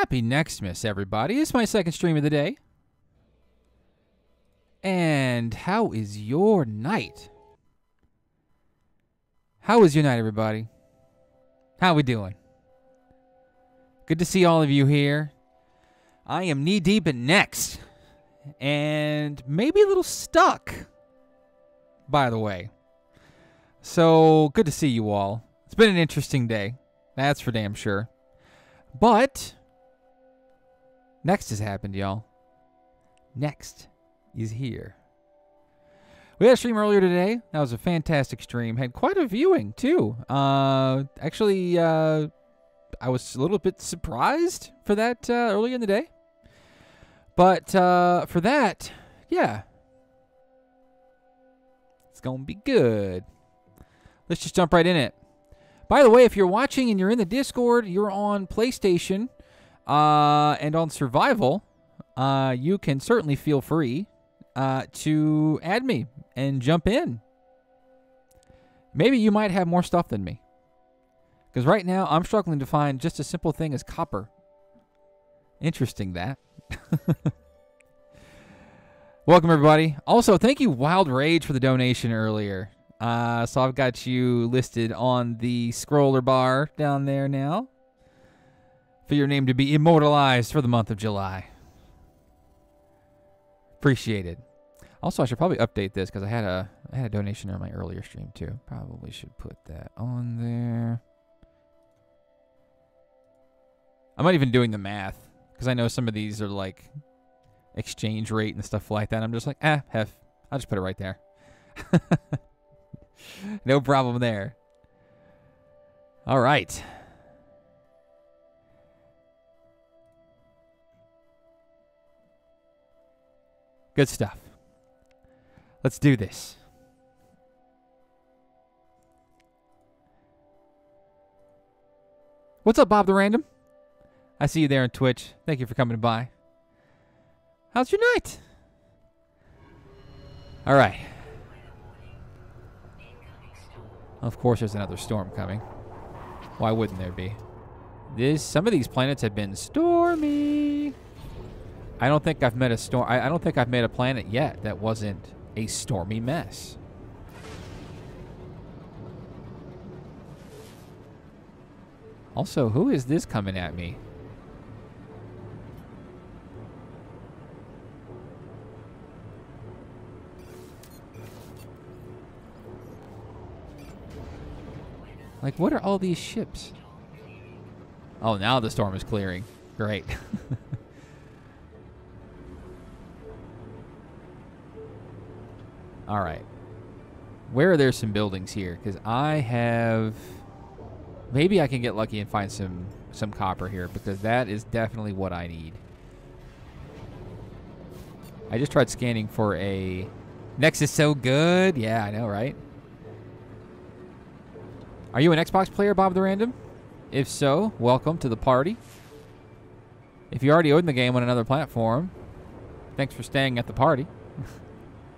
Happy Nextmas, everybody. It's my second stream of the day. And how is your night? How is your night, everybody? How we doing? Good to see all of you here. I am knee-deep in Next. And maybe a little stuck, by the way. So, good to see you all. It's been an interesting day. That's for damn sure. But Next has happened, y'all. Next is here. We had a stream earlier today. That was a fantastic stream. Had quite a viewing, too. Actually, I was a little bit surprised for that earlier in the day. But for that, yeah. It's going to be good. Let's just jump right in it. By the way, if you're watching and you're in the Discord, you're on PlayStation and on Survival, you can certainly feel free to add me and jump in. Maybe you might have more stuff than me. Because right now, I'm struggling to find just a simple thing as copper. Interesting, that. Welcome, everybody. Also, thank you, Wild Rage, for the donation earlier. So I've got you listed on the scroller bar down there now for your name to be immortalized for the month of July. Appreciate it. Also, I should probably update this because I had a donation on my earlier stream too. Probably should put that on there. I'm not even doing the math because I know some of these are like exchange rate and stuff like that. I'm just like, heff. I'll just put it right there. No problem there. All right. Good stuff. Let's do this. What's up, Bob the Random? I see you there on Twitch. Thank you for coming by. How's your night? All right. Of course, there's another storm coming. Why wouldn't there be? Some of these planets have been stormy. I don't think I've met a storm. I don't think I've met a planet yet that wasn't a stormy mess. Also, who is this coming at me? Like, what are all these ships? Oh, now the storm is clearing. Great. All right. Where are there some buildings here? Because I have... Maybe I can get lucky and find some copper here, because that is definitely what I need. I just tried scanning for a... Next is so good. Yeah, I know, right? Are you an Xbox player, Bob the Random? If so, welcome to the party. If you already own the game on another platform, thanks for staying at the party.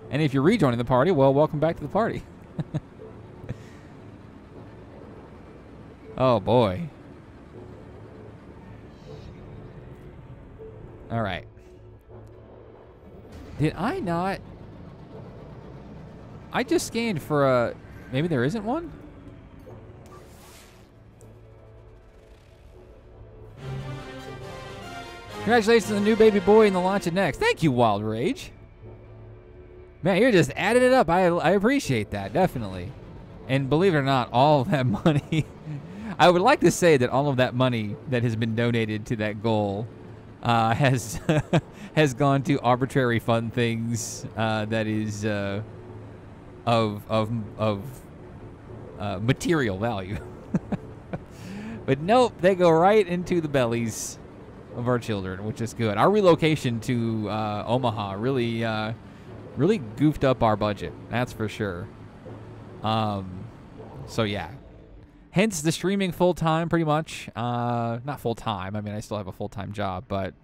And if you're rejoining the party, well, welcome back to the party. Oh, boy. All right. Did I not... I just scanned for a... Maybe there isn't one? Congratulations to the new baby boy in the launch of Next. Thank you, Wild Rage. Man, you're just adding it up. I appreciate that, definitely. And believe it or not, all of that money... I would like to say that all of that money that has been donated to that goal has has gone to arbitrary fun things that is of material value. But nope, they go right into the bellies of our children, which is good. Our relocation to Omaha really goofed up our budget. That's for sure. So yeah. Hence the streaming full-time, pretty much. Not full-time. I mean, I still have a full-time job, but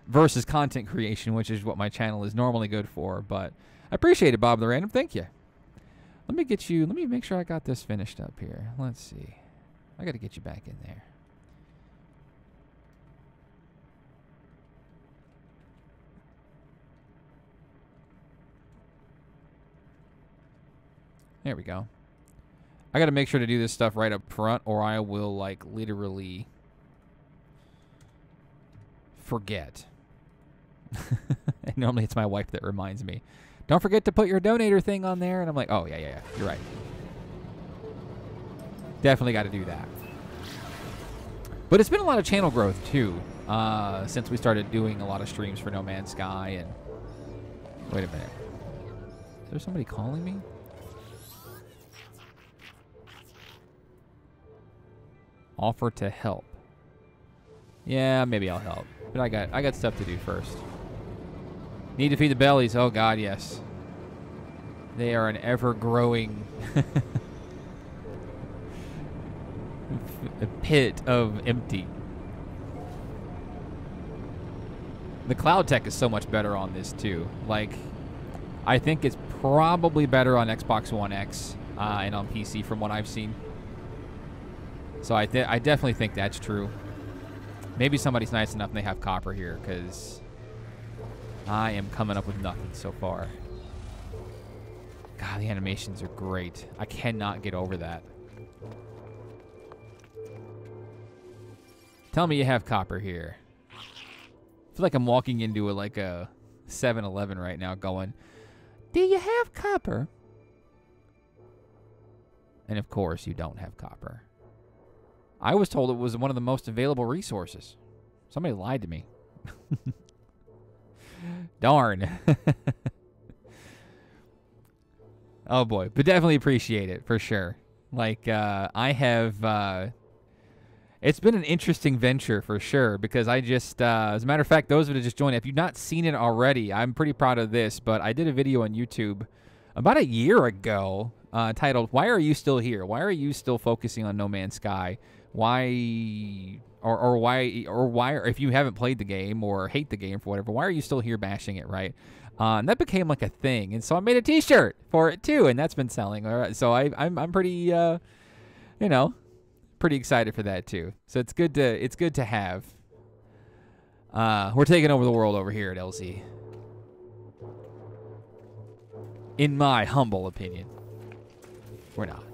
versus content creation, which is what my channel is normally good for. But I appreciate it, Bob the Random. Thank you. Let me make sure I got this finished up here. Let's see. I got to get you back in there. There we go. I got to make sure to do this stuff right up front, or I will, like, literally forget. And normally it's my wife that reminds me. Don't forget to put your donator thing on there. And I'm like, oh, yeah. You're right. Definitely got to do that. But it's been a lot of channel growth, too, since we started doing a lot of streams for No Man's Sky. And wait a minute. Is there somebody calling me? Offer to help. Yeah, maybe I'll help. But I got stuff to do first. Need to feed the bellies. Oh, God, yes. They are an ever-growing pit of empty. The cloud tech is so much better on this, too. Like, I think it's probably better on Xbox One X and on PC from what I've seen. So I definitely think that's true. Maybe somebody's nice enough and they have copper here, because I am coming up with nothing so far. God, the animations are great. I cannot get over that. Tell me you have copper here. I feel like I'm walking into like a 7-Eleven right now going, do you have copper? And of course you don't have copper. I was told it was one of the most available resources. Somebody lied to me. Darn. Oh, boy. But definitely appreciate it, for sure. Like, I have... it's been an interesting venture, for sure, because I just... as a matter of fact, those that have just joined, if you've not seen it already, I'm pretty proud of this, but I did a video on YouTube about a year ago titled, Why Are You Still Here? Why are you still focusing on No Man's Sky? Why, or if you haven't played the game or hate the game for whatever, why are you still here bashing it, right? And that became like a thing, and so I made a T-shirt for it too, and that's been selling. All right, so I'm pretty, pretty excited for that too. So it's good to have. We're taking over the world over here at LZ, in my humble opinion. We're not.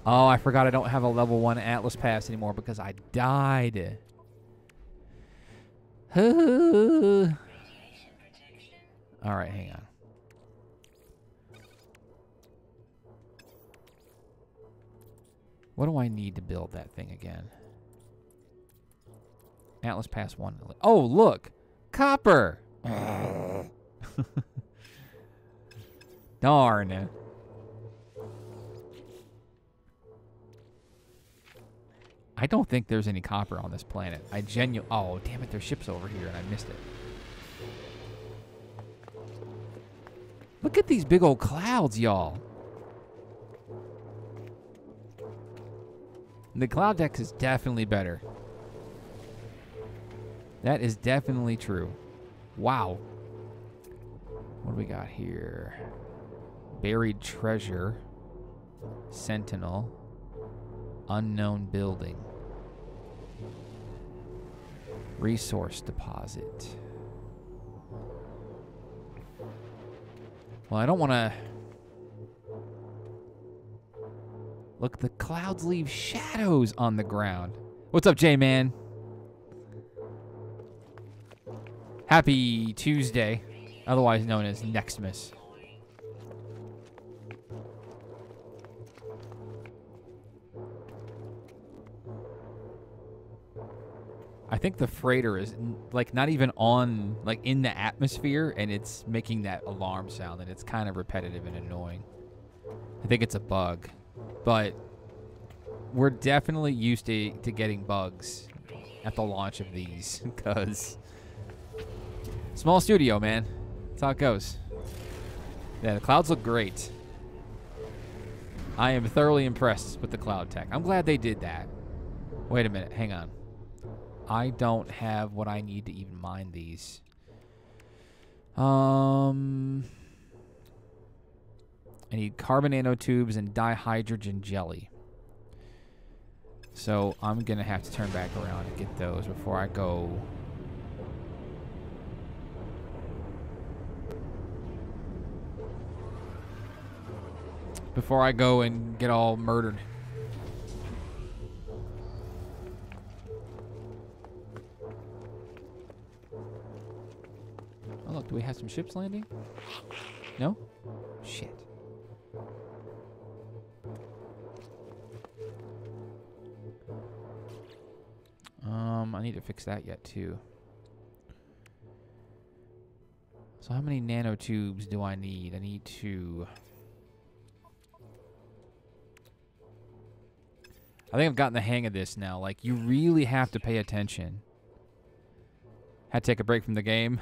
Oh, I forgot I don't have a level 1 Atlas pass anymore because I died. All right, hang on. What do I need to build that thing again? Atlas pass 1. Oh, look. Copper. Darn. I don't think there's any copper on this planet. Oh, damn it, there's ships over here, and I missed it. Look at these big old clouds, y'all. The cloud deck is definitely better. That is definitely true. Wow. What do we got here? Buried treasure. Sentinel. Unknown building. Resource deposit. Well, I don't want to... Look, the clouds leave shadows on the ground. What's up, J-Man? Happy Tuesday, otherwise known as Nextmas. I think the freighter is like not even on, like in the atmosphere, and it's making that alarm sound, and it's kind of repetitive and annoying. I think it's a bug, but we're definitely used to getting bugs at the launch of these because small studio, man. That's how it goes. Yeah, the clouds look great. I am thoroughly impressed with the cloud tech. I'm glad they did that. Wait a minute, hang on. I don't have what I need to even mine these. I need carbon nanotubes and dihydrogen jelly. So I'm going to have to turn back around and get those before I go. before I go and get all murdered. Oh, look, do we have some ships landing? No? Shit. I need to fix that yet, too. So how many nanotubes do I need? I need to... I think I've gotten the hang of this now. Like, you really have to pay attention. Had to take a break from the game.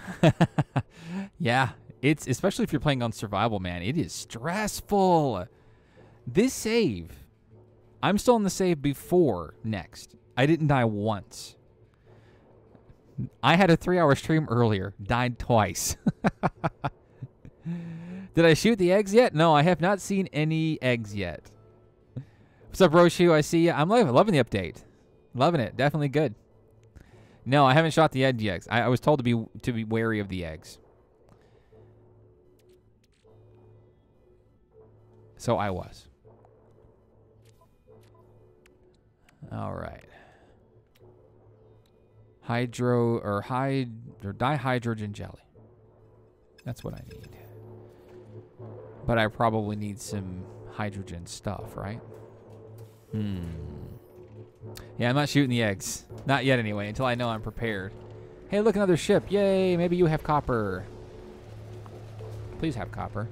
Yeah, it's especially if you're playing on survival, man. It is stressful. This save, I'm still in the save before next. I didn't die once. I had a 3-hour stream earlier. Died twice. Did I shoot the eggs yet? No, I have not seen any eggs yet. What's up, Roshu? I see you. I'm loving the update. Loving it. Definitely good. No, I haven't shot the eggs. I was told to be wary of the eggs. So I was. All right. Dihydrogen jelly. That's what I need. But I probably need some hydrogen stuff, right? Yeah, I'm not shooting the eggs. Not yet, anyway, until I know I'm prepared. Hey, look, another ship. Yay, maybe you have copper. Please have copper.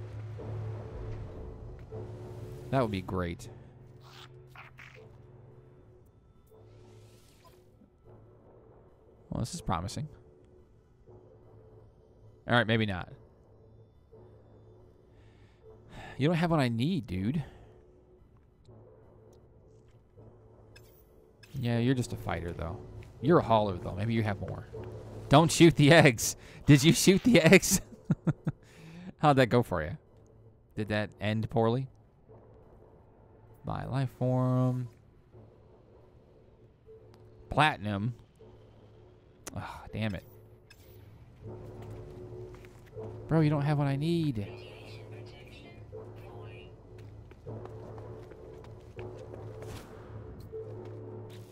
That would be great. Well, this is promising. All right, maybe not. You don't have what I need, dude. Yeah, you're just a fighter, though. You're a hauler, though. Maybe you have more. Don't shoot the eggs. Did you shoot the eggs? How'd that go for you? Did that end poorly? Buy life form. Platinum. Oh, damn it. Bro, you don't have what I need.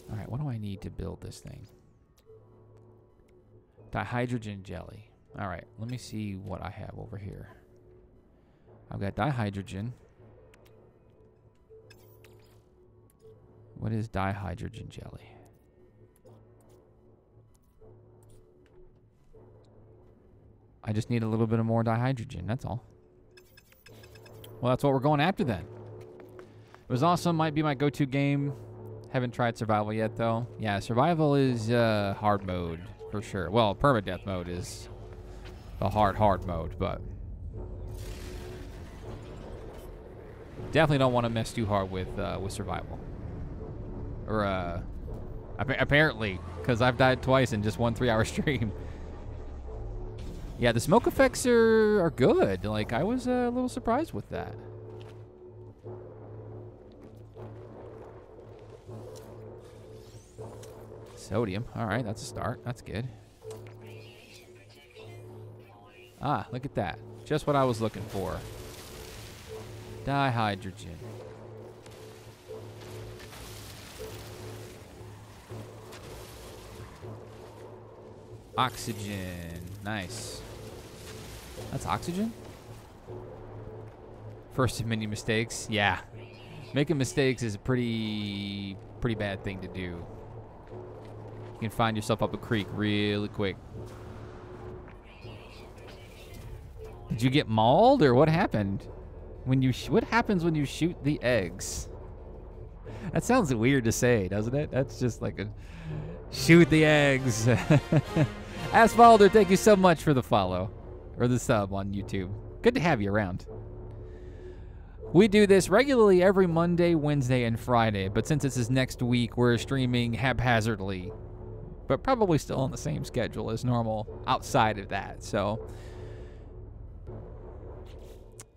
Alright, what do I need to build this thing? Dihydrogen jelly. Alright, let me see what I have over here. I've got dihydrogen. What is dihydrogen jelly? I just need a little bit of more dihydrogen, that's all. Well, that's what we're going after then. It was awesome, might be my go-to game. Haven't tried survival yet, though. Yeah, survival is hard mode, for sure. Well, permadeath mode is the hard mode, but... definitely don't want to mess too hard with survival. Or, apparently, because I've died twice in just one 3-hour stream. Yeah, the smoke effects are good. Like, I was a little surprised with that. Sodium. All right, that's a start. That's good. Ah, look at that. Just what I was looking for. Dihydrogen. Oxygen. Nice. That's oxygen? First of many mistakes. Yeah. Making mistakes is a pretty bad thing to do. You can find yourself up a creek really quick. Did you get mauled or what happened? What happens when you shoot the eggs? That sounds weird to say, doesn't it? That's just like a shoot the eggs. Asphalder, thank you so much for the follow or the sub on YouTube. Good to have you around. We do this regularly every Monday, Wednesday, and Friday, but since this is next week, we're streaming haphazardly, but probably still on the same schedule as normal outside of that. So,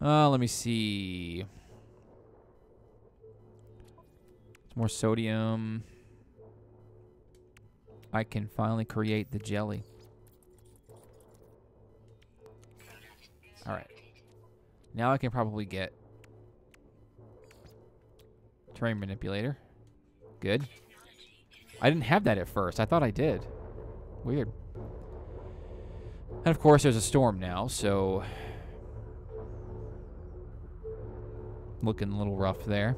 let me see. More sodium. I can finally create the jelly. All right. Now I can probably get terrain manipulator. Good. I didn't have that at first. I thought I did. Weird. And of course, there's a storm now, so looking a little rough there.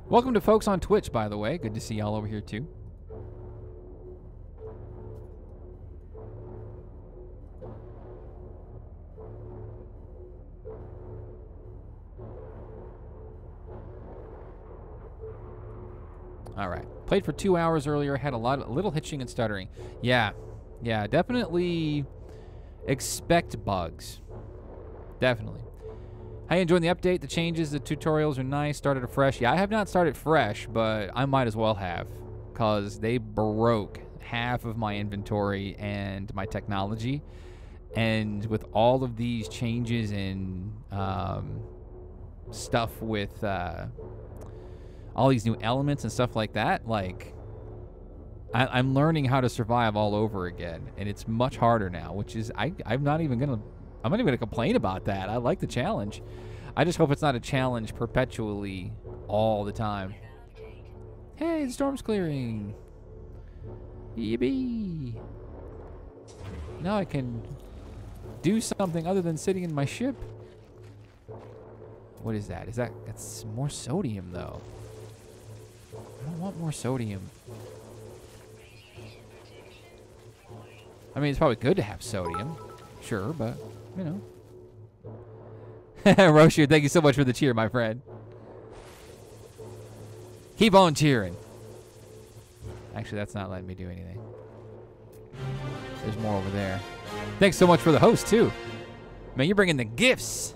Welcome to folks on Twitch, by the way. Good to see y'all over here, too. All right. Played for 2 hours earlier. Had a little hitching and stuttering. Yeah. Yeah, definitely expect bugs. Definitely. How you enjoying the update? The changes, the tutorials are nice. Started afresh. Yeah, I have not started fresh, but I might as well have, because they broke half of my inventory and my technology. And with all of these changes in stuff with all these new elements and stuff like that, like I'm learning how to survive all over again, and it's much harder now, which is I'm not even gonna complain about that. I like the challenge. I just hope it's not a challenge perpetually all the time. Hey, the storm's clearing. Yippee. Now I can do something other than sitting in my ship. What is that? That's more sodium, though. I don't want more sodium. I mean, it's probably good to have sodium. Sure, but, you know. Roshier, thank you so much for the cheer, my friend. Keep on cheering. Actually, that's not letting me do anything. There's more over there. Thanks so much for the host, too. Man, you're bringing the gifts.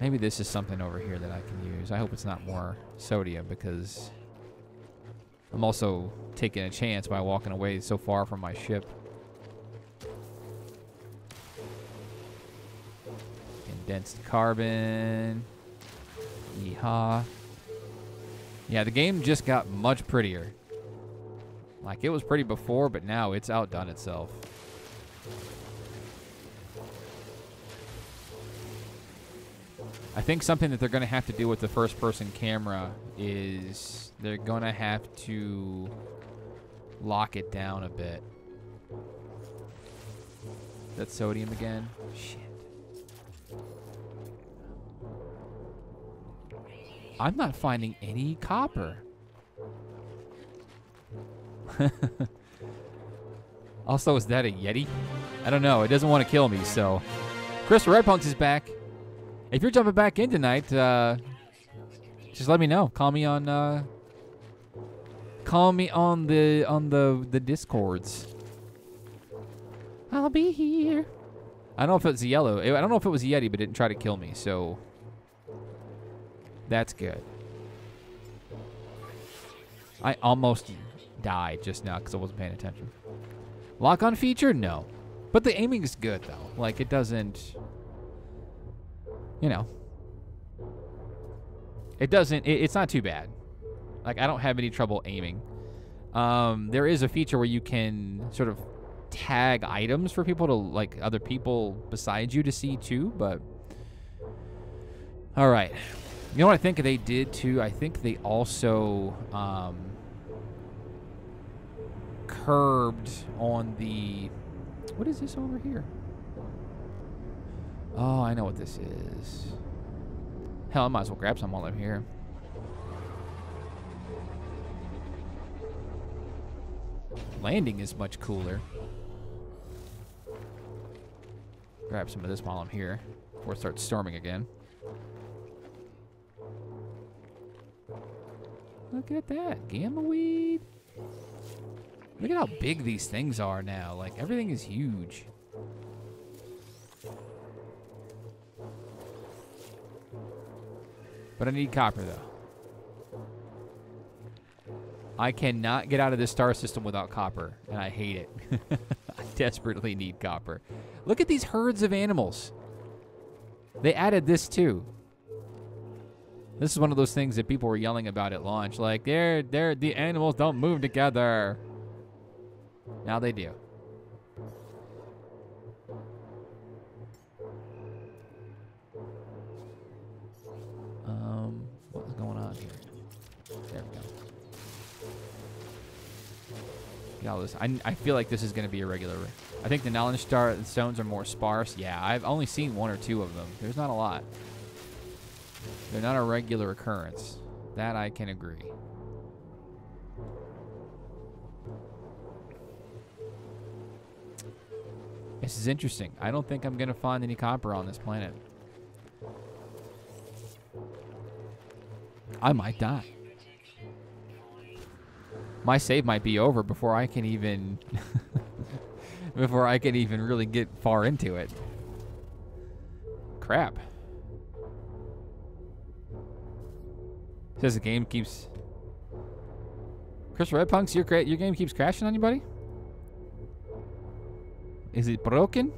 Maybe this is something over here that I can use. I hope it's not more sodium, because I'm also taking a chance by walking away so far from my ship. Condensed carbon. Yeehaw. Yeah, the game just got much prettier. Like, it was pretty before, but now it's outdone itself. I think something that they're going to have to do with the first-person camera is they're going to have to lock it down a bit. That's sodium again? Shit. I'm not finding any copper. Also, is that a Yeti? I don't know. It doesn't want to kill me, so. Chris Redpunks is back. If you're jumping back in tonight, just let me know. Call me on the Discords. I'll be here. I don't know if it's a yellow. I don't know if it was a Yeti, but it didn't try to kill me, so that's good. I almost died just now because I wasn't paying attention. Lock-on feature? No. But the aiming is good, though. Like, it doesn't, you know. It doesn't, it's not too bad. Like, I don't have any trouble aiming. There is a feature where you can sort of tag items for people to, like, other people besides you to see, too, but. All right. You know what I think they did, too? I think they also curbed on the... What is this over here? Oh, I know what this is. Hell, I might as well grab some while I'm here. Landing is much cooler. Grab some of this while I'm here before it starts storming again. Look at that. Gamma weed. Look at how big these things are now. Like, everything is huge. But I need copper, though. I cannot get out of this star system without copper, and I hate it. I desperately need copper. Look at these herds of animals. They added this, too. This is one of those things that people were yelling about at launch. Like, the animals don't move together. Now they do. on here? There we go. Get all this. I feel like this is going to be a regular. I think the knowledge stones are more sparse. Yeah, I've only seen 1 or 2 of them. There's not a lot. They're not a regular occurrence. That I can agree. This is interesting. I don't think I'm going to find any copper on this planet. I might die. My save might be over before I can even before I can even really get far into it. Crap. Says the game keeps Chris Redpunks, your game keeps crashing on you, buddy? Is it broken?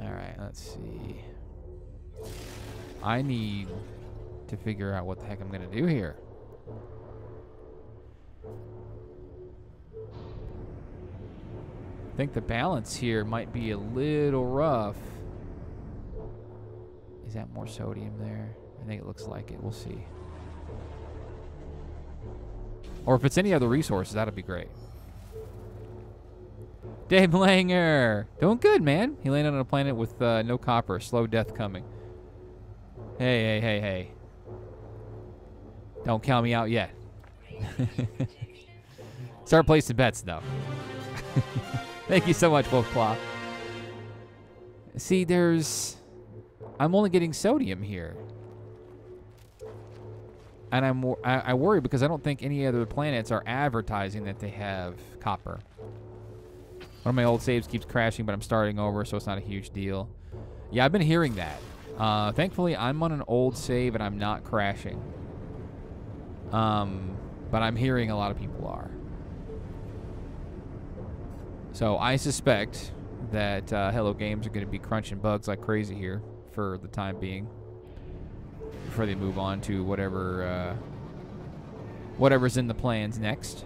Alright, let's see. I need to figure out what the heck I'm going to do here. I think the balance here might be a little rough. Is that more sodium there? I think it looks like it. We'll see. Or if it's any other resources, that'd be great. Dave Langer. Doing good, man. He landed on a planet with no copper. Slow death coming. Hey. Don't count me out yet. Start placing bets, though. Thank you so much, Wolfclaw. See, I'm only getting sodium here. And I worry because I don't think any other planets are advertising that they have copper. One of my old saves keeps crashing, but I'm starting over, so it's not a huge deal. Yeah, I've been hearing that. Thankfully, I'm on an old save and I'm not crashing. But I'm hearing a lot of people are. So I suspect that Hello Games are going to be crunching bugs like crazy here for the time being, before they move on to whatever's in the plans next.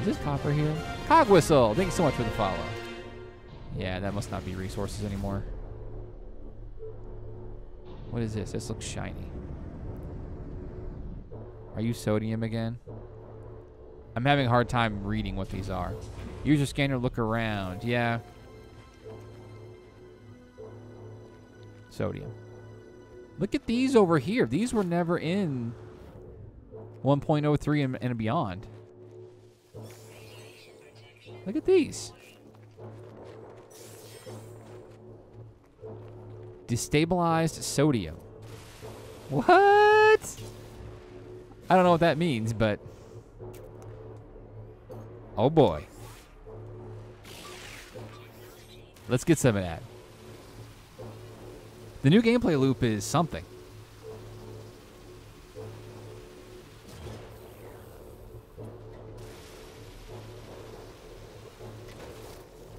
Is this copper here? Cog Whistle, thank you so much for the follow. Yeah, that must not be resources anymore. What is this? This looks shiny. Are you sodium again? I'm having a hard time reading what these are. Use your scanner, look around. Yeah. Sodium. Look at these over here. These were never in 1.03 and beyond. Look at these. Destabilized sodium. What? I don't know what that means, but... oh boy. Let's get some of that. The new gameplay loop is something.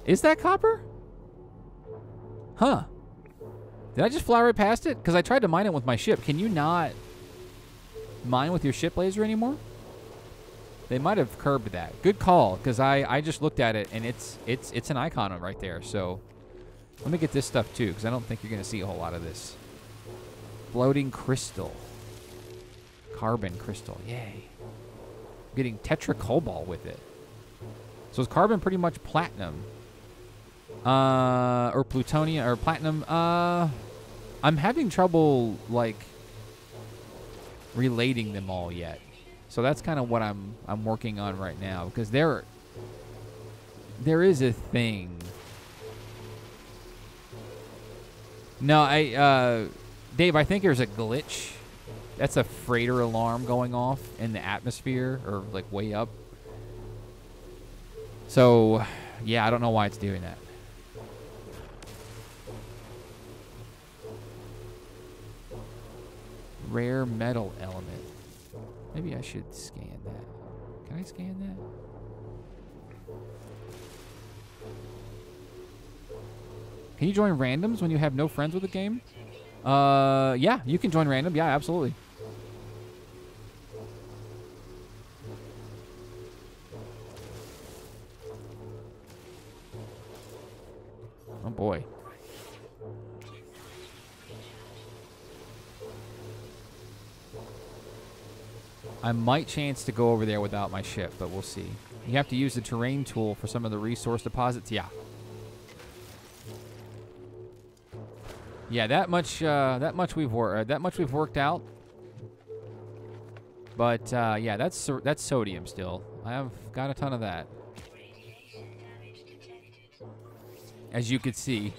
Is that copper? Huh. Did I just fly right past it? Because I tried to mine it with my ship. Can you not mine with your ship laser anymore? They might have curbed that. Good call, because I just looked at it, and it's an icon right there. So let me get this stuff, too, because I don't think you're going to see a whole lot of this. Floating crystal. Carbon crystal. Yay. I'm getting tetracobalt with it. So is carbon pretty much platinum? Or plutonium, or platinum. I'm having trouble, like, relating them all yet. So that's kind of what I'm working on right now, because there is a thing. No, Dave, I think there's a glitch. That's a freighter alarm going off in the atmosphere, or like way up. So, yeah, I don't know why it's doing that. Rare metal element. Maybe I should scan that. Can I scan that? Can you join randoms when you have no friends with the game? Yeah, you can join random. Yeah, absolutely. Oh boy. I might chance to go over there without my ship, but we'll see. You have to use the terrain tool for some of the resource deposits. Yeah. Yeah, that much we've worked out. But yeah, that's sodium still. I've got a ton of that. As you could see.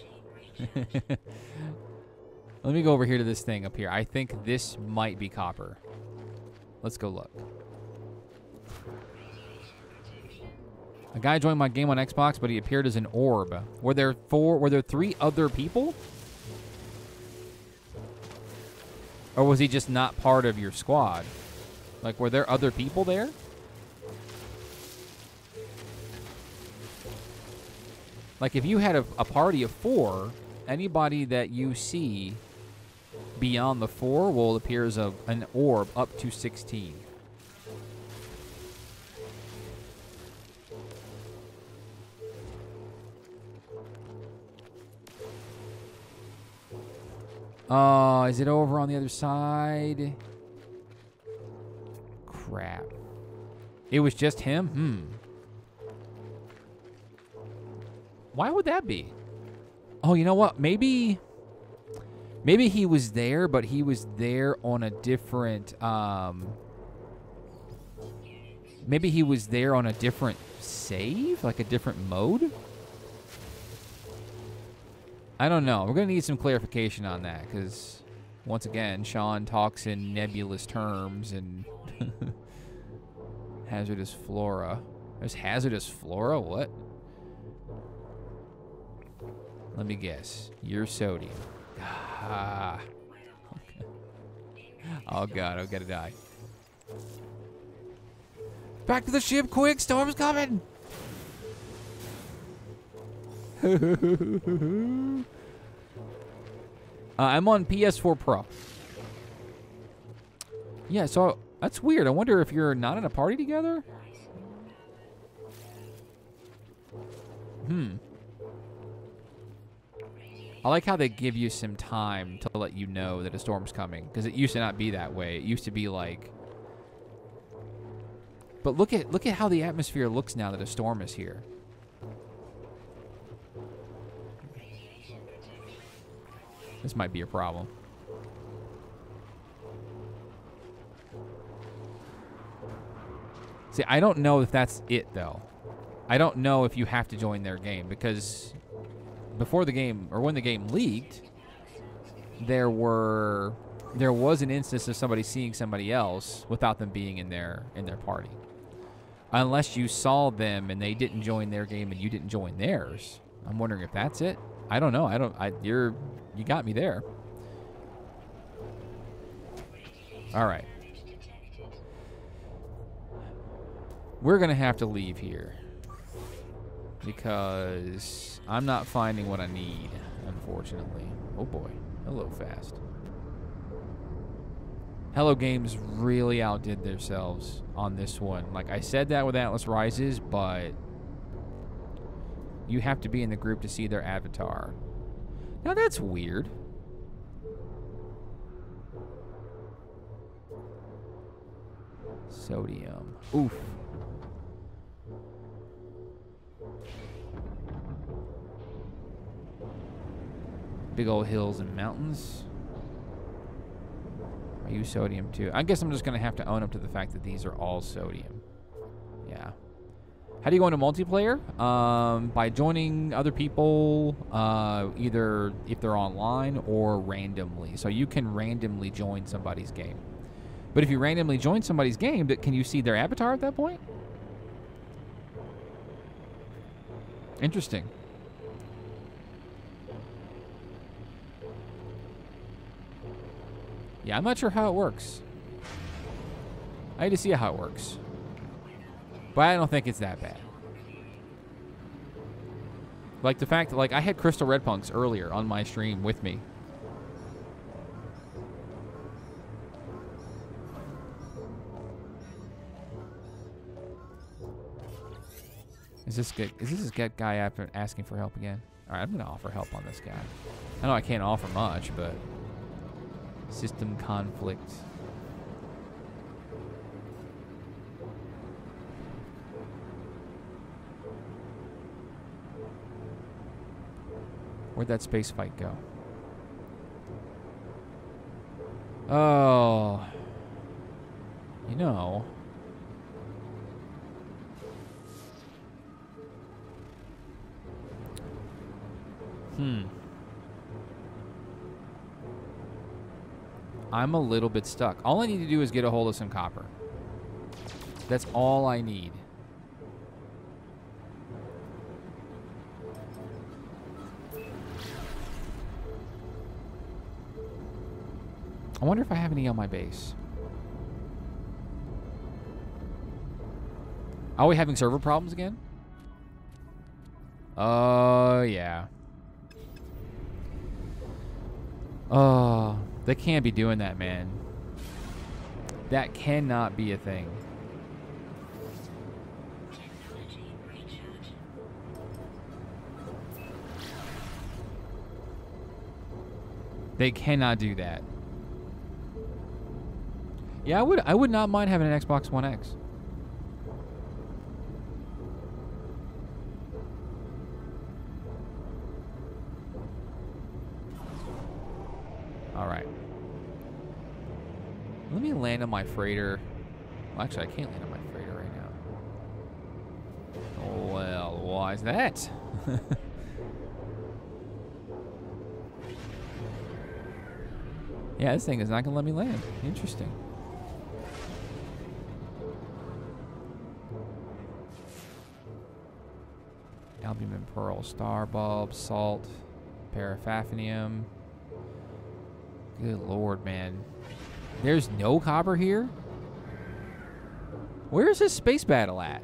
Let me go over here to this thing up here. I think this might be copper. Let's go look. A guy joined my game on Xbox, but he appeared as an orb. Were there 3 other people? Or was he just not part of your squad? Like, were there other people there? Like, if you had a party of 4, anybody that you see beyond the 4 will appear as an orb up to 16. Is it over on the other side? Crap. It was just him? Why would that be? Oh, you know what? Maybe he was there, but he was there on a different, maybe he was there on a different save? Like a different mode? I don't know. We're going to need some clarification on that, because, once again, Sean talks in nebulous terms and hazardous flora. There's hazardous flora? What? Let me guess. You're sodium. Ah. Okay. Oh, God. I'm going to die. Back to the ship, quick. Storm's coming. I'm on PS4 Pro. Yeah, so that's weird. I wonder if you're not in a party together? I like how they give you some time to let you know that a storm's coming, because it used to not be that way. It used to be like... But look at how the atmosphere looks now that a storm is here. This might be a problem. See, I don't know if that's it, though. I don't know if you have to join their game, because before the game, or when the game leaked, there was an instance of somebody seeing somebody else without them being in their party. Unless you saw them and they didn't join their game and you didn't join theirs. I'm wondering if that's it. I don't know. You got me there. All right. We're going to have to leave here, because I'm not finding what I need, unfortunately. Oh, boy. Hello, Fast. Hello Games really outdid themselves on this one. Like, I said that with Atlas Rises, but you have to be in the group to see their avatar. Now, that's weird. Sodium. Oof. Big old hills and mountains. Are you sodium too? I guess I'm just going to have to own up to the fact that these are all sodium. Yeah. How do you go into multiplayer? By joining other people, either if they're online or randomly. So you can randomly join somebody's game. But if you randomly join somebody's game, can you see their avatar at that point? Interesting. Yeah, I'm not sure how it works. I need to see how it works. But I don't think it's that bad. Like the fact that, like, I had Crystal Red Punks earlier on my stream with me. Is this guy asking for help again? All right, I'm gonna offer help on this guy. I know I can't offer much, but system conflict. Where'd that space fight go? Oh. You know. I'm a little bit stuck. All I need to do is get a hold of some copper. That's all I need. I wonder if I have any on my base. Are we having server problems again? Oh, yeah. Oh, they can't be doing that, man. That cannot be a thing. They cannot do that. Yeah, I would not mind having an Xbox One X. All right. Let me land on my freighter. Well, actually, I can't land on my freighter right now. Well, why is that? Yeah, this thing is not going to let me land. Interesting. Albumin, pearl, star bulb, salt, paraffinium. Good lord, man. There's no copper here? Where's this space battle at?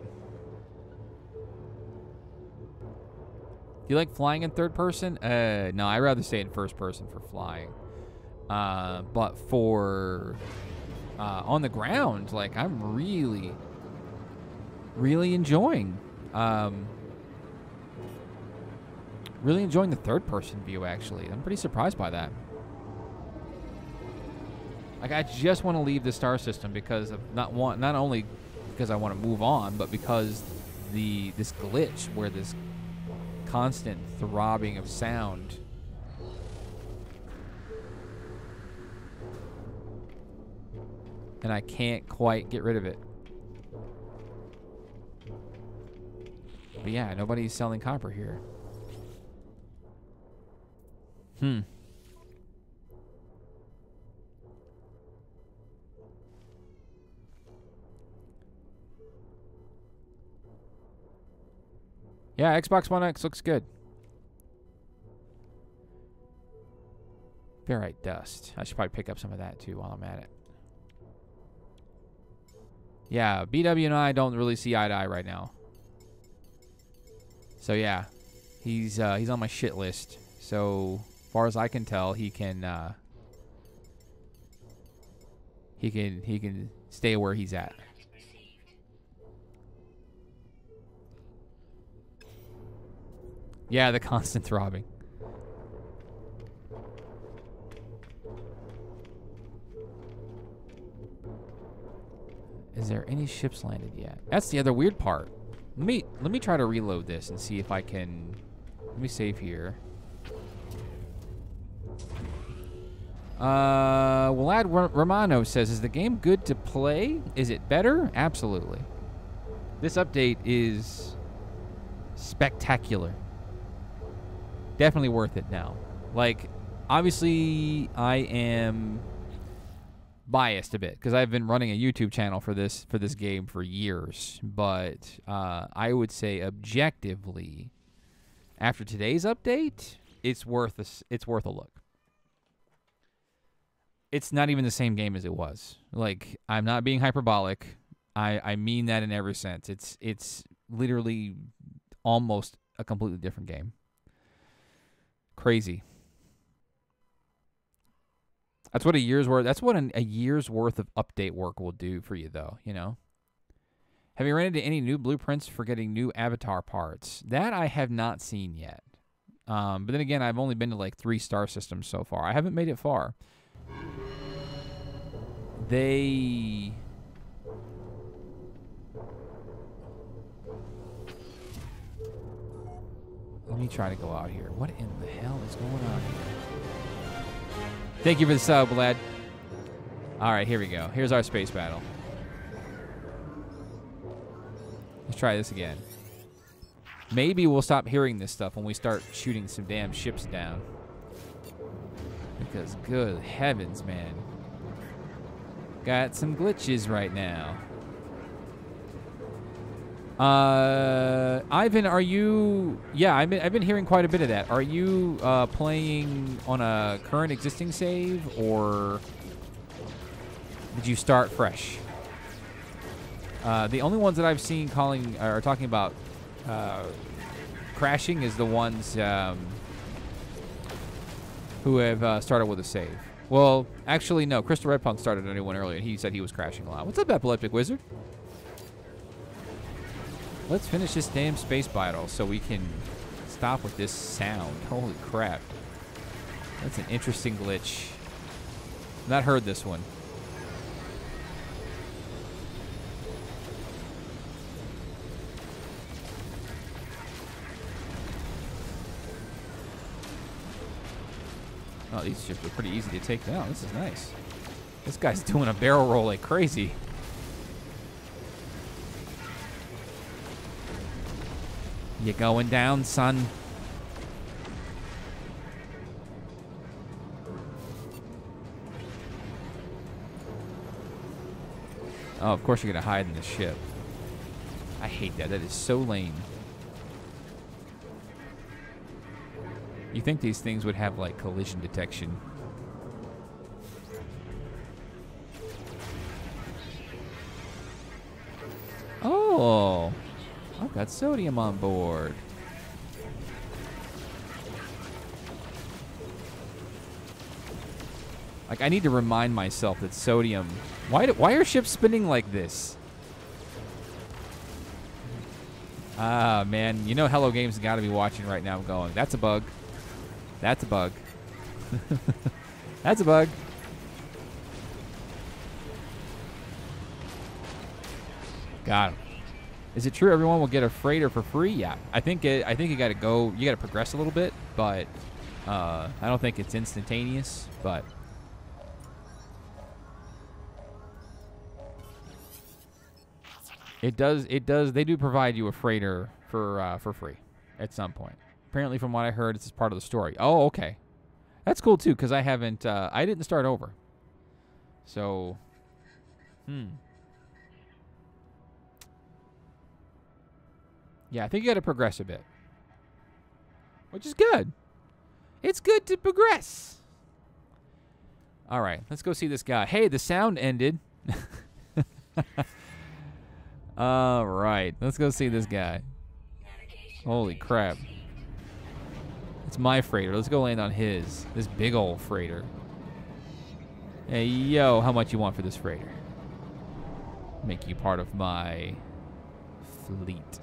Do you like flying in third person? No, I'd rather stay in first person for flying. But for on the ground, like, I'm really, really enjoying the third person view, actually. I'm pretty surprised by that. Like, I just want to leave the star system because of not only because I want to move on, but because this glitch where this constant throbbing of sound. And I can't quite get rid of it. But yeah, nobody's selling copper here. Yeah, Xbox One X looks good. Ferrite dust. I should probably pick up some of that too while I'm at it. Yeah, BW and I don't really see eye to eye right now. So yeah, he's on my shit list. So far as I can tell, he can stay where he's at. Yeah, the constant throbbing. Is there any ships landed yet? That's the other weird part. Let me try to reload this and see if I can. Let me save here. Vlad Romano says, is the game good to play? Is it better? Absolutely. This update is spectacular. Definitely worth it now. Like, obviously, I am biased a bit because I've been running a YouTube channel for this game for years. But I would say objectively, after today's update, it's worth a look. It's not even the same game as it was. Like, I'm not being hyperbolic. I mean that in every sense. It's literally almost a completely different game. Crazy. That's what a year's worth. That's what a year's worth of update work will do for you, though. You know. Have you run into any new blueprints for getting new avatar parts? That I have not seen yet. But then again, I've only been to like 3 star systems so far. I haven't made it far. They Let me try to go out here. What in the hell is going on here? Thank you for the sub, lad. All right, here we go. Here's our space battle. Let's try this again. Maybe we'll stop hearing this stuff when we start shooting some damn ships down. Because good heavens, man. Got some glitches right now. Ivan, are you... Yeah, I've been hearing quite a bit of that. Are you playing on a current existing save, or did you start fresh? The only ones that I've seen calling or talking about crashing is the ones who have started with a save. Well, actually, no. Crystal Red Punk started a new one earlier, and he said he was crashing a lot. What's up, Epileptic Wizard? Let's finish this damn space battle so we can stop with this sound. Holy crap. That's an interesting glitch. Not heard this one. Oh, these ships are pretty easy to take down. This is nice. This guy's doing a barrel roll like crazy. You going down, son? Oh, of course you're going to hide in the ship. I hate that. That is so lame. You think these things would have, like, collision detection. Oh, I've got sodium on board. Like, I need to remind myself that sodium... Why are ships spinning like this? Ah, man. You know Hello Games got to be watching right now going, that's a bug. That's a bug. That's a bug. Got him. Is it true everyone will get a freighter for free? Yeah. I think you got to go. You got to progress a little bit, but I don't think it's instantaneous. But it does. They do provide you a freighter for free at some point. Apparently, from what I heard, it's part of the story. Oh, okay. That's cool, too, because I haven't... I didn't start over. So... Yeah, I think you got to progress a bit. Which is good. It's good to progress. All right, let's go see this guy. Hey, the sound ended. All right, let's go see this guy. Holy crap. It's my freighter. Let's go land on his. This big old freighter. Hey, yo, how much you want for this freighter? Make you part of my fleet.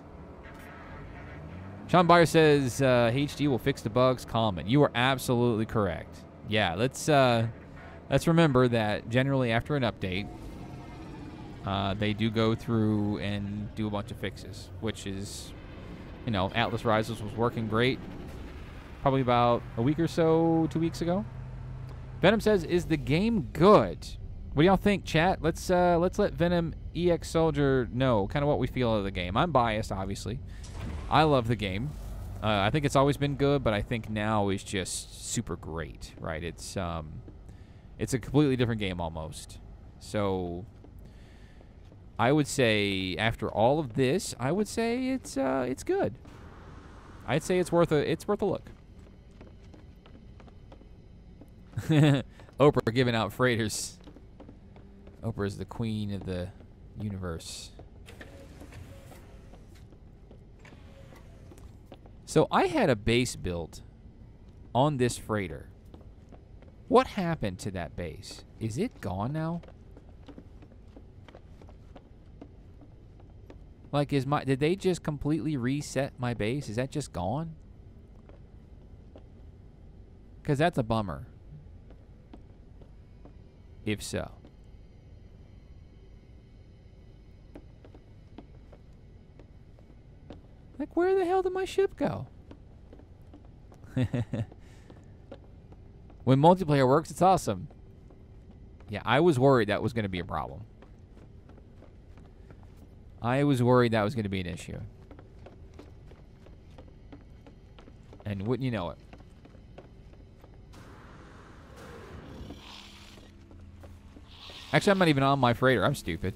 Sean Byer says HD will fix the bugs. Common. You are absolutely correct. Yeah, let's remember that generally after an update, they do go through and do a bunch of fixes, which is, you know, Atlas Rises was working great. Probably about a week or so, 2 weeks ago. Venom says, "Is the game good?" What do y'all think, chat? Let's let Venom EX Soldier know kind of what we feel of the game. I'm biased, obviously. I love the game. I think it's always been good, but I think now is just super great, right? It's a completely different game almost. So I would say after all of this, I would say it's good. I'd say it's worth a look. Oprah giving out freighters. Oprah is the queen of the universe. So I had a base built on this freighter. What happened to that base? Is it gone now? Like, did they just completely reset my base? Is that just gone? Because that's a bummer. If so. Like, where the hell did my ship go? When multiplayer works, it's awesome. Yeah, I was worried that was going to be a problem. I was worried that was going to be an issue. And wouldn't you know it? Actually, I'm not even on my freighter. I'm stupid.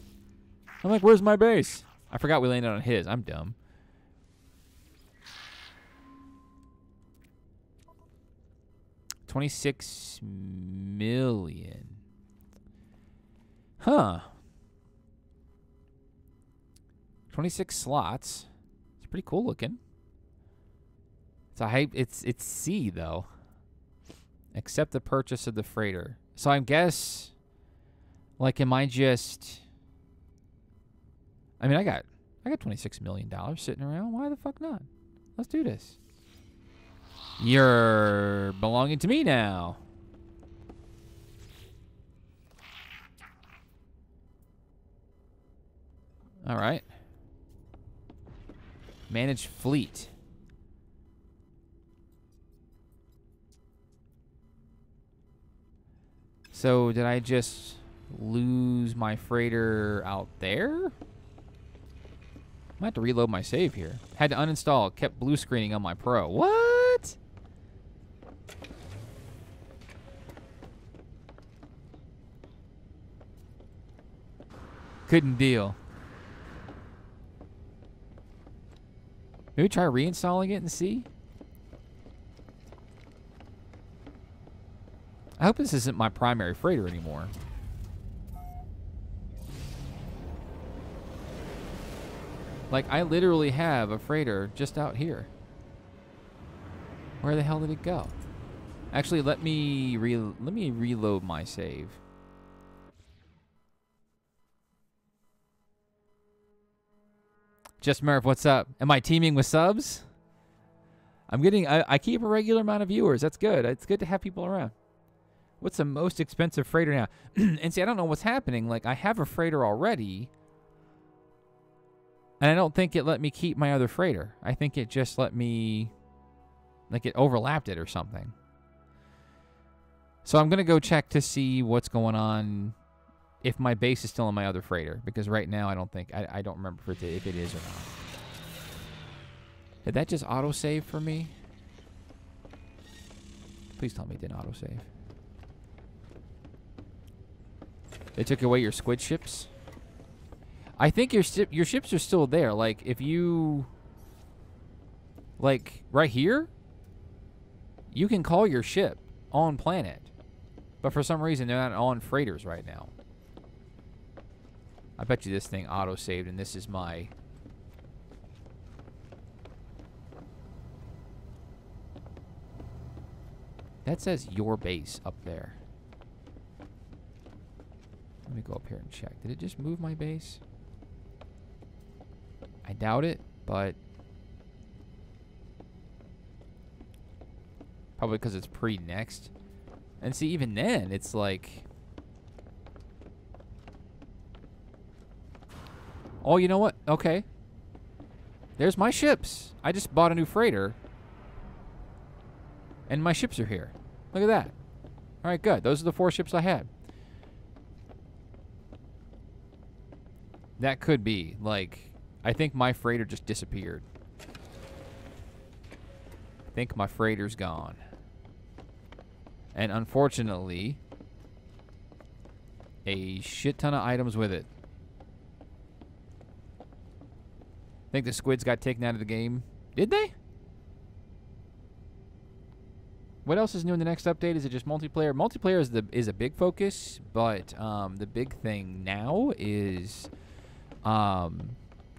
I'm like, where's my base? I forgot we landed on his. I'm dumb. $26 million. Huh. 26 slots. It's pretty cool looking. It's a hype. It's C though. Except the purchase of the freighter. So I guess, like, am I just? I mean, I got $26 million sitting around. Why the fuck not? Let's do this. You're belonging to me now. All right. Manage fleet. So did I just lose my freighter out there? I might have to reload my save here. Had to uninstall. Kept blue screening on my Pro. What? Couldn't deal. Maybe try reinstalling it and see. I hope this isn't my primary freighter anymore. Like, I literally have a freighter just out here. Where the hell did it go? Actually, let me reload my save. Just Murph, what's up? Am I teaming with subs? I'm getting. I keep a regular amount of viewers. That's good. It's good to have people around. What's the most expensive freighter now? And see, I don't know what's happening. Like, I have a freighter already. And I don't think it let me keep my other freighter. I think it just let me, like, it overlapped it or something. So I'm going to go check to see what's going on, if my base is still on my other freighter. Because right now I don't think, I don't remember if it is or not. Did that just autosave for me? Please tell me it didn't autosave. They took away your squid ships? I think your ships are still there. Like, if you... Like, right here? You can call your ship on planet. But for some reason, they're not on freighters right now. I bet you this thing auto-saved, and this is my... That says your base up there. Let me go up here and check. Did it just move my base? I doubt it, but... Probably because it's pre-next. And see, even then, it's like... Oh, you know what? Okay. There's my ships. I just bought a new freighter. And my ships are here. Look at that. All right, good. Those are the 4 ships I had. That could be. Like, I think my freighter just disappeared. I think my freighter's gone. And unfortunately, a shit ton of items with it. I think the squids got taken out of the game. Did they? What else is new in the next update? Is it just multiplayer? Multiplayer is a big focus, but the big thing now is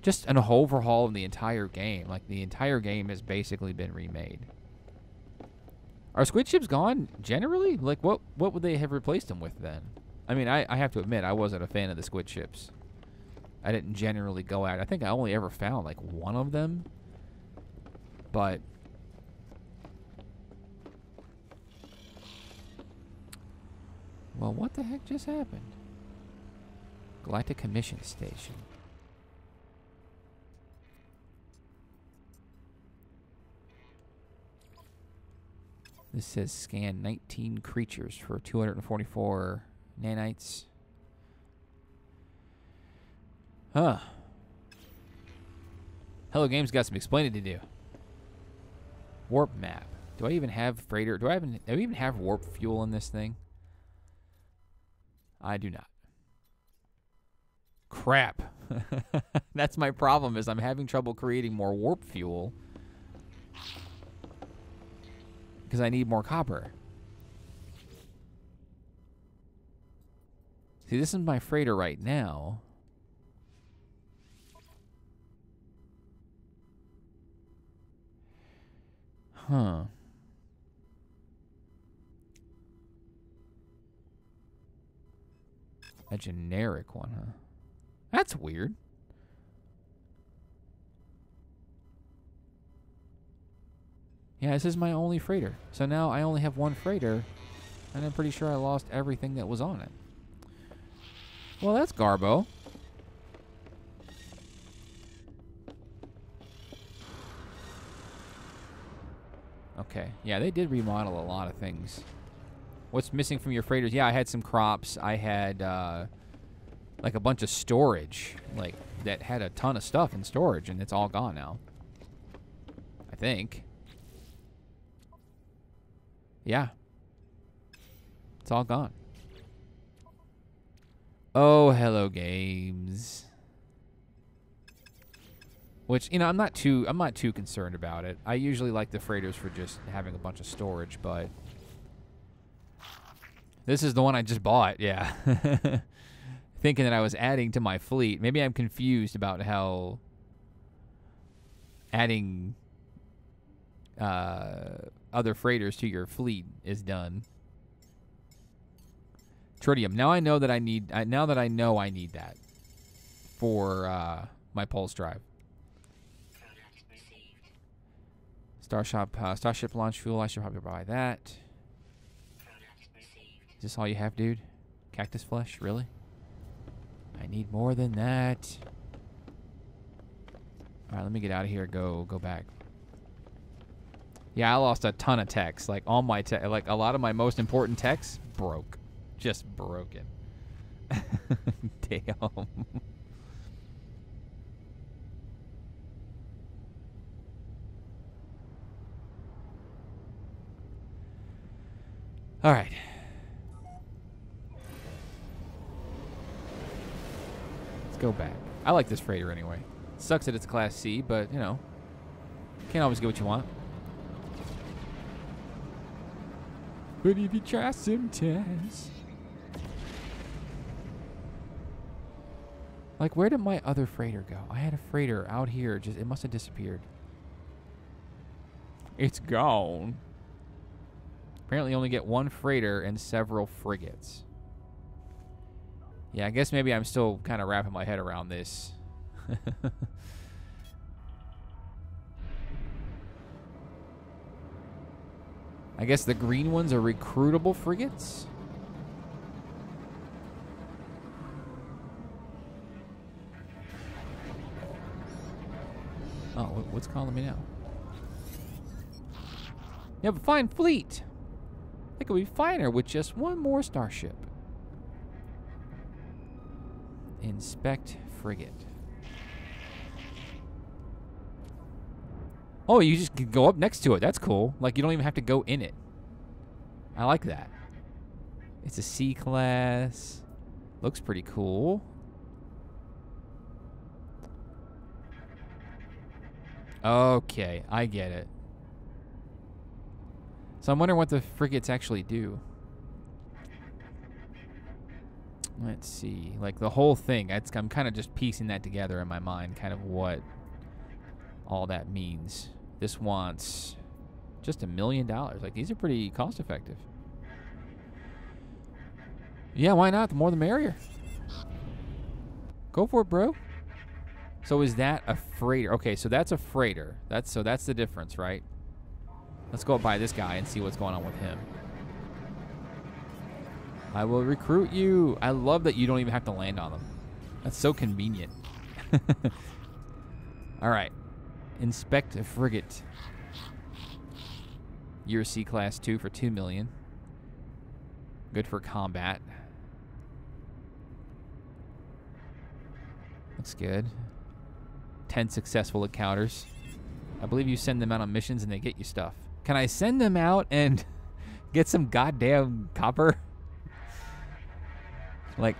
just an overhaul of the entire game. Like, the entire game has basically been remade. Are squid ships gone generally? Like, what would they have replaced them with then? I mean, I have to admit, I wasn't a fan of the squid ships. I didn't generally go at it. I think I only ever found, like, one of them. But... Well, what the heck just happened? Galactic Commission Station. This says scan 19 creatures for 244 nanites. Huh. Hello Games got some explaining to do. Warp map. Do I even have freighter? Do I even have warp fuel in this thing? I do not. Crap. That's my problem, is I'm having trouble creating more warp fuel. Because I need more copper. See, this is my freighter right now. Huh. A generic one, huh? That's weird. Yeah, this is my only freighter. So now I only have one freighter, and I'm pretty sure I lost everything that was on it. Well, that's Garbo. Okay. Yeah, they did remodel a lot of things. What's missing from your freighters? Yeah, I had some crops. I had, like, a bunch of storage, like, that had a ton of stuff in storage, and it's all gone now. I think. Yeah. It's all gone. Oh, hello games. Which, you know, I'm not too concerned about it. I usually like the freighters for just having a bunch of storage, but this is the one I just bought, yeah. Thinking that I was adding to my fleet. Maybe I'm confused about how adding other freighters to your fleet is done. Tritium. Now I know that I need. Now that I know I need that for my pulse drive. Starship launch fuel. I should probably buy that. Is this all you have, dude? Cactus flesh, really? I need more than that. All right, let me get out of here. Go back. Yeah, I lost a ton of techs. Like all my tech, like a lot of my most important techs broke. Just broken. Damn. All right. Let's go back. I like this freighter anyway. Sucks that it's Class C, but, you know, can't always get what you want. But if you try sometimes. Like, where did my other freighter go? I had a freighter out here. Just it must have disappeared. It's gone. Apparently, you only get one freighter and several frigates. Yeah, I guess maybe I'm still kind of wrapping my head around this. I guess the green ones are recruitable frigates? Oh, what's calling me now? You have a fine fleet. It could be finer with just one more starship. Inspect frigate. Oh, you just can go up next to it. That's cool. Like, you don't even have to go in it. I like that. It's a C class. Looks pretty cool. Okay, I get it. So I'm wondering what the frigates actually do. Let's see. Like, the whole thing. I'm kind of just piecing that together in my mind, kind of what all that means. This wants just $1 million. Like, these are pretty cost effective. Yeah, why not? The more the merrier. Go for it, bro. So is that a freighter? Okay, so that's a freighter. That's the difference, right? Let's go by this guy and see what's going on with him. I will recruit you. I love that you don't even have to land on them. That's so convenient. All right. Inspect a frigate. Year C Class 2 for 2 million. Good for combat. Looks good. 10 successful encounters. I believe you send them out on missions and they get you stuff. Can I send them out and get some goddamn copper? Like,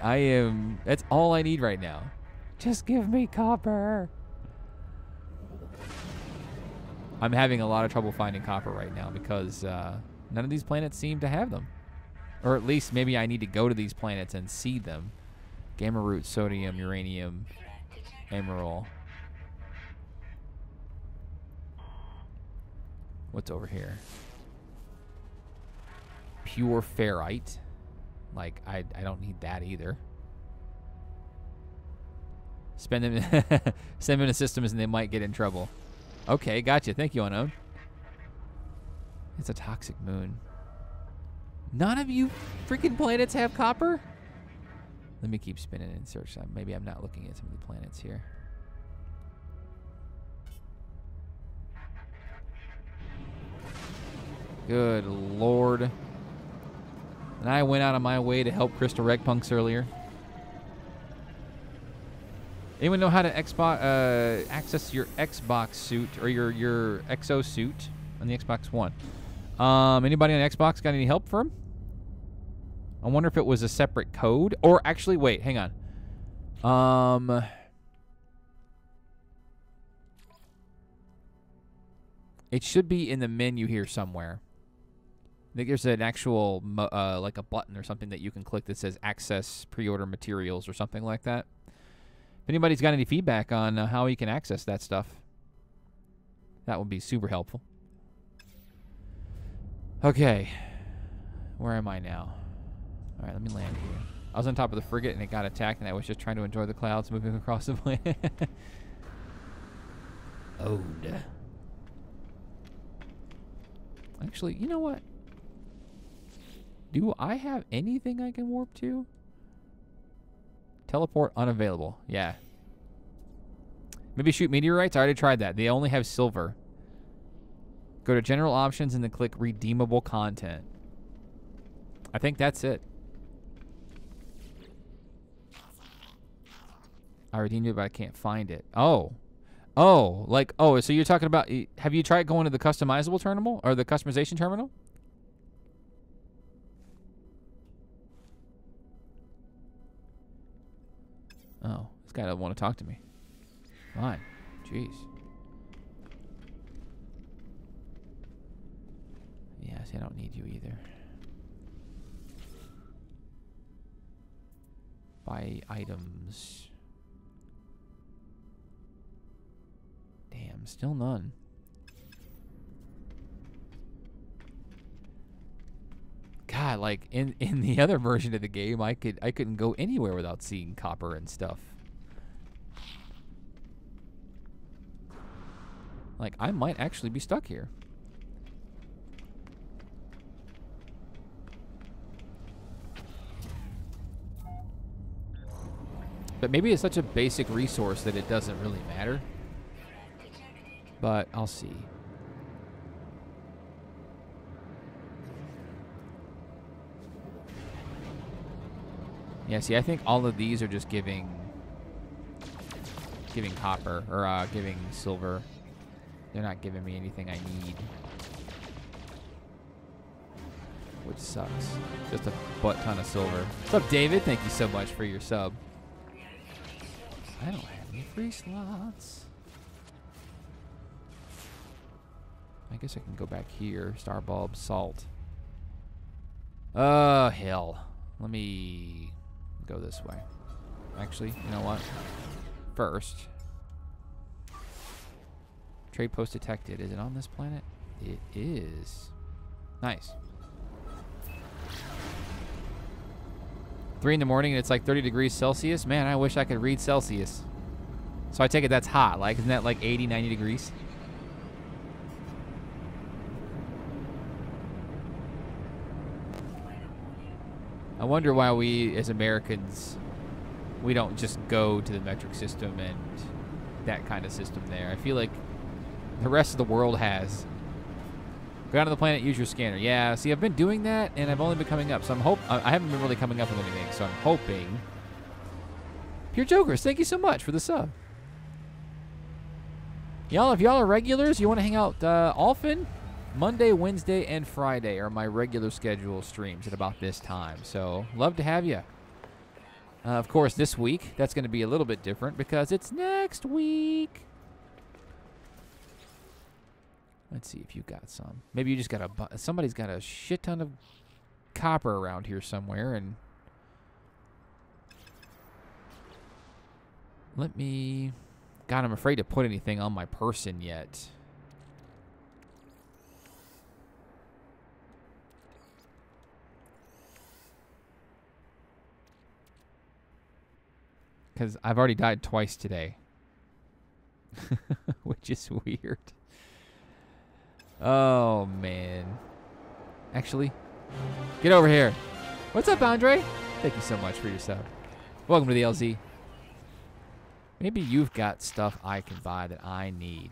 that's all I need right now. Just give me copper. I'm having a lot of trouble finding copper right now because none of these planets seem to have them. Or at least maybe I need to go to these planets and see them. Gamma root, sodium, uranium, emerald. What's over here? Pure ferrite. Like, I don't need that either. Send them into systems and they might get in trouble. Okay, gotcha. Thank you, Unknown. It's a toxic moon. None of you freaking planets have copper? Let me keep spinning and search. Maybe I'm not looking at some of the planets here. Good Lord. And I went out of my way to help Crystal Regpunks earlier. Anyone know how to access your Xbox suit or your Exo suit on the Xbox One? Anybody on Xbox got any help for him? I wonder if it was a separate code. Or actually, wait, hang on. It should be in the menu here somewhere. I think there's an actual, like a button or something that you can click that says access pre-order materials or something like that. If anybody's got any feedback on how you can access that stuff, that would be super helpful. Okay. Where am I now? All right, let me land here. I was on top of the frigate and it got attacked and I was just trying to enjoy the clouds moving across the planet. Ode. Actually, you know what? Do I have anything I can warp to? Teleport unavailable. Yeah. Maybe shoot meteorites? I already tried that. They only have silver. Go to general options and then click redeemable content. I think that's it. I redeemed it, but I can't find it. Oh. Oh, like, oh, so you're talking about, have you tried going to the customizable terminal or the customization terminal? Oh, this guy doesn't want to talk to me. Fine. Jeez. Yeah, see, I don't need you either. Buy items. Damn, still none. God, like in the other version of the game, I couldn't go anywhere without seeing copper and stuff. Like, I might actually be stuck here. But maybe it's such a basic resource that it doesn't really matter. But I'll see. Yeah, see, I think all of these are just giving copper or giving silver. They're not giving me anything I need, which sucks. Just a butt ton of silver. What's up, David? Thank you so much for your sub. I don't have any free slots. I guess I can go back here. Star bulb, salt. Oh, hell. Let me go this way. Actually, you know what? First, trade post detected. Is it on this planet? It is. Nice. 3 in the morning and it's like 30 degrees Celsius. Man, I wish I could read Celsius. So I take it that's hot. Like, isn't that like 80, 90 degrees? I wonder why we, as Americans, we don't just go to the metric system and that kind of system there. I feel like the rest of the world has. Go down to the planet, use your scanner. Yeah, see, I've been doing that, and I've only been coming up. So I haven't been really coming up with anything, so I'm hoping. Pure Jokers, thank you so much for the sub. Y'all, if y'all are regulars, you want to hang out often, Monday, Wednesday, and Friday are my regular schedule streams at about this time. So, love to have you. Of course, this week, that's going to be a little bit different because it's next week. Let's see if you got some. Maybe you just got somebody's got a shit ton of copper around here somewhere, and let me. God, I'm afraid to put anything on my person yet. Because I've already died twice today, which is weird. Oh, man. Actually, get over here. What's up, Andre? Thank you so much for your sub. Welcome to the LZ. Maybe you've got stuff I can buy that I need.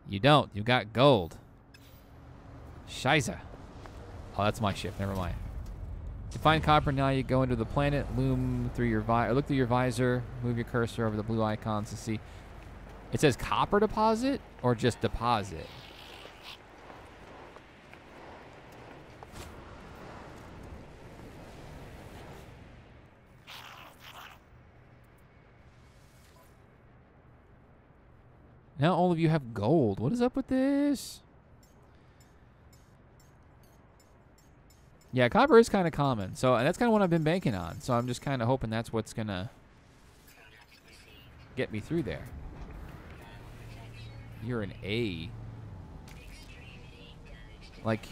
You don't. You got gold. Scheiße. Oh, that's my ship. Never mind. To find copper, now you go into the planet, look through your visor, move your cursor over the blue icons to see. It says copper deposit or just deposit? Now all of you have gold. What is up with this? Yeah, copper is kind of common. So and that's kind of what I've been banking on. So I'm just kind of hoping that's what's going to get me through there. You're an A. Like,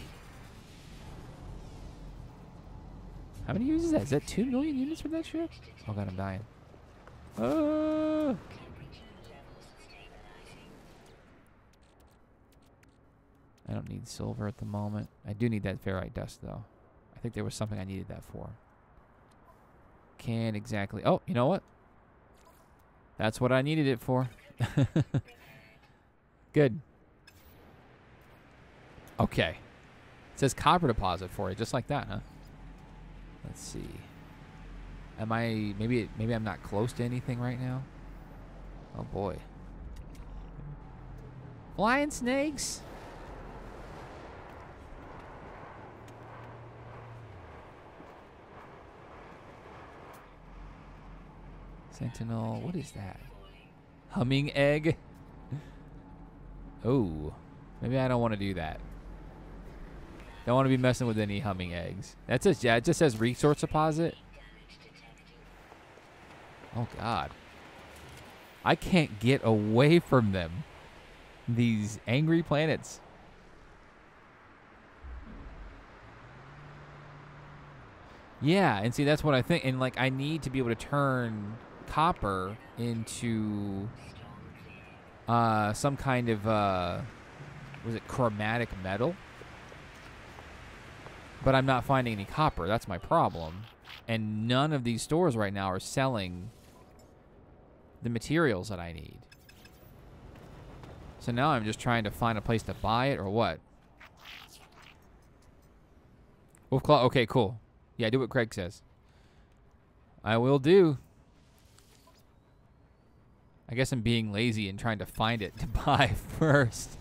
how many units is that? Is that 2 million units for that ship? Oh god, I'm dying. I don't need silver at the moment. I do need that ferrite dust, though. I think there was something I needed that for. Can't exactly... Oh, you know what? That's what I needed it for. Good. Okay. It says copper deposit for it, just like that, huh? Let's see. Am I... Maybe I'm not close to anything right now? Oh, boy. Flying snakes? Sentinel, what is that? Humming egg? Oh, maybe I don't want to do that. Don't want to be messing with any humming eggs. That's just, yeah, it just says resource deposit. Oh god. I can't get away from them. These angry planets. Yeah, and see, that's what I think. And like, I need to be able to turn copper into some kind of was it chromatic metal? But I'm not finding any copper. That's my problem. And none of these stores right now are selling the materials that I need. So now I'm just trying to find a place to buy it or what? Wolf Claw. Okay, cool. Yeah, do what Craig says. I will do. I guess I'm being lazy and trying to find it to buy first.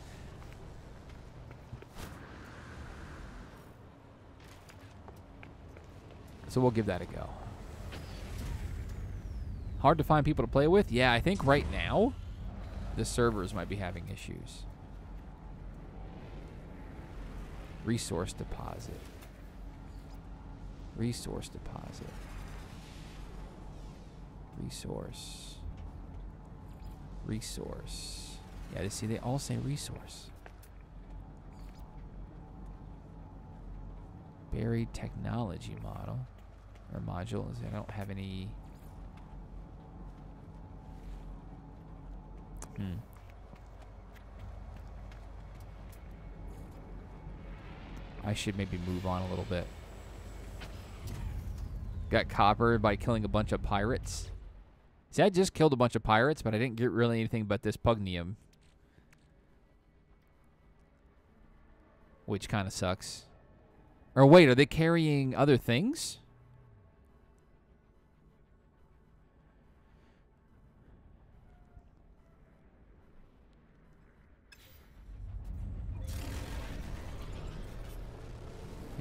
So we'll give that a go. Hard to find people to play with? Yeah, I think right now the servers might be having issues. Resource deposit. Resource deposit. Resource. Resource. Yeah, see, they all say resource. Buried technology model. Or modules. I don't have any... I should maybe move on a little bit. Got copper by killing a bunch of pirates. See, I just killed a bunch of pirates, but I didn't get really anything but this pugnium. which kind of sucks. Or wait, are they carrying other things?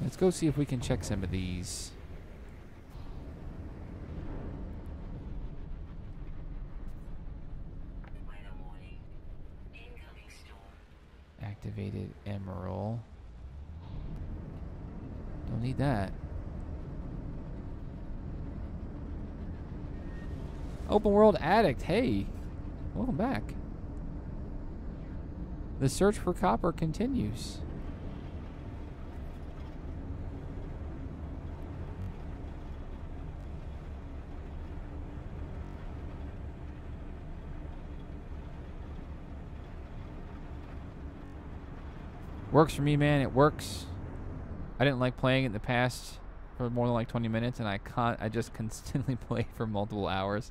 Let's go see if we can check some of these. Activated emerald. Don't need that. Open world addict. Hey, welcome back. The search for copper continues. Works for me, man. It works. I didn't like playing it in the past for more than like 20 minutes, and I just constantly play for multiple hours.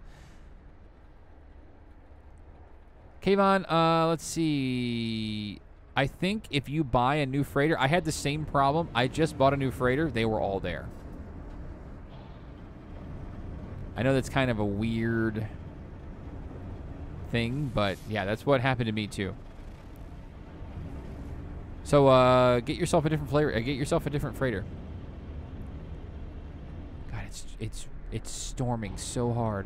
Kayvon, let's see. I think if you buy a new freighter, I had the same problem. I just bought a new freighter. They were all there. I know that's kind of a weird thing, but yeah, that's what happened to me too. So get yourself a different flavor. Get yourself a different freighter. God, it's storming so hard.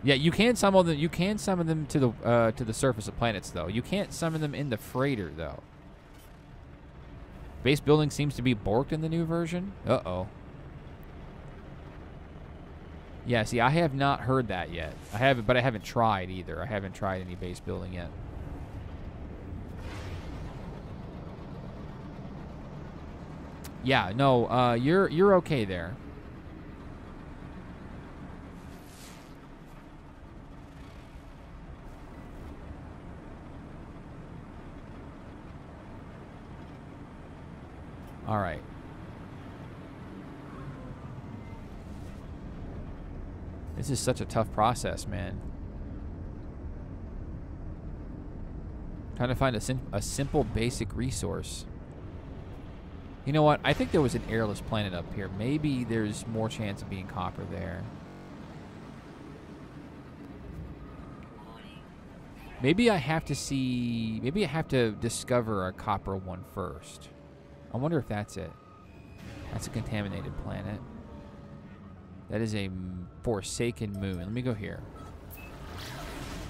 Yeah, you can summon them. You can summon them to the surface of planets, though. You can't summon them in the freighter, though. Base building seems to be borked in the new version. Uh-oh. Yeah, see, I have not heard that yet. I haven't, but I haven't tried either. I haven't tried any base building yet. Yeah, no, you're okay there. All right. This is such a tough process, man. Trying to find a simple, basic resource. You know what? I think there was an airless planet up here. Maybe there's more chance of being copper there. Maybe I have to see... Maybe I have to discover a copper one first. I wonder if that's it. That's a contaminated planet. That is a forsaken moon. Let me go here.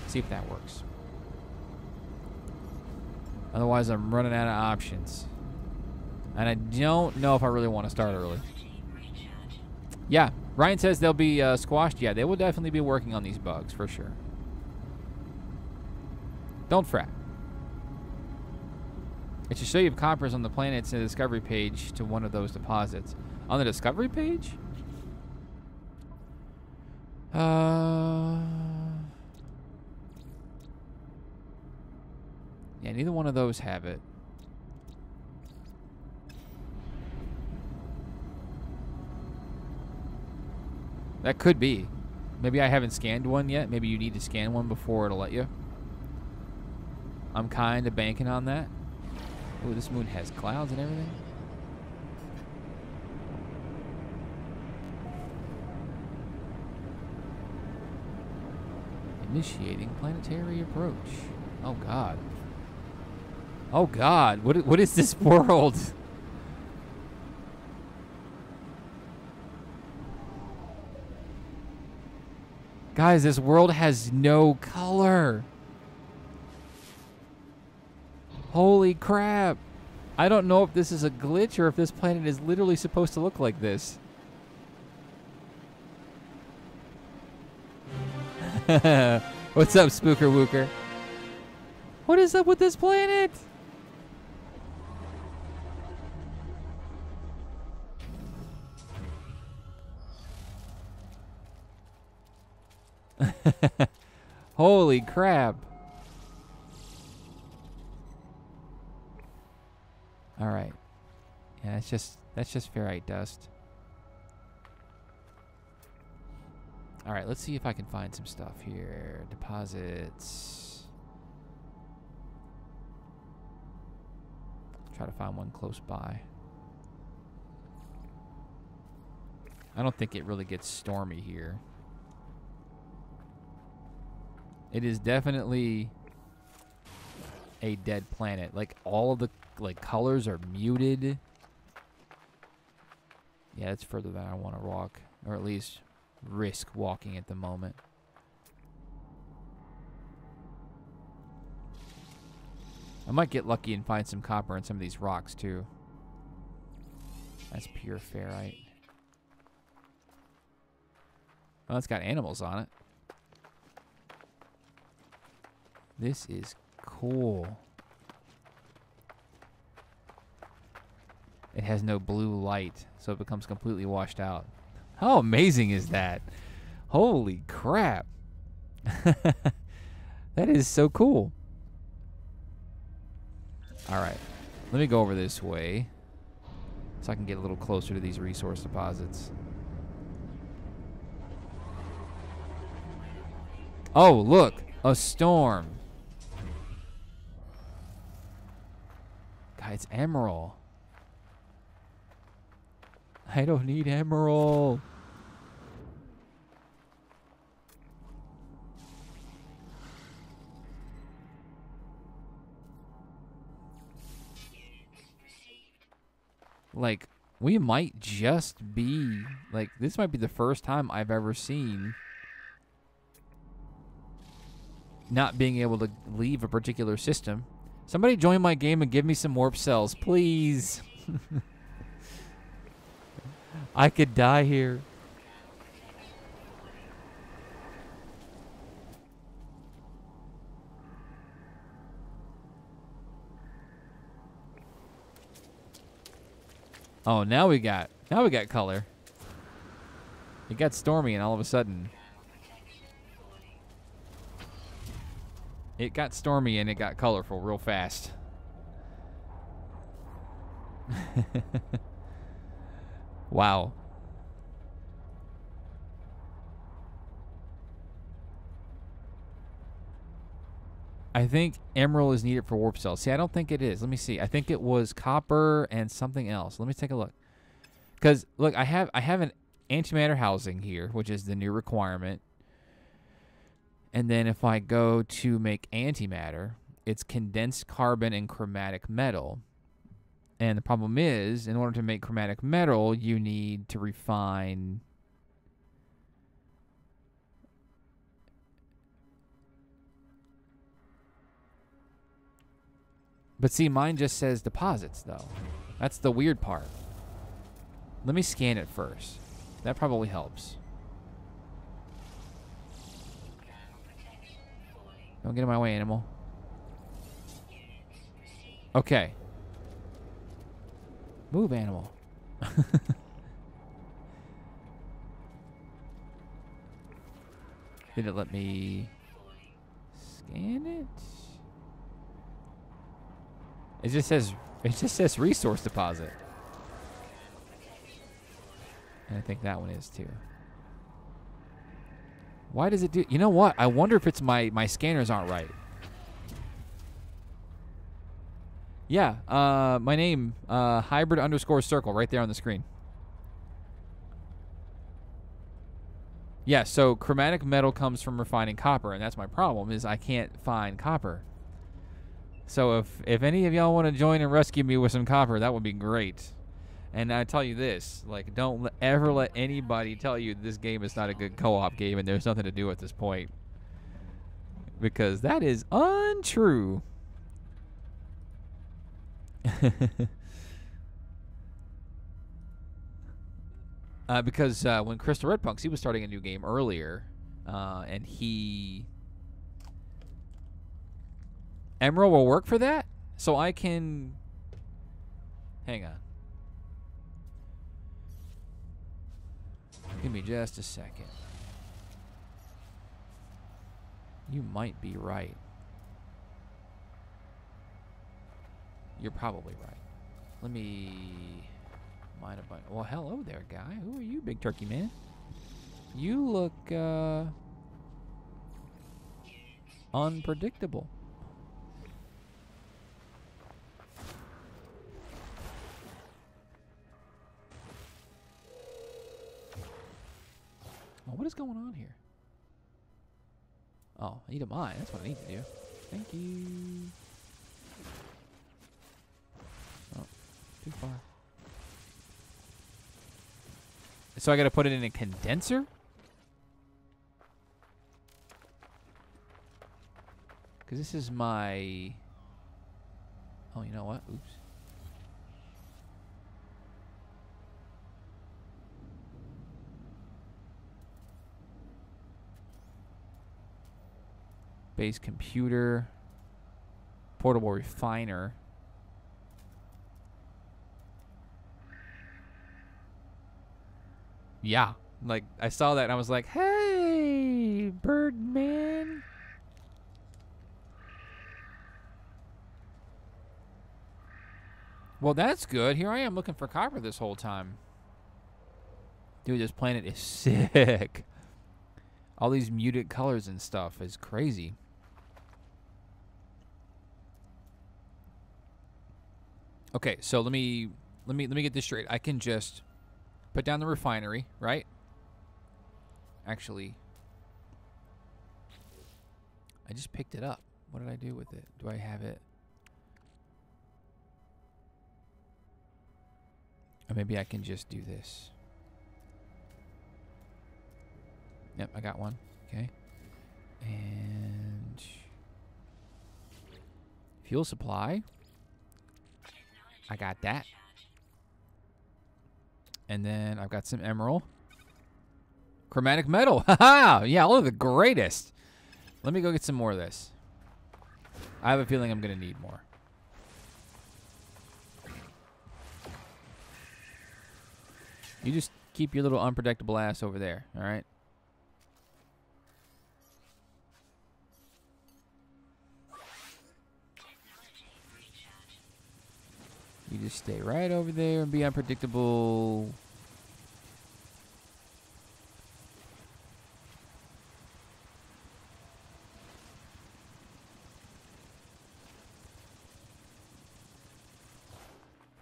See if that works. Otherwise, I'm running out of options. And I don't know if I really want to start early. Yeah, Ryan says they'll be squashed. Yeah, they will definitely be working on these bugs, for sure. Don't fret. It should show you coppers on the planets in the discovery page to one of those deposits. On the discovery page? Yeah, neither one of those have it. That could be. Maybe I haven't scanned one yet. Maybe you need to scan one before it'll let you. I'm kind of banking on that. Oh, this moon has clouds and everything. Initiating planetary approach. Oh, God. Oh, God. What is this world? Guys, this world has no color. Holy crap. I don't know if this is a glitch or if this planet is literally supposed to look like this. What's up, Spooker Wooker? What is up with this planet? Holy crap. All right. Yeah, that's just ferrite dust. All right, let's see if I can find some stuff here. Deposits. Try to find one close by. I don't think it really gets stormy here. It is definitely a dead planet. Like, all of the colors are muted. Yeah, it's further than I want to walk, or at least risk walking at the moment. I might get lucky and find some copper in some of these rocks too. That's pure ferrite. Well, it's got animals on it. This is cool. It has no blue light, so it becomes completely washed out. How amazing is that? Holy crap. That is so cool. All right. Let me go over this way so I can get a little closer to these resource deposits. Oh, look. A storm. God, it's emerald. I don't need emerald. Like, we might just be, like, this might be the first time I've ever seen not being able to leave a particular system. Somebody join my game and give me some warp cells, please. I could die here. Oh, now we got color. It got stormy and all of a sudden it got stormy and it got colorful real fast. Wow. I think emerald is needed for warp cells. See, I don't think it is. Let me see. I think it was copper and something else. Let me take a look. Because look, I have an antimatter housing here, which is the new requirement. And then if I go to make antimatter, it's condensed carbon and chromatic metal. And the problem is, in order to make chromatic metal, you need to refine But see, mine just says deposits, though. That's the weird part. Let me scan it first. That probably helps. Don't get in my way, animal. Okay. Move, animal. Did it let me scan it? It just says resource deposit. And I think that one is too. Why does it do? You know what? I wonder if it's my scanners aren't right. Yeah, my name, hybrid_circle, right there on the screen. Yeah, so chromatic metal comes from refining copper, and that's my problem, is I can't find copper. So if any of y'all want to join and rescue me with some copper, that would be great. And I tell you this, like, don't ever let anybody tell you this game is not a good co-op game and there's nothing to do at this point. Because that is untrue. Because when Crystal Red Punks, he was starting a new game earlier, and Emerald will work for that, so I can. Hang on. Give me just a second. You might be right. You're probably right. Let me mine a bunch. Well, hello there, guy. Who are you, big turkey man? You look unpredictable. Oh, what is going on here? Oh, I need a mine. That's what I need to do. Thank you. Oh, too far. So I got to put it in a condenser? Because this is my... Oh, you know what? Oops. Base computer. Portable refiner. Yeah. Like, I saw that and I was like, hey, Birdman. Well, that's good. Here I am looking for copper this whole time. Dude, this planet is sick. All these muted colors and stuff is crazy. Okay, so let me get this straight. I can just put down the refinery, right? Actually, I just picked it up. What did I do with it? Do I have it? Or maybe I can just do this. Yep, I got one. Okay. And fuel supply. I got that. And then I've got some emerald. Chromatic metal. Haha! Yeah, all of the greatest. Let me go get some more of this. I have a feeling I'm going to need more. You just keep your little unpredictable ass over there, all right? You just stay right over there and be unpredictable.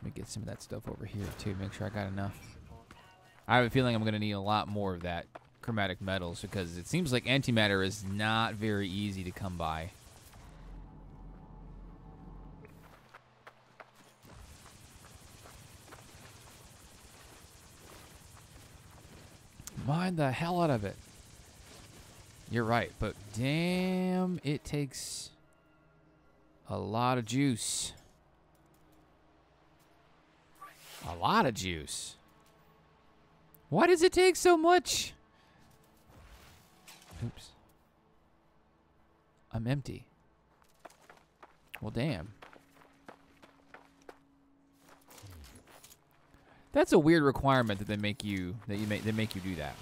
Let me get some of that stuff over here, too. Make sure I got enough. I have a feeling I'm going to need a lot more of that chromatic metals because it seems like antimatter is not very easy to come by. Mine the hell out of it. You're right, but damn, it takes a lot of juice. A lot of juice. Why does it take so much? Oops. I'm empty. Well, damn. That's a weird requirement that they make you they make you do that.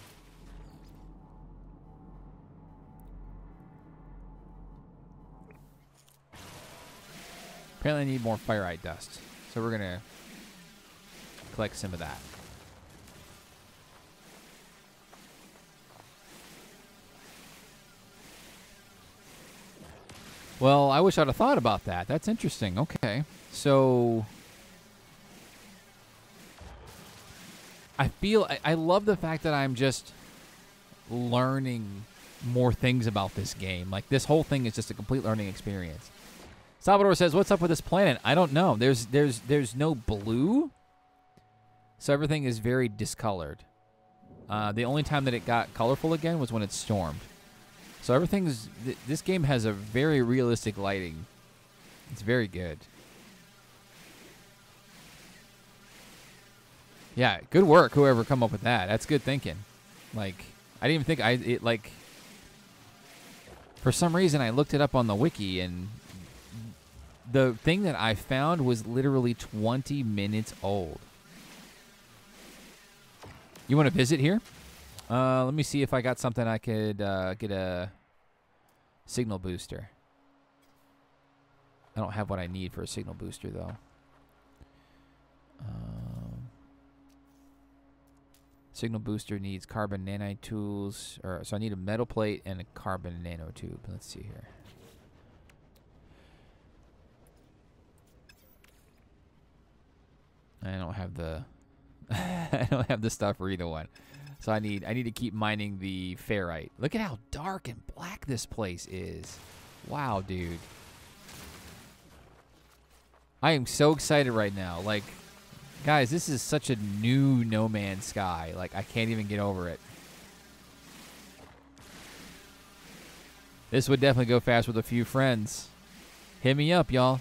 Apparently I need more fireite dust. So we're gonna collect some of that. Well, I wish I'd have thought about that. That's interesting. Okay. So I love the fact that I'm just learning more things about this game. Like, this whole thing is just a complete learning experience. Salvador says, "What's up with this planet?" I don't know. There's no blue, so everything is very discolored. The only time that it got colorful again was when it stormed. So everything's... This game has a very realistic lighting. It's very good. Yeah, good work, whoever come up with that. That's good thinking. Like, I didn't even think for some reason I looked it up on the wiki, and the thing that I found was literally 20 minutes old. You want to visit here? Let me see if I got something I could get a signal booster. I don't have what I need for a signal booster, though. Signal booster needs carbon nanotools. So I need a metal plate and a carbon nanotube. Let's see here. I don't have the I don't have the stuff for either one. So I need to keep mining the ferrite. Look at how dark and black this place is. Wow, dude. I am so excited right now. Like, guys, this is such a new No Man's Sky. Like, I can't even get over it. This would definitely go fast with a few friends. Hit me up, y'all.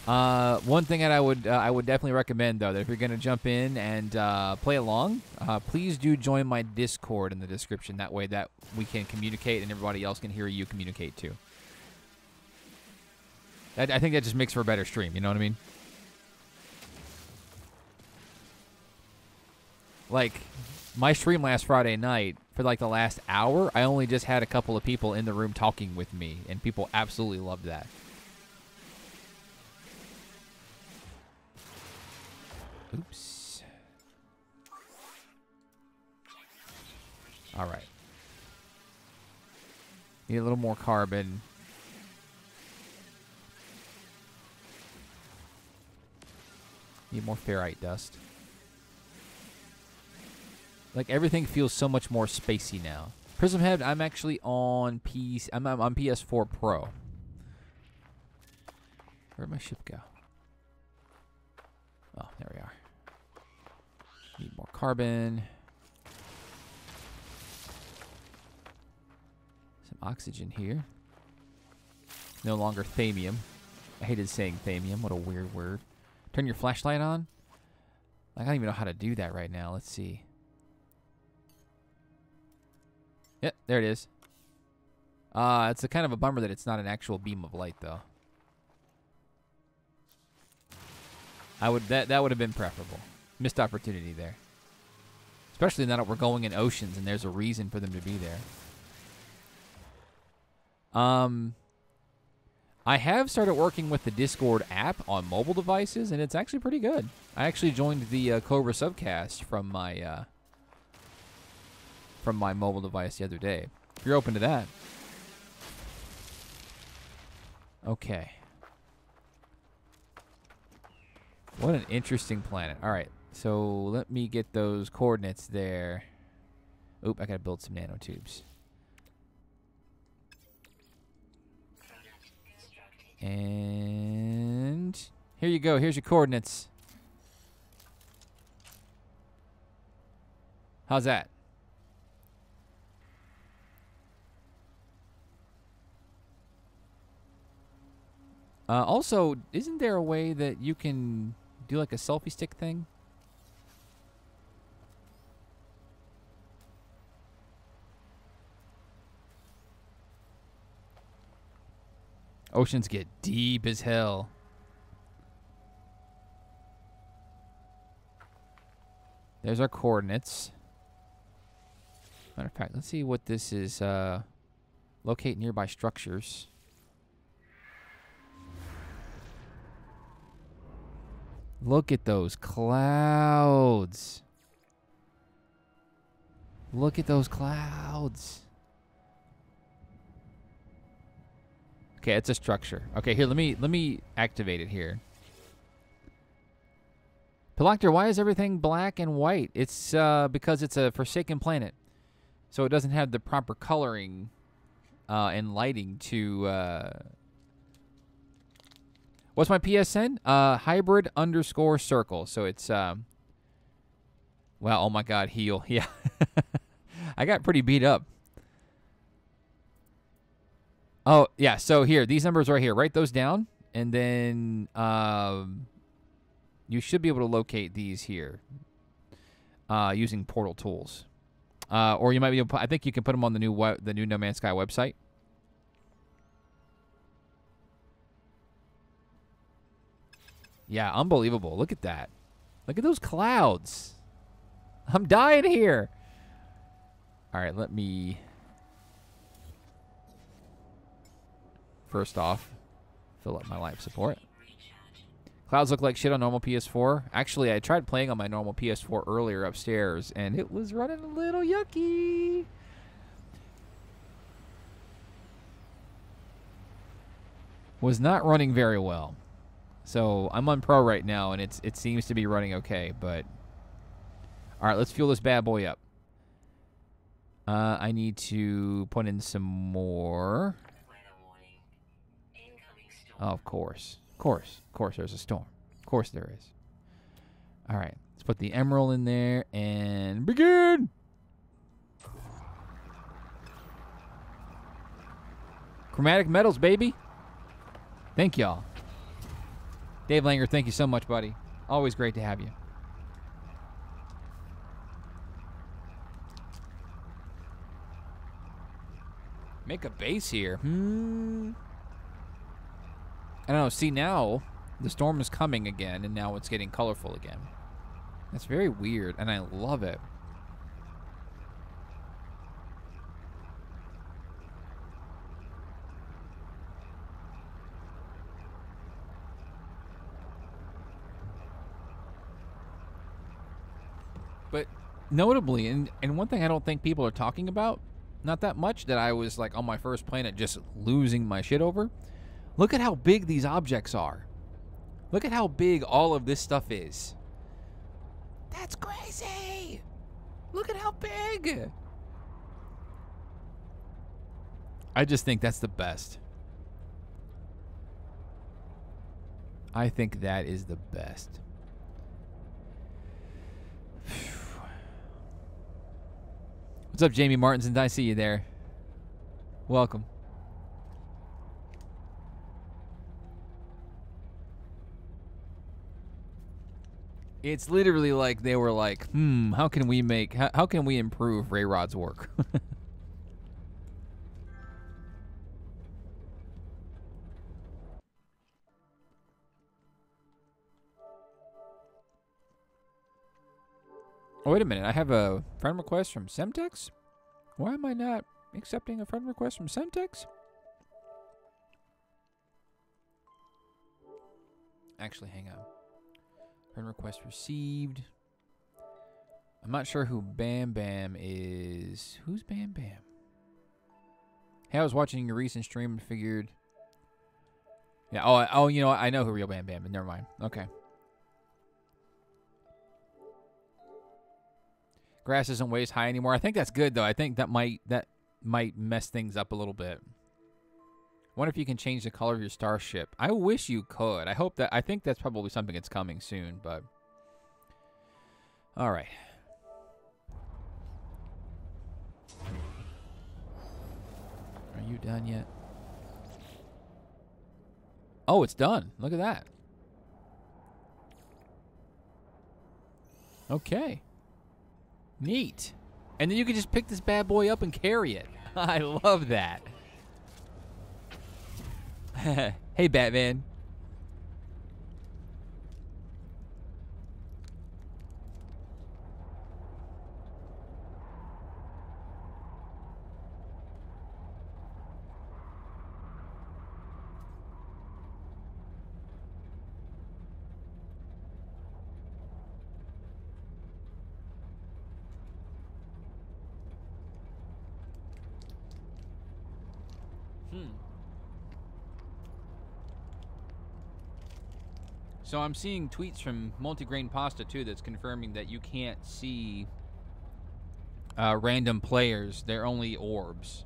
One thing that I would definitely recommend, though, that if you're going to jump in and play along, please do join my Discord in the description. That way that we can communicate and everybody else can hear you communicate, too. I think that just makes for a better stream, you know what I mean? Like, my stream last Friday night, for like the last hour, I only just had a couple of people in the room talking with me, and people absolutely loved that. Oops. All right. Need a little more carbon. Need more ferrite dust. Like, everything feels so much more spacey now. Prism Head, I'm actually on I'm on PS4 Pro. Where'd my ship go? Oh, there we are. Need more carbon. Some oxygen here. No longer thamium. I hated saying thamium. What a weird word. Turn your flashlight on? Like, I don't even know how to do that right now. Let's see. Yep, there it is. It's a kind of a bummer that it's not an actual beam of light, though. That would have been preferable. Missed opportunity there. Especially now that we're going in oceans and there's a reason for them to be there. I have started working with the Discord app on mobile devices, and it's actually pretty good. I actually joined the Cobra Subcast from my mobile device the other day. If you're open to that. Okay. What an interesting planet. All right, so let me get those coordinates there. Oop, I gotta build some nanotubes. And here you go. Here's your coordinates. How's that? Also, isn't there a way that you can do like a selfie stick thing? Oceans get deep as hell. There's our coordinates. Matter of fact, let's see what this is. Locate nearby structures. Look at those clouds. Look at those clouds. Okay, it's a structure. Okay, here, let me activate it here. Peloctor, why is everything black and white? It's because it's a Forsaken planet. So it doesn't have the proper coloring and lighting to what's my PSN? Hybrid_circle. So it's well, oh my god, heal. Yeah. I got pretty beat up. Oh, yeah, so here, these numbers right here, write those down, and then you should be able to locate these here using Portal Tools. Or you might be able to, I think you can put them on the new No Man's Sky website. Yeah, unbelievable. Look at that. Look at those clouds. I'm dying here. All right, let me... First off, fill up my life support. Clouds look like shit on normal PS4. Actually, I tried playing on my normal PS4 earlier upstairs, and it was running a little yucky. Was not running very well. So I'm on Pro right now, and it seems to be running okay. But all right, let's fuel this bad boy up. I need to put in some more. Oh, of course. Of course there's a storm. Of course there is. All right, let's put the emerald in there and begin. Chromatic metals, baby. Thank y'all. Dave Langer, thank you so much, buddy. Always great to have you. Make a base here. I don't know. See, now the storm is coming again, and now it's getting colorful again. That's very weird, and I love it. But notably, and one thing I don't think people are talking about, not that much, that I was like on my first planet just losing my shit over. Look at how big these objects are. Look at how big all of this stuff is. That's crazy. Look at how big. I just think that's the best. I think that is the best. What's up, Jamie Martinson? I see you there. Welcome. It's literally like they were like, how can we improve Rayrod's work? Oh, wait a minute. I have a friend request from Semtex? Why am I not accepting a friend request from Semtex? Actually, hang on. Friend request received. I'm not sure who Bam Bam is. Who's Bam Bam? Hey, I was watching your recent stream and figured... Yeah, oh, you know what? I know who real Bam Bam is. Never mind. Okay. Grass isn't waist high anymore. I think that's good, though. I think that might mess things up a little bit. Wonder if you can change the color of your starship. I wish you could. I think that's probably something that's coming soon, but... All right. Are you done yet? Oh, it's done. Look at that. Okay. Neat. And then you can just pick this bad boy up and carry it. I love that. Hey, Batman. So I'm seeing tweets from Multigrain Pasta, too, that's confirming that you can't see random players. They're only orbs.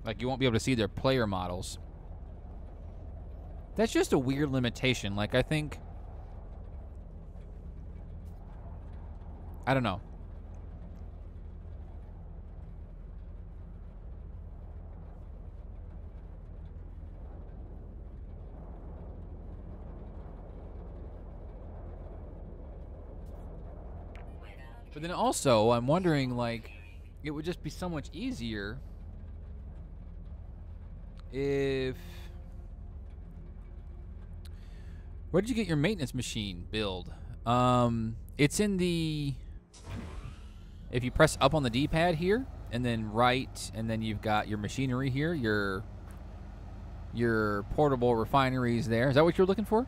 Like, you won't be able to see their player models. That's just a weird limitation. Like, I think... I don't know. But then also, I'm wondering, like, it would just be so much easier if... Where did you get your maintenance machine build? It's in the... If you press up on the D-pad here, and then right, and then you've got your machinery here, your portable refineries there. Is that what you're looking for?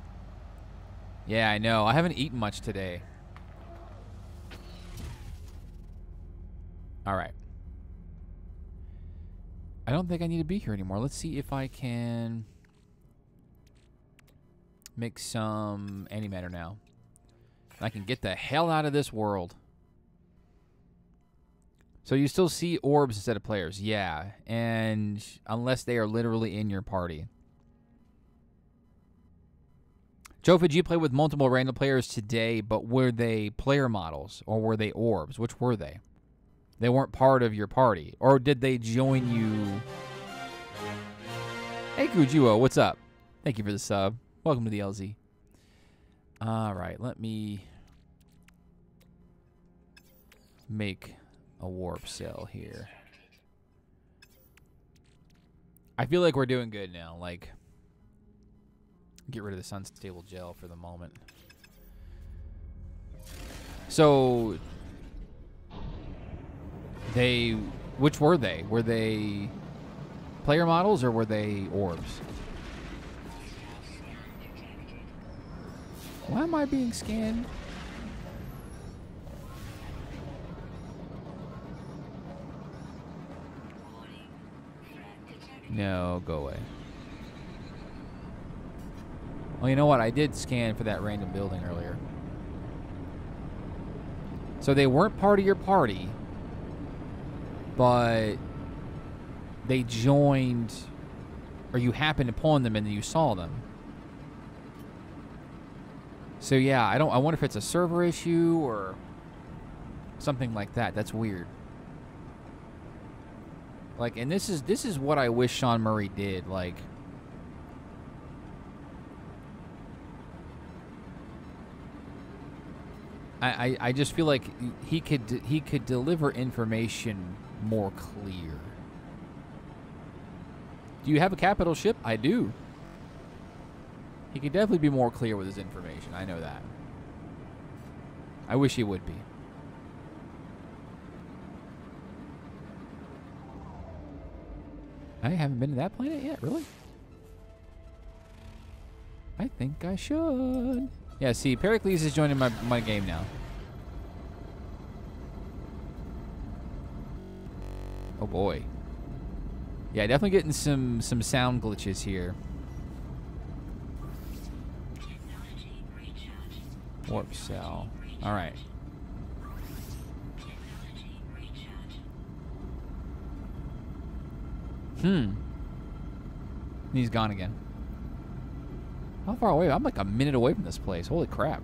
Yeah, I know. I haven't eaten much today. All right. I don't think I need to be here anymore. Let's see if I can make some antimatter now. I can get the hell out of this world. So you still see orbs instead of players. Yeah, and unless they are literally in your party. Joe, did you play with multiple random players today, but were they player models or were they orbs? Which were they? They weren't part of your party. Or did they join you? Hey, Kujuo, what's up? Thank you for the sub. Welcome to the LZ. All right, let me make a warp cell here. I feel like we're doing good now. Like, get rid of the unstable gel for the moment. So, which were they? Were they player models or were they orbs? Why am I being scanned? No, go away. Well, you know what? I did scan for that random building earlier. So they weren't part of your party, but they joined, or you happened upon them and then you saw them. So yeah, I wonder if it's a server issue or something like that. That's weird. Like, and this is what I wish Sean Murray did. Like, I just feel like he could deliver information more clear. Do you have a capital ship? I do. He could definitely be more clear with his information. I know that. I wish he would be. I haven't been to that planet yet, really? I think I should. Yeah, see, Pericles is joining my game now. Oh boy. Yeah, definitely getting some sound glitches here. Warp cell. Alright. He's gone again. How far away? I'm like a minute away from this place. Holy crap.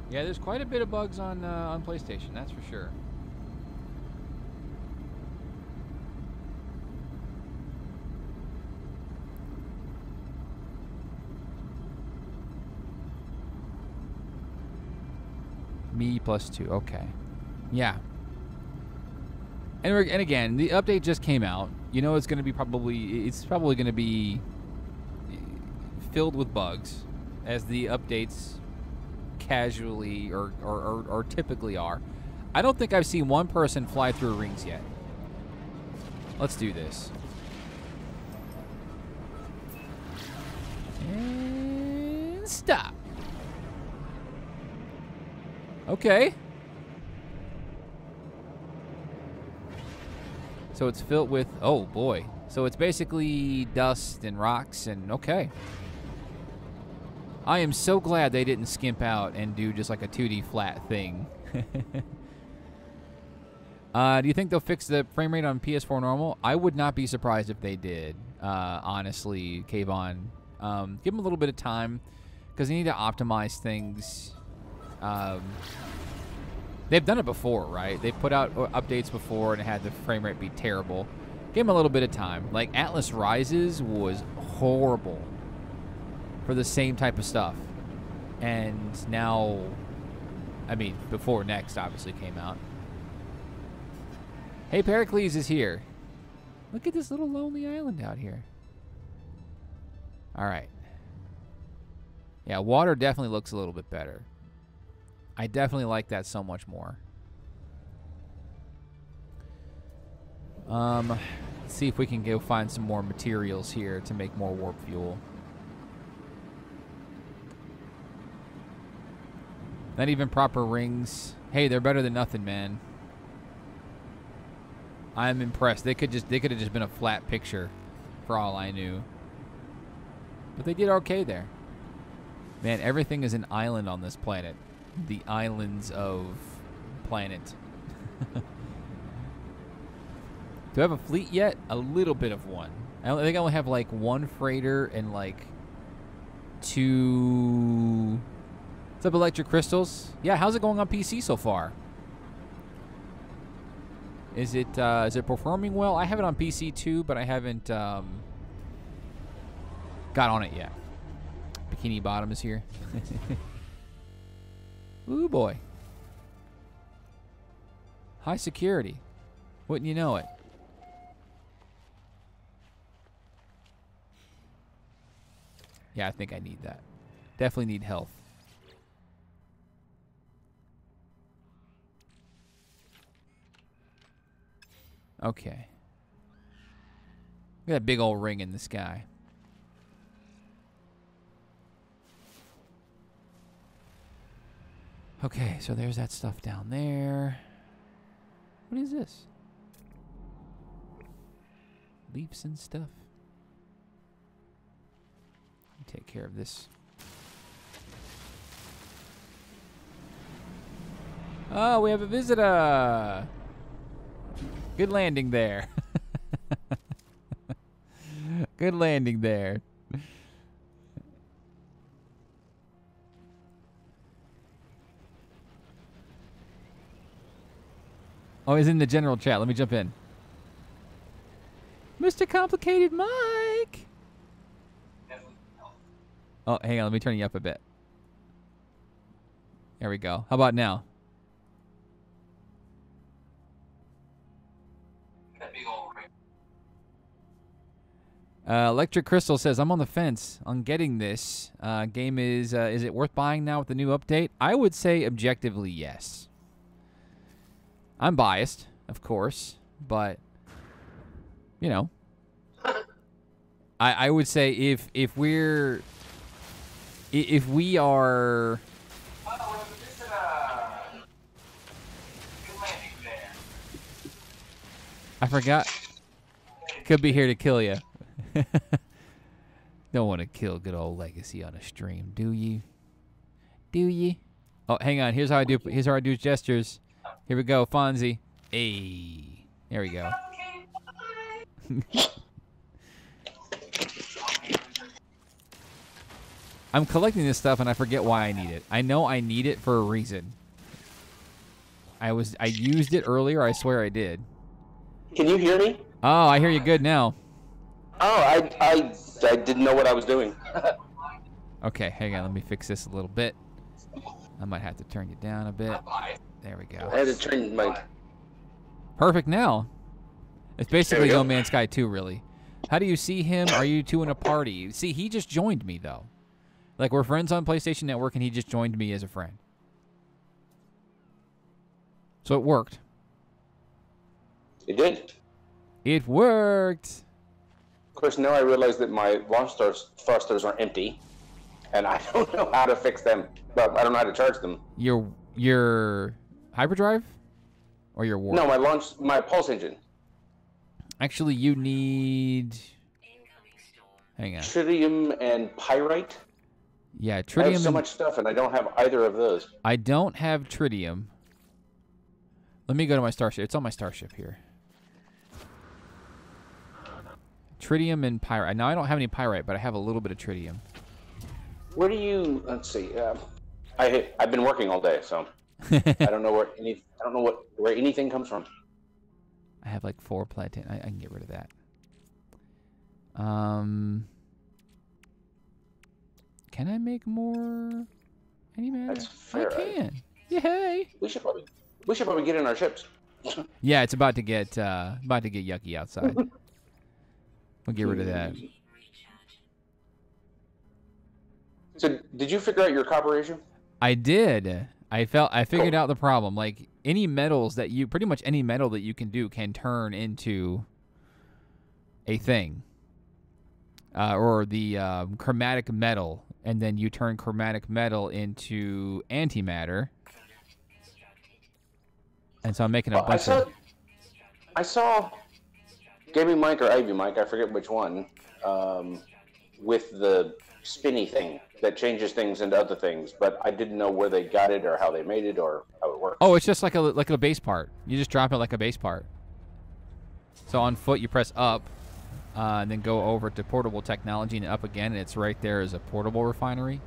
Yeah, there's quite a bit of bugs on PlayStation, that's for sure. Me +2. Okay. Yeah. And again, the update just came out. You know, it's going to be it's probably going to be filled with bugs, as the updates casually or typically are. I don't think I've seen one person fly through rings yet. Let's do this. And stop. Okay. So it's filled with, oh boy. So it's basically dust and rocks and okay. I am so glad they didn't skimp out and do just like a 2D flat thing. Do you think they'll fix the frame rate on PS4 normal? I would not be surprised if they did, honestly, Kayvon. Give them a little bit of time because they need to optimize things. They've done it before, right? They've put out updates before and had the frame rate be terrible. Give them a little bit of time. Like, Atlas Rises was horrible for the same type of stuff. And now, I mean, before Next obviously came out. Hey, Pericles is here. Look at this little lonely island out here. All right. Yeah, water definitely looks a little bit better. I definitely like that so much more. Let's Let's see if we can go find some more materials here to make more warp fuel. Not even proper rings. Hey, they're better than nothing, man. I'm impressed. They could have just been a flat picture for all I knew. But they did okay there. Man, everything is an island on this planet. The islands of planet. Do I have a fleet yet? A little bit of one. I think I only have like one freighter and like 2... What's up, Electric Crystals? Yeah, how's it going on PC so far? Is it performing well? I have it on PC too, but I haven't got on it yet. Bikini Bottom is here. Ooh boy. High security. Wouldn't you know it? Yeah, I think I need that. Definitely need health. Okay. Look at that big old ring in the sky. Okay, so there's that stuff down there. What is this? Leaves and stuff. Take care of this. Oh, we have a visitor. Good landing there. Good landing there. Oh, he's in the general chat. Let me jump in. Mr. Complicated Mike. Oh, hang on. Let me turn you up a bit. There we go. How about now? Electric Crystal says, I'm on the fence on getting this. Game is it worth buying now with the new update? I would say objectively yes. I'm biased, of course, but, you know. I would say if we are... I forgot. Could be here to kill you. Don't want to kill good old Legacy on a stream, do you? Do you? Oh, hang on. Here's how I do gestures. Here we go, Fonzie. Hey, there we go. I'm collecting this stuff and I forget why I need it. I know I need it for a reason. I used it earlier. I swear I did. Can you hear me? Oh, I hear you good now. Oh, I didn't know what I was doing. Okay, hang on. Let me fix this a little bit. I might have to turn you down a bit. There we go. I had to turn my... Perfect now. It's basically No Man's Sky 2, really. How do you see him? Are you two in a party? See, he just joined me, though. Like, we're friends on PlayStation Network, and he just joined me as a friend. So it worked. It did. It worked. Of course, now I realize that my launch thrusters are empty, and I don't know how to fix them. But I don't know how to charge them. Your hyperdrive, or your warp? No, my pulse engine. Actually, you need. Hang on. Tritium and pyrite. Yeah, tritium. I have so much stuff, and I don't have either of those. I don't have tritium. Let me go to my starship. It's on my starship here. Tritium and pyrite. Now I don't have any pyrite, but I have a little bit of tritium. Where do you? Let's see. I've been working all day, so I don't know where anything comes from. I have like 4 platinum. I can get rid of that. Can I make more? Any matter? That's fair. I can. Yay! We should probably get in our ships. Yeah, it's about to get yucky outside. We'll get rid of that. So, did you figure out your copper issue? I did. I figured out the problem. Like pretty much any metal that you can do can turn into a thing, or the chromatic metal, and then you turn chromatic metal into antimatter. And so I'm making a bunch of... I saw Gaming Mike or Ivy Mike, I forget which one, with the spinny thing that changes things into other things, but I didn't know where they got it or how they made it or how it works. Oh, it's just like a bass part. You just drop it like a bass part. So on foot, you press up, and then go over to portable technology and up again, and it's right there as a portable refinery.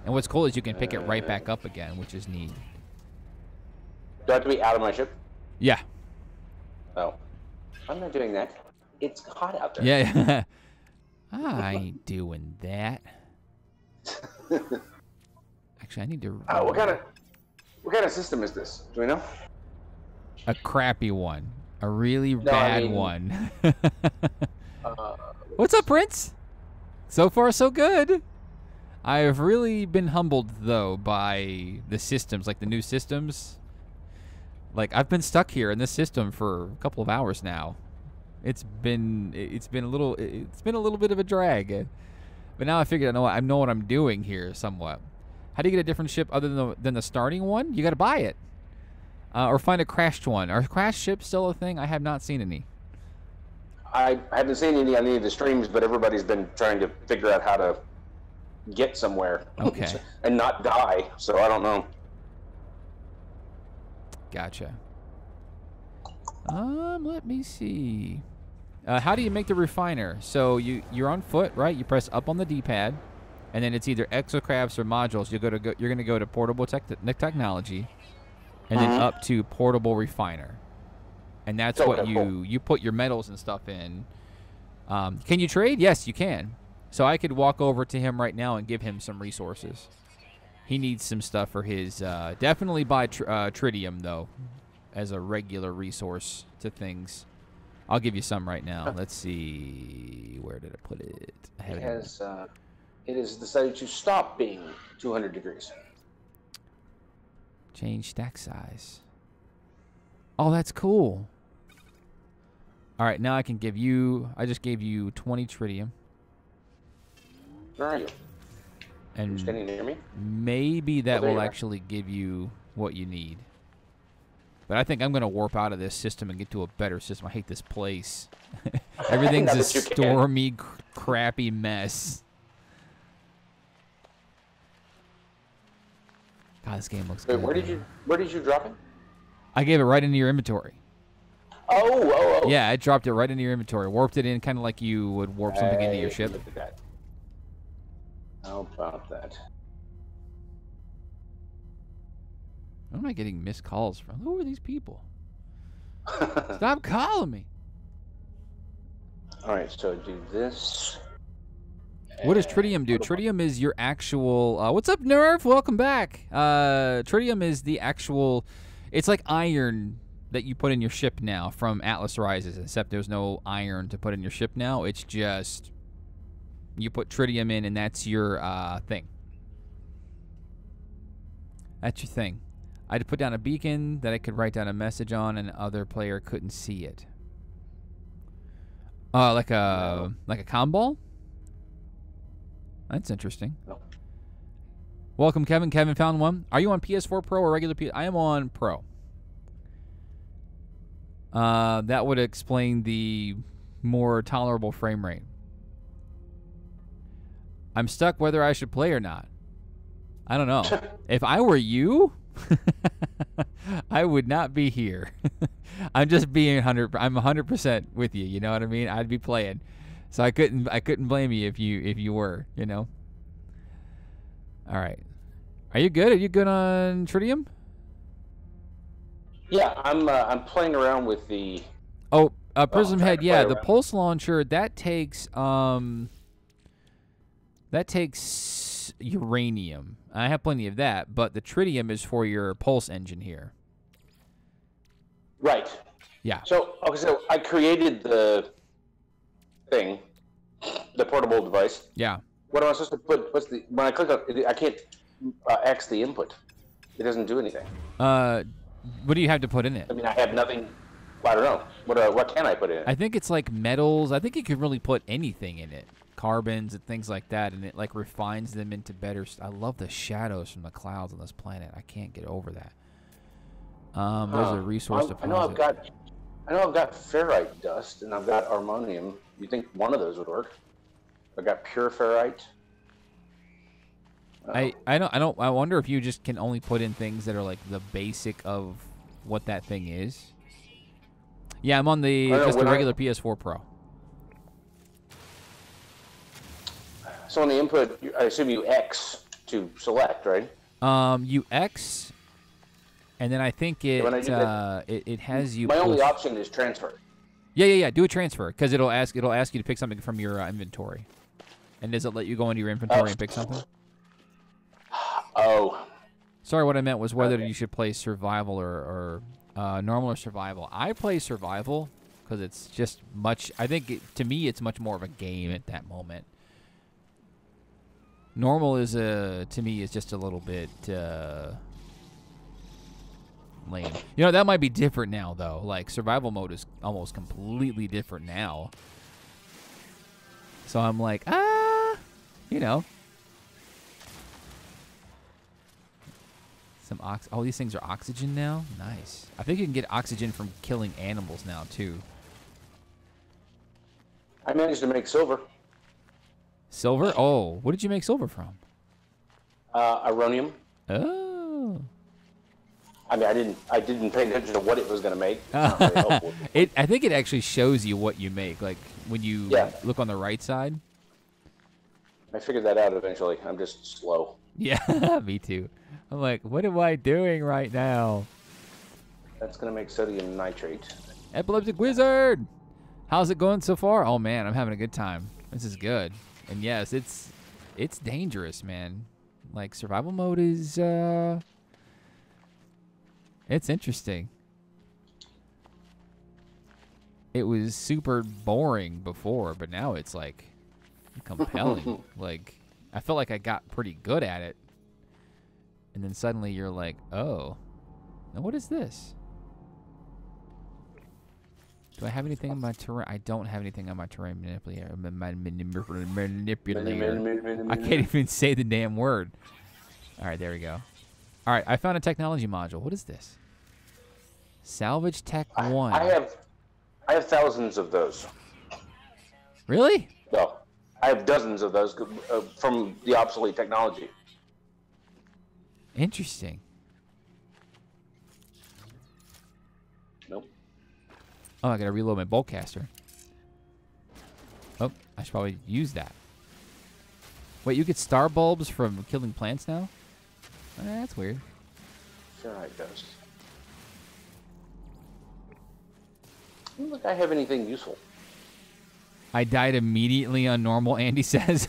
And what's cool is you can pick it right back up again, which is neat. Do I have to be out of my ship? Yeah. Oh. I'm not doing that. It's hot out there. Yeah. I ain't doing that. Actually, I need to... what kind of system is this? Do we know? A crappy one. A really bad one. What's up, Prince? So far, so good. I've really been humbled, though, by the systems, like the new systems. Like, I've been stuck here in this system for a couple of hours now. It's been a little bit of a drag. But now I figured I know what I'm doing here somewhat. How do you get a different ship other than the starting one? You got to buy it. Or find a crashed one. Are crashed ships still a thing? I have not seen any. I haven't seen any on any of the streams, but everybody's been trying to figure out how to get somewhere. Okay. And not die, so I don't know. Gotcha. Let me see. How do you make the refiner? So you're on foot, right? You press up on the D-pad, and then it's either exocrafts or modules. You're gonna go to portable technology, and then up to portable refiner, and that's what you put your metals and stuff in. Can you trade? Yes, you can. So I could walk over to him right now and give him some resources. He needs some stuff for his... definitely buy tritium, though, as a regular resource to things. I'll give you some right now. Let's see. Where did I put it? It has decided to stop being 200 degrees. Change stack size. Oh, that's cool. All right, now I can give you... I just gave you 20 tritium. Where are you? And you're standing near me? Maybe that will actually give you what you need. But I think I'm going to warp out of this system and get to a better system. I hate this place. Everything's a stormy, crappy mess. God, this game looks good. Where did you drop it? I gave it right into your inventory. Oh. Yeah, I dropped it right into your inventory. Warped it in kind of like you would warp something into your ship. Look at that. How about that? Who am I getting missed calls from? Who are these people? Stop calling me. All right, so do this. What does tritium do? Tritium is your actual... what's up, Nerf? Welcome back. Tritium is the actual... It's like iron that you put in your ship now from Atlas Rises, except there's no iron to put in your ship now. It's just... You put tritium in, and that's your thing. That's your thing. I had to put down a beacon that I could write down a message on, and the other player couldn't see it. Like a comm ball? That's interesting. No. Welcome, Kevin. Kevin found one. Are you on PS4 Pro or regular PS? I am on Pro. That would explain the more tolerable frame rate. I'm stuck whether I should play or not. I don't know. If I were you, I would not be here. I'm just being I'm 100% with you. You know what I mean? I'd be playing. So I couldn't blame you if you were, you know. All right. Are you good? Are you good on tritium? Yeah, I'm playing around with the... Oh, Prism Head, yeah, the pulse launcher, that takes uranium. I have plenty of that, but the tritium is for your pulse engine here. Right. Yeah. So I created the thing, the portable device. Yeah. What am I supposed to put? When I click on it, I can't X the input. It doesn't do anything. What do you have to put in it? I mean, I have nothing. I don't know. What can I put in it? I think it's like metals. I think you can really put anything in it. Carbons and things like that, and it like refines them into better. I love the shadows from the clouds on this planet. I can't get over that. There's a resource deposit. I know I've got ferrite dust and I've got ammonium. You think one of those would work? I've got pure ferrite. I wonder if you just can only put in things that are like the basic of what that thing is. Yeah, I'm on the regular PS4 Pro. So on the input, I assume you X to select, right? You X, and then I think it has you. My only option is transfer. Yeah. Do a transfer because it'll ask you to pick something from your inventory. And does it let you go into your inventory and pick something? Oh. Sorry, what I meant was whether you should play survival or normal or survival. I play survival because it's just much. I think to me it's much more of a game at that moment. Normal is to me is just a little bit lame. You know, that might be different now though. Like survival mode is almost completely different now. So I'm like, you know. Some oh, these things are oxygen now? Nice. I think you can get oxygen from killing animals now too. I managed to make silver. Silver? Oh, what did you make silver from? Aronium. Oh. I mean, I didn't pay attention to what it was going to make. It's not very helpful. I think it actually shows you what you make, like when you look on the right side. I figured that out eventually. I'm just slow. Yeah, me too. I'm like, what am I doing right now? That's going to make sodium nitrate. Epileptic Wizard! How's it going so far? Oh, man, I'm having a good time. This is good. And, yes, it's dangerous, man. Like, survival mode is, it's interesting. It was super boring before, but now it's, like, compelling. Like, I felt like I got pretty good at it. And then suddenly you're like, oh, now what is this? Do I have anything on my terrain? I don't have anything on my terrain manipulator. I can't even say the damn word. All right, there we go. All right, I found a technology module. What is this? Salvage Tech 1. I have thousands of those. Really? No, I have dozens of those from the obsolete technology. Interesting. Nope. Oh, I gotta reload my bowcaster. Oh, I should probably use that. Wait, you get star bulbs from killing plants now? That's weird. Ferrite dust. I don't think I have anything useful. I died immediately on normal, Andy says.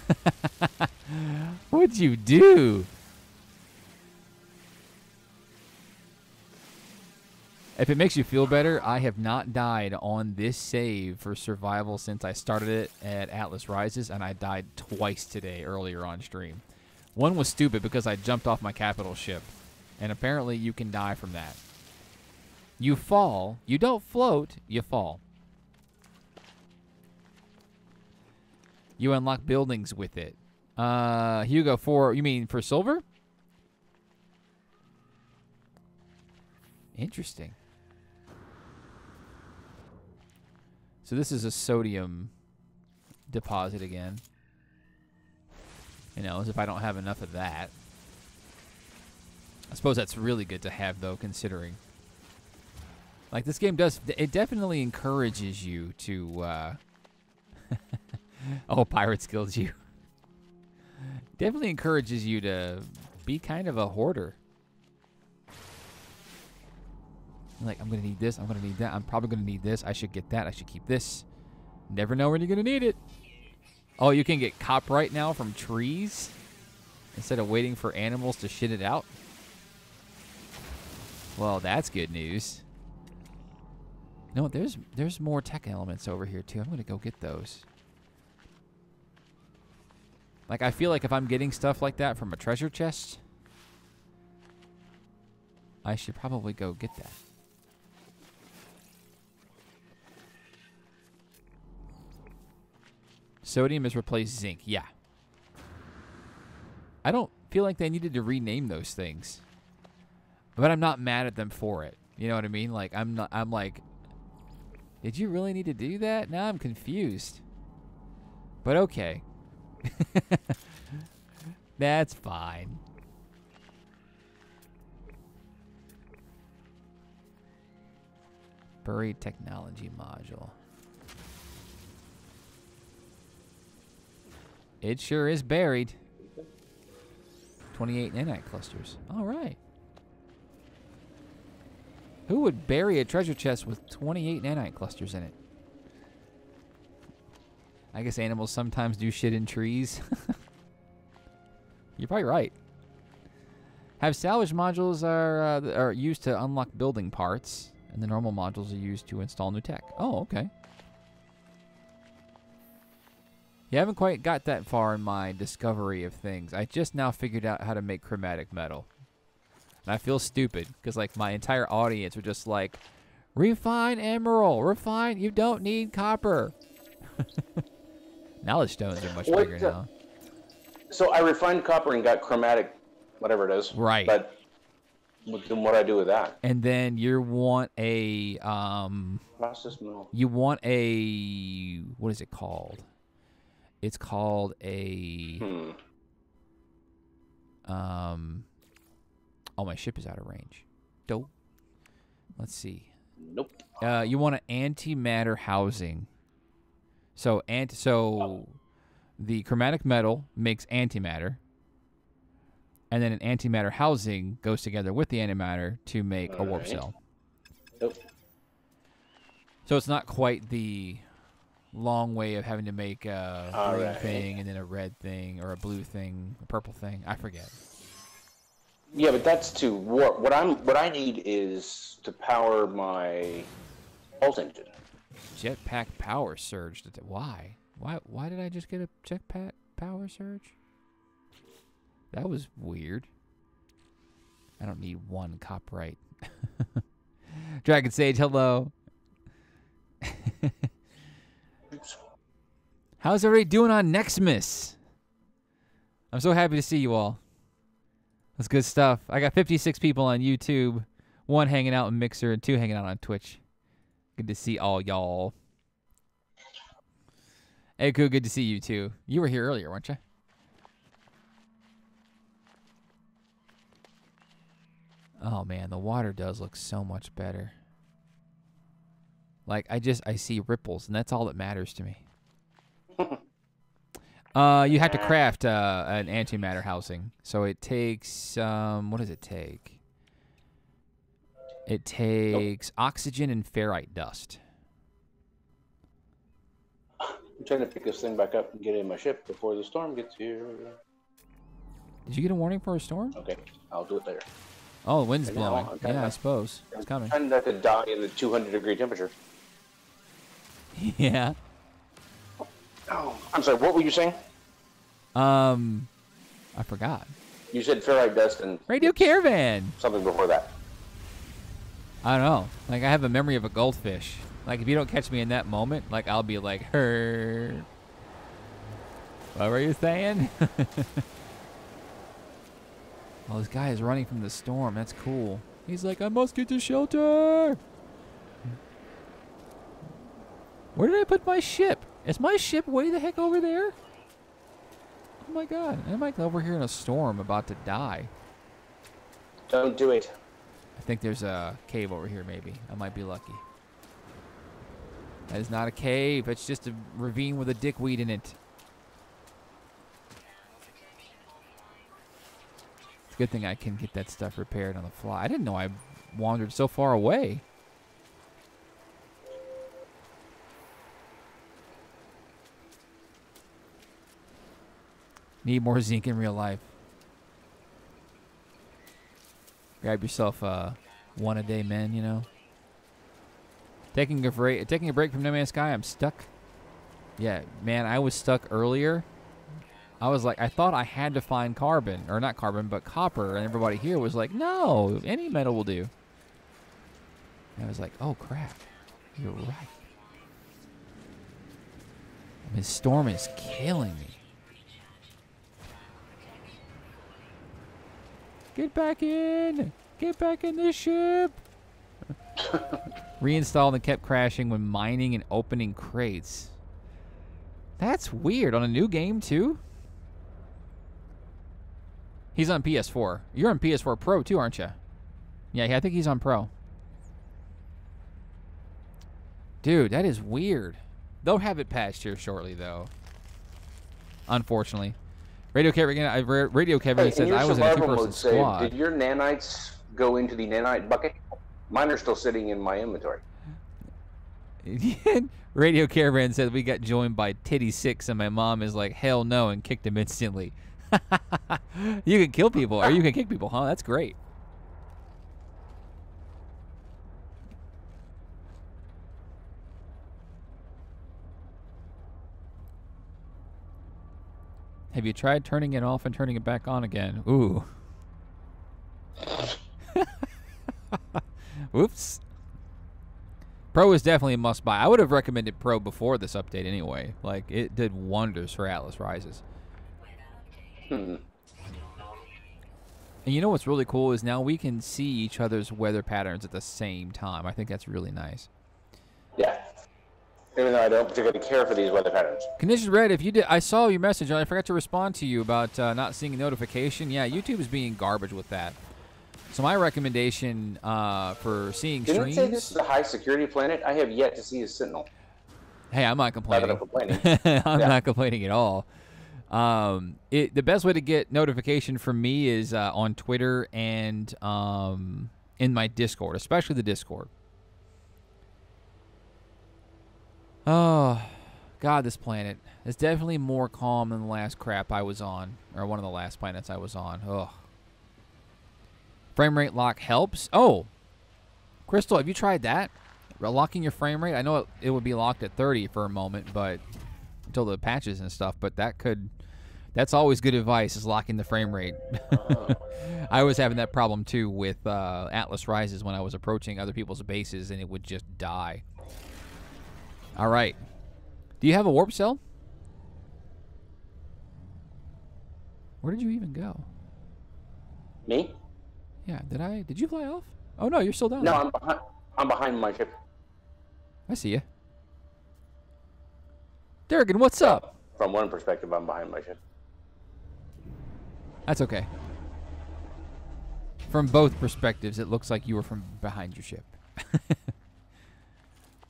What'd you do? If it makes you feel better, I have not died on this save for survival since I started it at Atlas Rises, and I died twice today earlier on stream. One was stupid because I jumped off my capital ship, and apparently you can die from that. You fall. You don't float. You fall. You unlock buildings with it. Hugo, you mean for silver? Interesting. So this is a sodium deposit again. You know, as if I don't have enough of that. I suppose that's really good to have, though, considering. Like, this game it definitely encourages you to, oh, pirate skills you. Definitely encourages you to be kind of a hoarder. Like, I'm going to need this. I'm going to need that. I'm probably going to need this. I should get that. I should keep this. Never know when you're going to need it. Oh, you can get copyright now from trees instead of waiting for animals to shit it out. Well, that's good news. No, there's more tech elements over here, too. I'm going to go get those. Like, I feel like if I'm getting stuff like that from a treasure chest, I should probably go get that. Sodium has replaced zinc. Yeah. I don't feel like they needed to rename those things. But I'm not mad at them for it. You know what I mean? Like, I'm like, did you really need to do that? Now I'm confused. But okay. That's fine. Buried technology module. It sure is buried. 28 nanite clusters. All right. Who would bury a treasure chest with 28 nanite clusters in it? I guess animals sometimes do shit in trees. You're probably right. Have salvage modules are used to unlock building parts, and the normal modules are used to install new tech. Oh, okay. You haven't quite got that far in my discovery of things. I just now figured out how to make chromatic metal. And I feel stupid, because like my entire audience were just like, refine emerald, refine, you don't need copper. Knowledge stones are much bigger now. So I refined copper and got chromatic, whatever it is. Right. But then what do I do with that? And then you want a Process mill. You want a, what is it called? It's called a oh, my ship is out of range. Dope. Let's see. Nope. You want an antimatter housing. So the chromatic metal makes antimatter, and then an antimatter housing goes together with the antimatter to make a warp cell. Nope. So it's not quite the long way of having to make a green thing and then a red thing or a blue thing, a purple thing. I forget. Yeah, but that's to warp. What I need is to power my pulse engine. Jetpack power surge. Why? Why did I just get a jetpack power surge? That was weird. I don't need one copyright. Dragon Sage, hello. How's everybody doing on Nextmas? I'm so happy to see you all. That's good stuff. I got 56 people on YouTube, 1 hanging out in Mixer, and 2 hanging out on Twitch. Good to see all y'all. Hey, cool. Good to see you, too. You were here earlier, weren't you? Oh, man. The water does look so much better. Like, I see ripples, and that's all that matters to me. You have to craft an antimatter housing. So it takes, what does it take? It takes oxygen and ferrite dust. I'm trying to pick this thing back up and get in my ship before the storm gets here. Did you get a warning for a storm? Okay, I'll do it later. Oh, the wind's blowing. Yeah, I suppose. It's coming. I'm trying not to die in the 200-degree temperature. Yeah. Oh, I'm sorry, what were you saying? I forgot. You said ferrite dust and... Radio Caravan! Something before that. I don't know. Like, I have a memory of a goldfish. Like, if you don't catch me in that moment, like, I'll be like, her. What were you saying? Oh, this guy is running from the storm. That's cool. He's like, I must get to shelter. Where did I put my ship? Is my ship way the heck over there? Oh my god. I'm like over here in a storm about to die. Don't do it. I think there's a cave over here maybe. I might be lucky. That is not a cave. It's just a ravine with a dickweed in it. It's a good thing I can get that stuff repaired on the fly. I didn't know I wandered so far away. Need more zinc in real life. Grab yourself one a day, men, you know. Taking a break from No Man's Sky, I'm stuck. Yeah, man, I was stuck earlier. I was like, I thought I had to find carbon, or not carbon, but copper, and everybody here was like, no, any metal will do. And I was like, oh crap, you're right. His storm is killing me. Get back in! Get back in the ship! Reinstalled and kept crashing when mining and opening crates. That's weird. On a new game, too? He's on PS4. You're on PS4 Pro, too, aren't you? Yeah, I think he's on Pro. Dude, that is weird. They'll have it patched here shortly, though. Unfortunately. Radio Kevin says, I was in a two-person squad. Did your nanites go into the nanite bucket? Mine are still sitting in my inventory. Radio Caravan said we got joined by Titty Six, and my mom is like, hell no, and kicked him instantly. You can kill people, or you can kick people, huh? That's great. Have you tried turning it off and turning it back on again? Ooh. Whoops. Pro is definitely a must-buy. I would have recommended Pro before this update anyway. Like, it did wonders for Atlas Rises. And you know what's really cool is now we can see each other's weather patterns at the same time. I think that's really nice. Yeah. Even though I don't particularly care for these weather patterns. Conditions Red, if you did, I saw your message and I forgot to respond to you about not seeing a notification. Yeah, YouTube is being garbage with that. So my recommendation for seeing streams... Didn't it say this is a high-security planet? I have yet to see a Sentinel. Hey, I'm not complaining. I'm not complaining at all. The best way to get notification from me is on Twitter and in my Discord, especially the Discord. Oh, God, this planet is definitely more calm than the last crap I was on, or one of the last planets I was on. Ugh. Frame rate lock helps. Oh, Crystal, have you tried that? Locking your frame rate? I know it would be locked at 30 for a moment, but until the patches and stuff, but that's always good advice, is locking the frame rate. I was having that problem too with Atlas Rises when I was approaching other people's bases and it would just die. All right. Do you have a warp cell? Where did you even go? Me? Yeah, did you fly off? Oh no, you're still down No, there. I'm behind my ship. I see you. Durgan, what's up? From one perspective, I'm behind my ship. That's okay. From both perspectives, it looks like you were from behind your ship.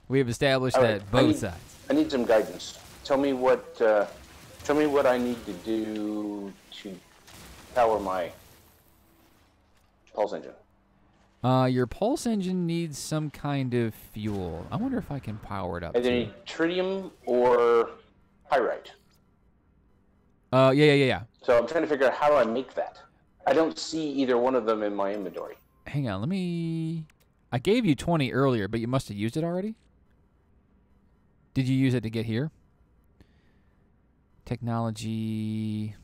We have established that both sides. I need some guidance. Tell me what I need to do to power my pulse engine. Your pulse engine needs some kind of fuel. I wonder if I can power it up. Either need tritium or pyrite. Yeah. So I'm trying to figure out how do I make that. I don't see either one of them in my inventory. Hang on, I gave you 20 earlier, but you must have used it already? Did you use it to get here? Technology.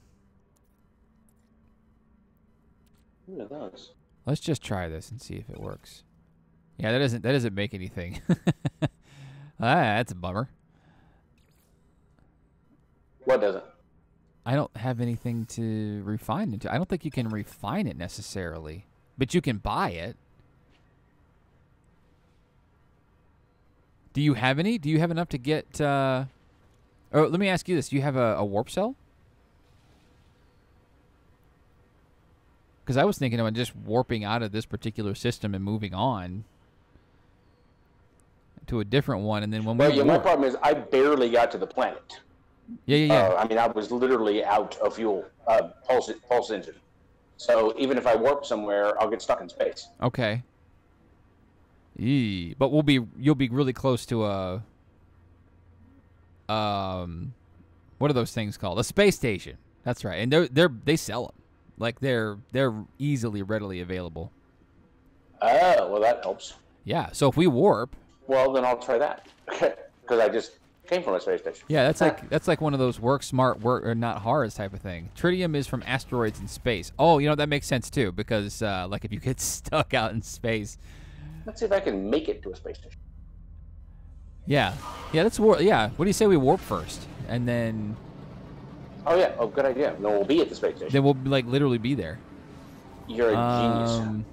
What are those? Let's just try this and see if it works. Yeah, that doesn't make anything. That's a bummer. What doesn't? I don't have anything to refine it to. I don't think you can refine it necessarily, but you can buy it. Do you have any? Do you have enough to get... Oh, let me ask you this. Do you have a warp cell? Because I was thinking about just warping out of this particular system and moving on to a different one, and then when well, yeah, my problem is I barely got to the planet. Yeah. I mean, I was literally out of fuel, pulse engine. So even if I warp somewhere, I'll get stuck in space. Okay. But you'll be really close to a what are those things called? A space station. That's right. And they sell them. Like they're easily readily available. Oh, well that helps. Yeah. So if we warp, well then I'll try that. Because I just came from a space station. Yeah, that's like one of those work smart, work or not hard type of thing. Tritium is from asteroids in space. Oh, you know that makes sense too because like if you get stuck out in space. Let's see if I can make it to a space station. Yeah. Let's warp. Yeah. What do you say we warp first? and then Oh yeah. Oh, good idea. No, we'll be at the space station. we'll like literally be there. You're a genius.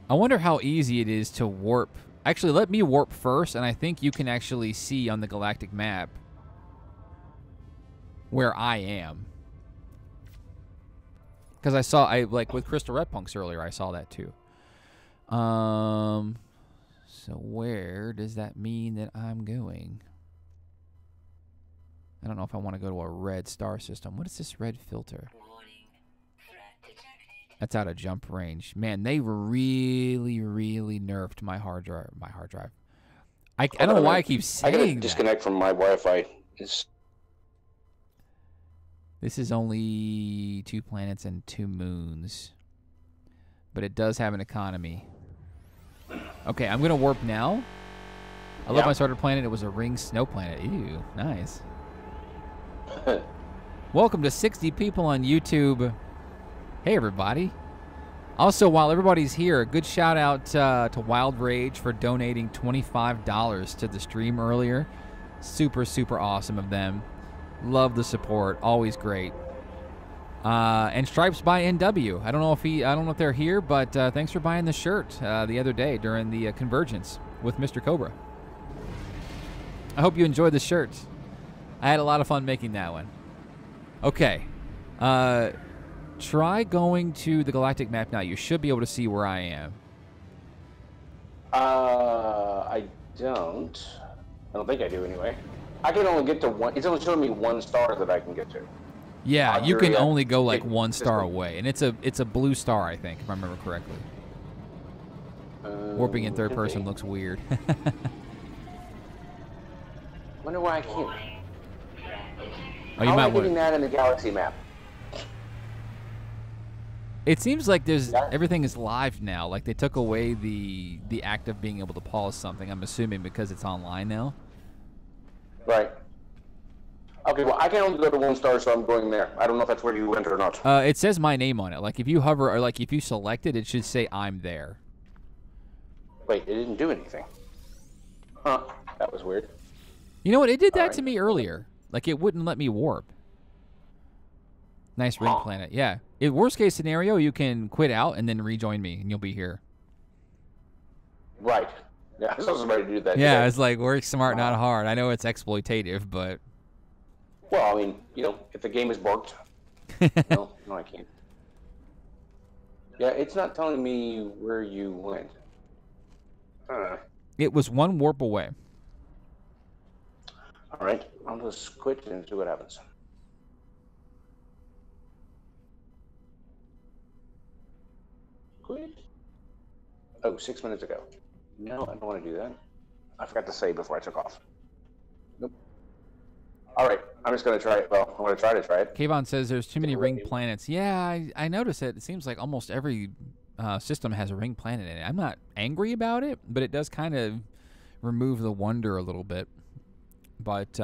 I wonder how easy it is to warp. Actually, let me warp first, and I think you can actually see on the galactic map where I am. Because like with Crystal Red Punks earlier, I saw that too. So where does that mean that I'm going? I don't know if I want to go to a red star system. What is this red filter? That's out of jump range. Man, they really, really nerfed my hard drive. I don't know why I keep saying I gotta disconnect from my Wi-Fi. This is only 2 planets and 2 moons. But it does have an economy. Okay, I'm going to warp now. I love my starter planet. It was a ring snow planet. Ew, nice. Welcome to 60 people on YouTube. Hey, everybody. Also, while everybody's here, a good shout out to Wild Rage for donating $25 to the stream earlier. Super, super awesome of them. Love the support. Always great. And Stripes by NW. I don't know if they're here, but thanks for buying the shirt the other day during the Convergence with Mr. Cobra. I hope you enjoyed the shirt. I had a lot of fun making that one. Okay. Try going to the galactic map now. You should be able to see where I am. I don't think I do anyway. I can only get to one. It's only showing me 1 star that I can get to. Yeah, you can only go like 1 star away, and it's a blue star, I think, if I remember correctly. Warping in third person looks weird. Wonder why I can't. Oh, you How might am I getting that in the galaxy map? It seems like everything is live now. Like they took away the act of being able to pause something. I'm assuming because it's online now. Right. Okay, well, I can only go to 1 star, so I'm going there. I don't know if that's where you went or not. It says my name on it. Like if you hover or like if you select it, it should say I'm there. Wait, it didn't do anything. Huh? That was weird. You know what? It did that to me earlier. Like it wouldn't let me warp. Nice ring planet. Yeah. Worst case scenario, you can quit out and then rejoin me, and you'll be here. Right. Yeah, I was somebody to do that. Yeah, today. it's like work smart, not hard. I know it's exploitative, but. Well, I mean, if the game is borked. no, I can't. Yeah, it's not telling me where you went. It was 1 warp away. All right, I'll just quit and see what happens. Quit? Oh, 6 minutes ago. No, I don't want to do that. I forgot to save before I took off. Nope. All right, I'm just going to try it. Well, I'm going to try it. Kayvon says there's too many ring planets. Yeah, I noticed it. It seems like almost every system has a ring planet in it. I'm not angry about it, but it does kind of remove the wonder a little bit. But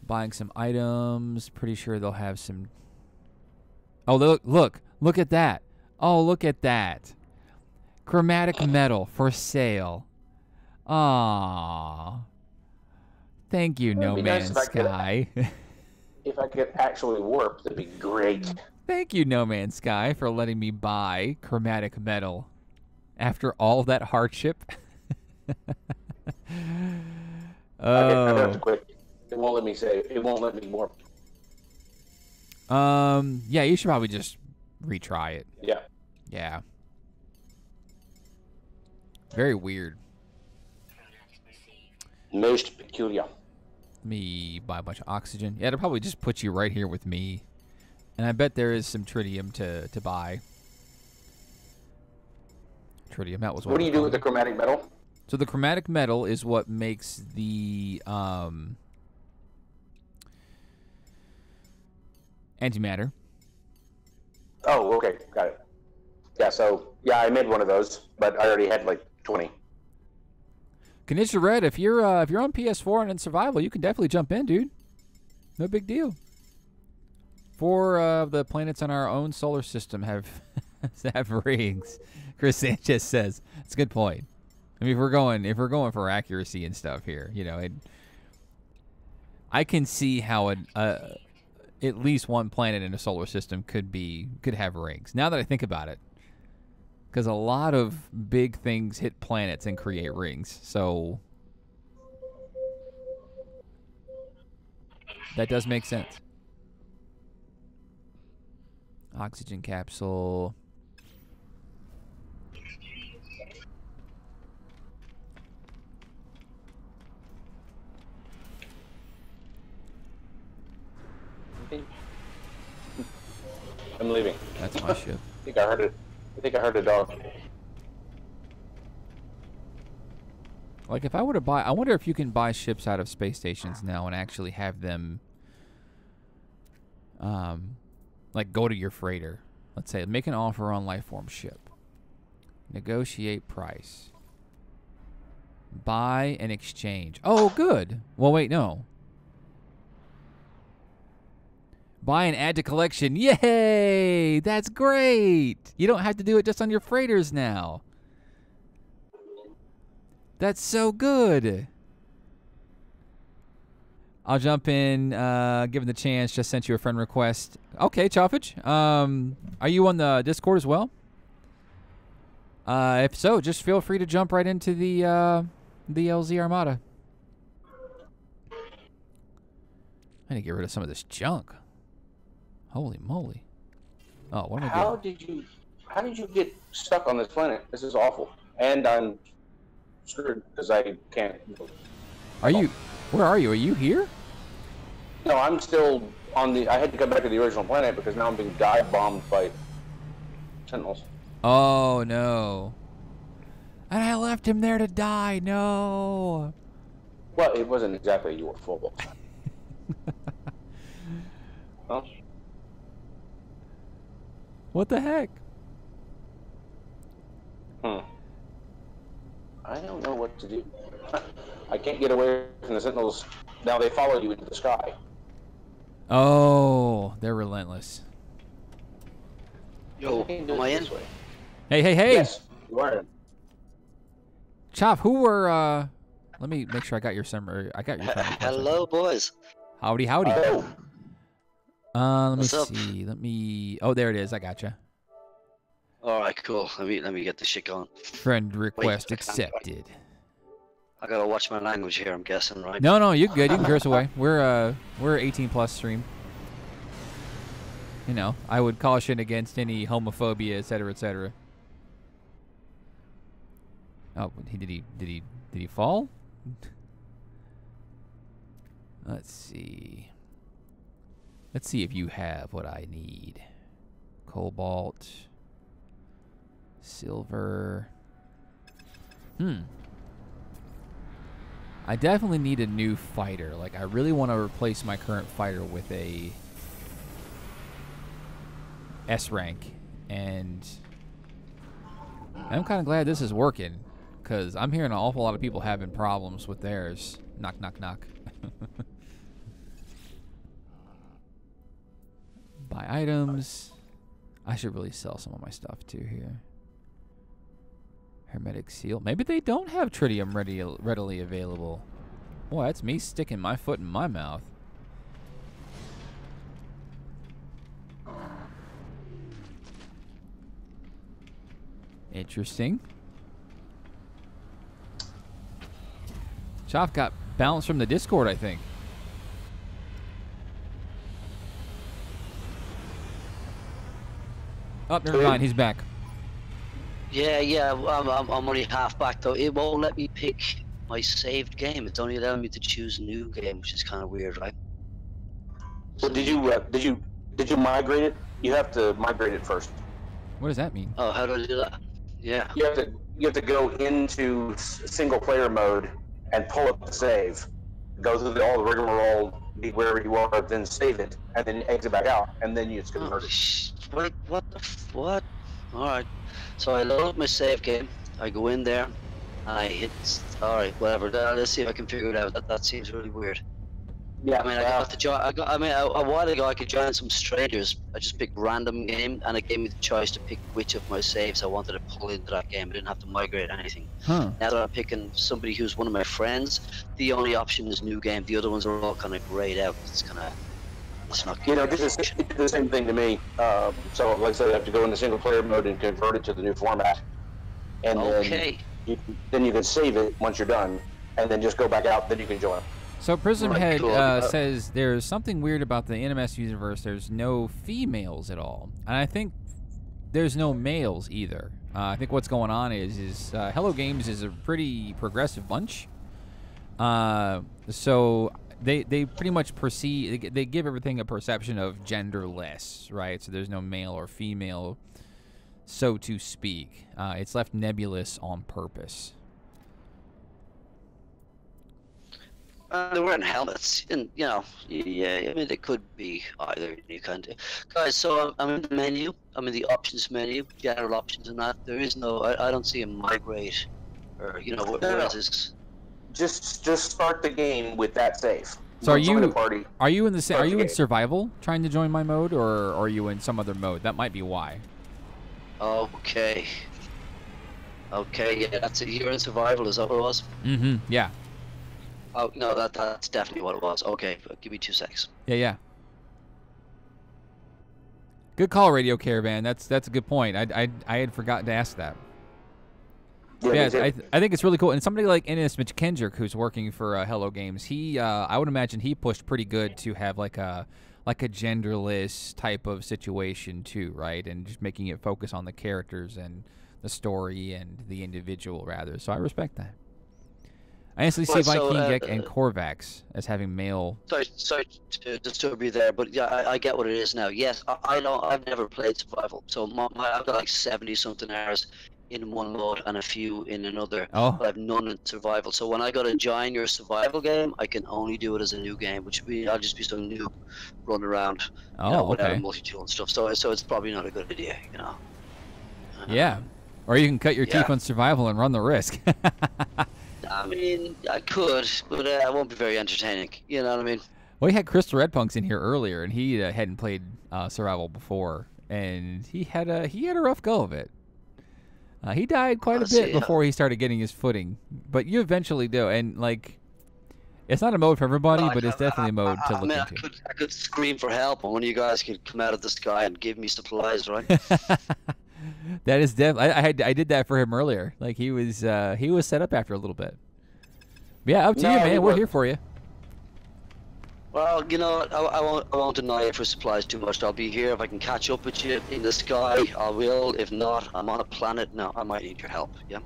buying some items, pretty sure they'll have some. Oh, look at that. Oh, look at that. Chromatic metal for sale. Aww. Thank you, No Man's Sky. If I could actually warp, that'd be great. Thank you, No Man's Sky, for letting me buy chromatic metal after all that hardship. I have to quit. It won't let me save. It won't let me warp. Yeah, you should probably just retry it. Yeah. Yeah. Very weird. Most peculiar. Let me buy a bunch of oxygen. Yeah, it'll probably just put you right here with me. And I bet there is some tritium to buy. Tritium, that was what do you do with the chromatic metal? So the chromatic metal is what makes the antimatter. Oh, okay, got it. Yeah, so I made one of those, but I already had like 20. Kanisha Red, if you're on PS4 and in survival, you can definitely jump in, dude. No big deal. 4 of the planets on our own solar system have rings. Chris Sanchez says it's a good point. I mean, if we're going for accuracy and stuff here, I can see how at least one planet in a solar system could have rings. Now that I think about it, because a lot of big things hit planets and create rings, so that does make sense. Oxygen capsule. I'm leaving. That's my ship. I think I heard a dog. Like if I were to buy, I wonder if you can buy ships out of space stations now and actually have them, like go to your freighter. Let's say make an offer on Lifeform ship. Negotiate price. Buy and exchange. Oh, good. Well, wait, no. Buy and add to collection. Yay! That's great. You don't have to do it just on your freighters now. That's so good. I'll jump in, given the chance. Just sent you a friend request. Okay, Choffage. Are you on the Discord as well? If so, just feel free to jump right into the LZ Armada. I need to get rid of some of this junk. Holy moly! Oh, what am I doing? How did you get stuck on this planet? This is awful, and I'm screwed because I can't. Are you? Where are you? Are you here? No, I'm still on the. I had to come back to the original planet because now I'm being dive bombed by Sentinels. Oh no! And I left him there to die. No. Well, it wasn't exactly your fault. Well. What the heck? I don't know what to do. I can't get away from the Sentinels. Now they follow you into the sky. Oh, they're relentless. Yo, am I in? Hey, hey, hey! Yes, you are. Chop, who were? Let me make sure I got your summary. I got your. Hello, boys. Howdy, howdy. Oh. Let me What's up? see. Let me. Oh, there it is. I gotcha. All right, cool. Let me get this shit going. Friend request Wait, I can't- accepted. I gotta watch my language here. I'm guessing, right? No, you're good. You can curse away. We're 18 plus stream. You know, I would caution against any homophobia, etc., etc. Oh, did he fall? Let's see. Let's see if you have what I need. Cobalt. Silver. I definitely need a new fighter. Like, I really want to replace my current fighter with a S rank. And I'm kind of glad this is working, because I'm hearing an awful lot of people having problems with theirs. Knock, knock, knock. Buy items. I should really sell some of my stuff too here. Hermetic seal. Maybe they don't have tritium readily available. Boy, that's me sticking my foot in my mouth. Interesting. Choff got bounced from the Discord, I think. Oh, never mind. He's back. Yeah. I'm only half back though. It won't let me pick my saved game. It's only allowing me to choose a new game, which is kind of weird, right? So did you migrate it? You have to migrate it first. What does that mean? Oh, how do I do that? Yeah. You have to go into single player mode and pull up the save, go through all the rigmarole, be wherever you are, then save it, and then exit back out, and then it's converted. What? All right. So I load up my save game. I go in there, and I hit. All right, whatever. Let's see if I can figure it out. That seems really weird. Yeah. I mean, I got the join. I mean, a while ago I could join some strangers. I just picked random game, and it gave me the choice to pick which of my saves I wanted to pull into that game. I didn't have to migrate anything. Huh. Now that I'm picking somebody who's one of my friends, the only option is new game. The other ones are all kind of grayed out. It's not. You know, it did the same thing to me. So, like I said, I have to go into single player mode and convert it to the new format, and Okay. then you can save it once you're done, and then just go back out. Then you can join. So Prism Right, Head cool. says there's something weird about the NMS universe. There's no females at all, and I think there's no males either. I think what's going on is Hello Games is a pretty progressive bunch. So they pretty much they give everything a perception of genderless, right? So there's no male or female, so to speak. It's left nebulous on purpose. They're wearing helmets, and yeah, I mean they could be either. You kind of guys. So I'm in the menu. I'm in the options menu, general options, and that there is no. I don't see a migrate, or where is this? Just start the game with that save. So are Join the you party? are you in the Start are the you in game. survival trying to join my mode, or are you in some other mode? That might be why. Okay. Okay, yeah, that's it. You're in survival. Is that what it was? Mm-hmm. Yeah. Oh no, that's definitely what it was. Okay, give me 2 seconds. Yeah. Good call, Radio Caravan. That's a good point. I had forgotten to ask that. Yeah, Yeah, me too. I think it's really cool. And somebody like Ennis McKendrick, who's working for Hello Games, he I would imagine he pushed pretty good to have like a genderless type of situation too, right? And just making it focus on the characters and the story and the individual rather. So I respect that. I honestly see Well, so, Viking and Korvax as having male. Sorry to disturb you there, but yeah, I get what it is now. Yes, I know I've never played survival, so I've got like 70 something hours in one mode and a few in another. Oh. But I've none in survival. So when I go to join your survival game, I can only do it as a new game, which means I'll just be some noob running around. Without a Okay. multi-tool and stuff. So it's probably not a good idea, Yeah. Or you can cut your Yeah. teeth on survival and run the risk. I mean, I could, but it won't be very entertaining. You know what I mean? We had Crystal Redpunks in here earlier, and he hadn't played survival before, and he had a rough go of it. He died quite a bit before he started getting his footing, but you eventually do, and like, it's not a mode for everybody, but it's definitely a mode to look into. I could scream for help, and one of you guys could come out of the sky and give me supplies, right? That is definitely. I did that for him earlier. Like he was set up after a little bit. But yeah, up to you, man. We're here for you. Well, I won't deny it for supplies too much. I'll be here if I can catch up with you in the sky. I will. If not, I'm on a planet now. I might need your help. Yeah.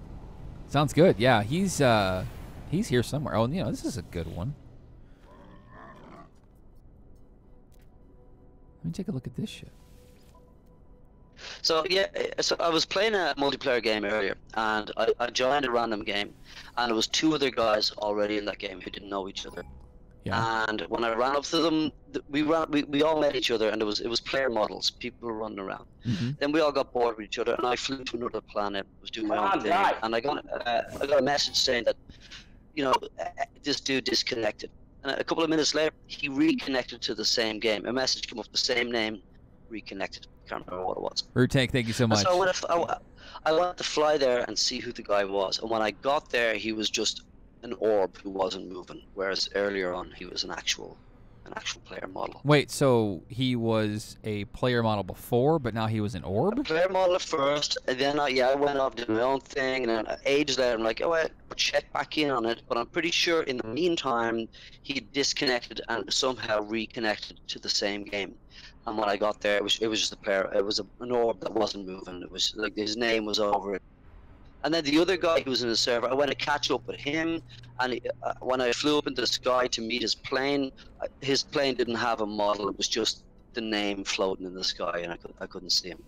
Sounds good. Yeah, he's here somewhere. Oh, this is a good one. Let me take a look at this shit. So yeah, so I was playing a multiplayer game earlier, and I joined a random game, and there was 2 other guys already in that game who didn't know each other. Yeah. And when I ran up to them, we all met each other, and it was player models. People were running around. Mm-hmm. Then we all got bored with each other, and I flew to another planet, was doing my own thing, and I got a message saying that, this dude disconnected. And a couple of minutes later, he reconnected to the same game. A message came up, the same name, reconnected. Can't remember what it was. Root Tank, thank you so much. So I wanted to fly there and see who the guy was, and when I got there, he was just an orb who wasn't moving, whereas earlier on he was an actual player model. Wait, so he was a player model before, but now he was an orb? Player model at first, and then I went off doing my own thing, and then ages later I'm like, I'll check back in on it, but I'm pretty sure in the meantime he disconnected and somehow reconnected to the same game. And when I got there, it was just a player. It was an orb that wasn't moving. It was like his name was over it. And then the other guy who was in the server, I went to catch up with him. And when I flew up into the sky to meet his plane didn't have a model. It was just the name floating in the sky, and I couldn't see him.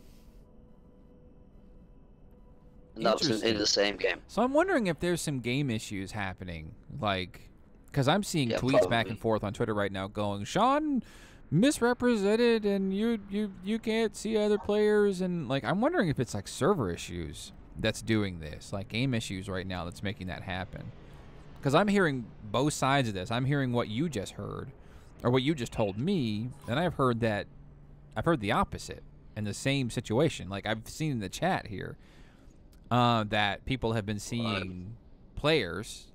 And that was in the same game. So I'm wondering if there's some game issues happening, like, because I'm seeing tweets back and forth on Twitter right now going, Sean misrepresented and you can't see other players, and like I'm wondering if it's like server issues that's doing this, like game issues right now, that's making that happen. Because I'm hearing both sides of this. I'm hearing what you just heard, but I'm wondering if there's some game issues happening, like, because I'm seeing tweets back and forth on Twitter right now going, Sean misrepresented and you can't see other players, and like I'm wondering if it's like server issues that's doing this, like game issues right now that's making that happen. Because I'm hearing both sides of this. I'm hearing what you just heard, or what you just told me, and I've heard the opposite in the same situation. Like I've seen in the chat here that people have been seeing players,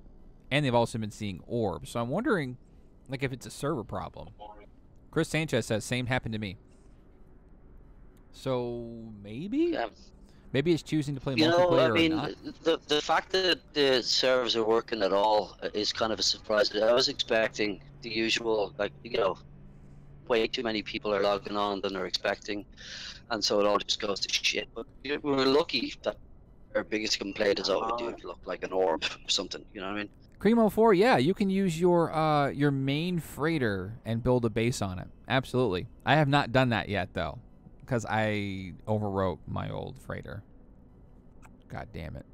and they've also been seeing orbs. So I'm wondering, like, if it's a server problem. Chris Sanchez says same happened to me. So maybe it's choosing to play multiplayer or not. The fact that the servers are working at all is kind of a surprise. I was expecting the usual, like, way too many people are logging on than they're expecting, and so it all just goes to shit. But we're lucky that our biggest complaint is, oh, it did look like an orb or something. You know what I mean? Cremo 4, yeah, you can use your main freighter and build a base on it. Absolutely. I have not done that yet, though, because I overwrote my old freighter. God damn it.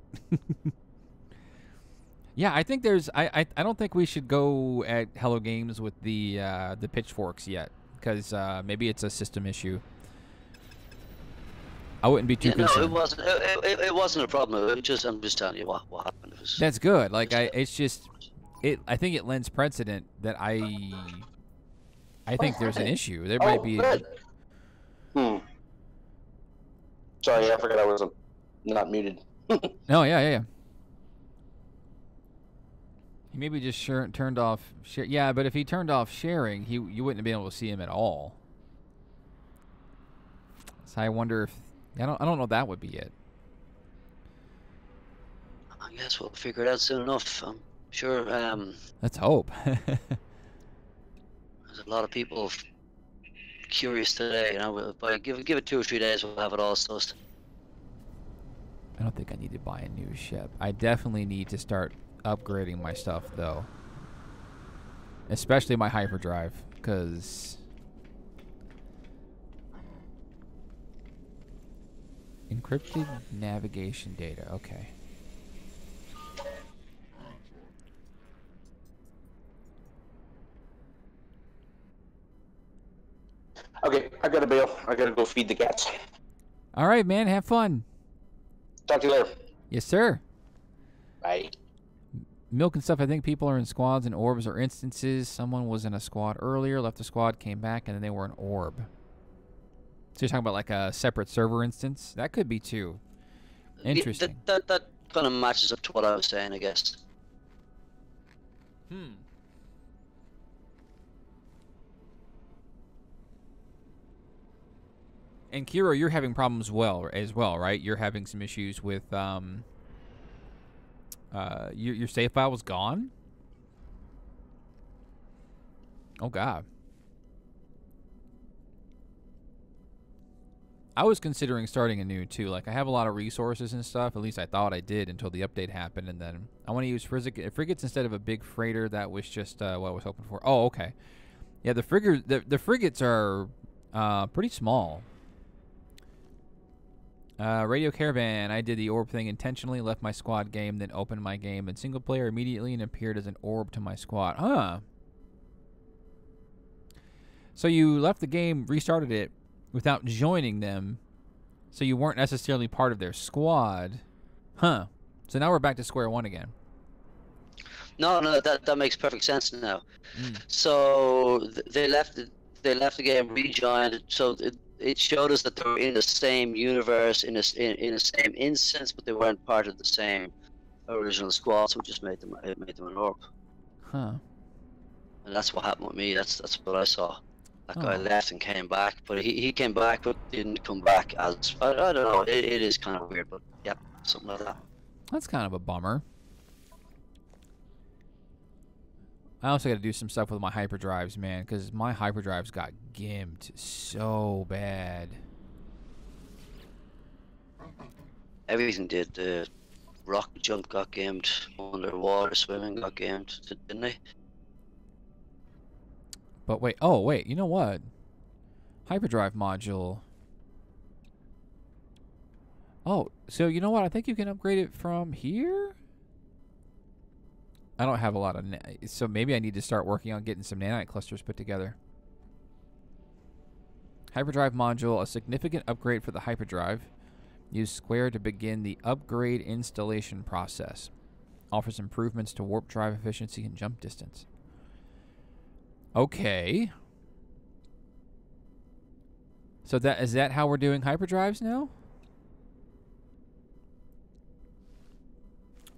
Yeah, I think there's... I don't think we should go at Hello Games with the pitchforks yet, because maybe it's a system issue. I wouldn't be too concerned. No, it wasn't. It wasn't a problem. I'm just telling you what happened. It was, that's good. Like it's just, I think it lends precedent that I think there's an issue. There might be. Sorry, I forgot I was not muted. No, yeah. He maybe just turned off share. Yeah, but if he turned off sharing, you wouldn't have been able to see him at all. So I wonder if. I don't know if that would be it. I guess we'll figure it out soon enough. I'm sure. Let's hope. There's a lot of people curious today. But give it 2 or 3 days, we'll have it all sussed. I don't think I need to buy a new ship. I definitely need to start upgrading my stuff, though. Especially my hyperdrive, because... Encrypted navigation data. Okay. Okay, I gotta bail. I gotta go feed the cats. All right, man. Have fun. Talk to you later. Yes, sir. Bye. Milk and stuff. I think people are in squads and orbs or instances. Someone was in a squad earlier, left the squad, came back, and then they were an orb. So you're talking about like a separate server instance? That could be too. Interesting. That kind of matches up to what I was saying, I guess. And Kiro, you're having problems as well, right? You're having some issues with your save file was gone? Oh god. I was considering starting a new too. Like I have a lot of resources and stuff. At least I thought I did until the update happened, and then I want to use frigates instead of a big freighter. That was just what I was hoping for. Oh, okay. Yeah, the frigates are pretty small. Radio Caravan. I did the orb thing intentionally. Left my squad game, then opened my game in single player immediately, and appeared as an orb to my squad. Huh. So you left the game, restarted it, without joining them, so you weren't necessarily part of their squad. Huh. So now we're back to square one again. No, that makes perfect sense now. So they left the game, rejoined, so it showed us that they were in the same universe, in the same instance, but they weren't part of the same original squad, so it just made them an orb. Huh. And that's what happened with me. That's what I saw. That guy left and came back, but he came back, but didn't come back as... I don't know, it is kind of weird, but yeah, something like that. That's kind of a bummer. I also got to do some stuff with my hyperdrives, man, because my hyperdrives got gimped so bad. Everything did. The rocket jump got gamed, underwater swimming got gamed, didn't they? But wait, oh wait, you know what? Hyperdrive module. Oh, so you know what? I think you can upgrade it from here? I don't have a lot of... so maybe I need to start working on getting some nanite clusters put together. Hyperdrive module, a significant upgrade for the hyperdrive. Use Square to begin the upgrade installation process. Offers improvements to warp drive efficiency and jump distance. Okay. So is that how we're doing hyperdrives now?